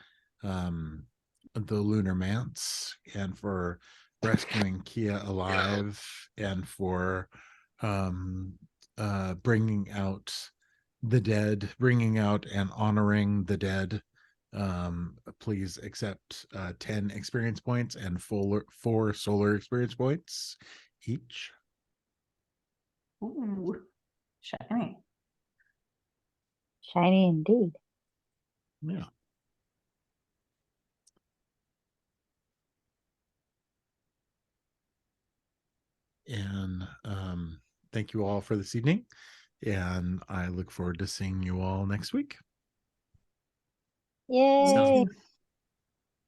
lunar manse, and for rescuing Kia alive, and for bringing out the dead, bringing out and honoring the dead. Please accept 10 experience points and 4 solar experience points each. Ooh, shiny. Shiny indeed. Yeah. And thank you all for this evening. And I look forward to seeing you all next week. Yay! Sounds good.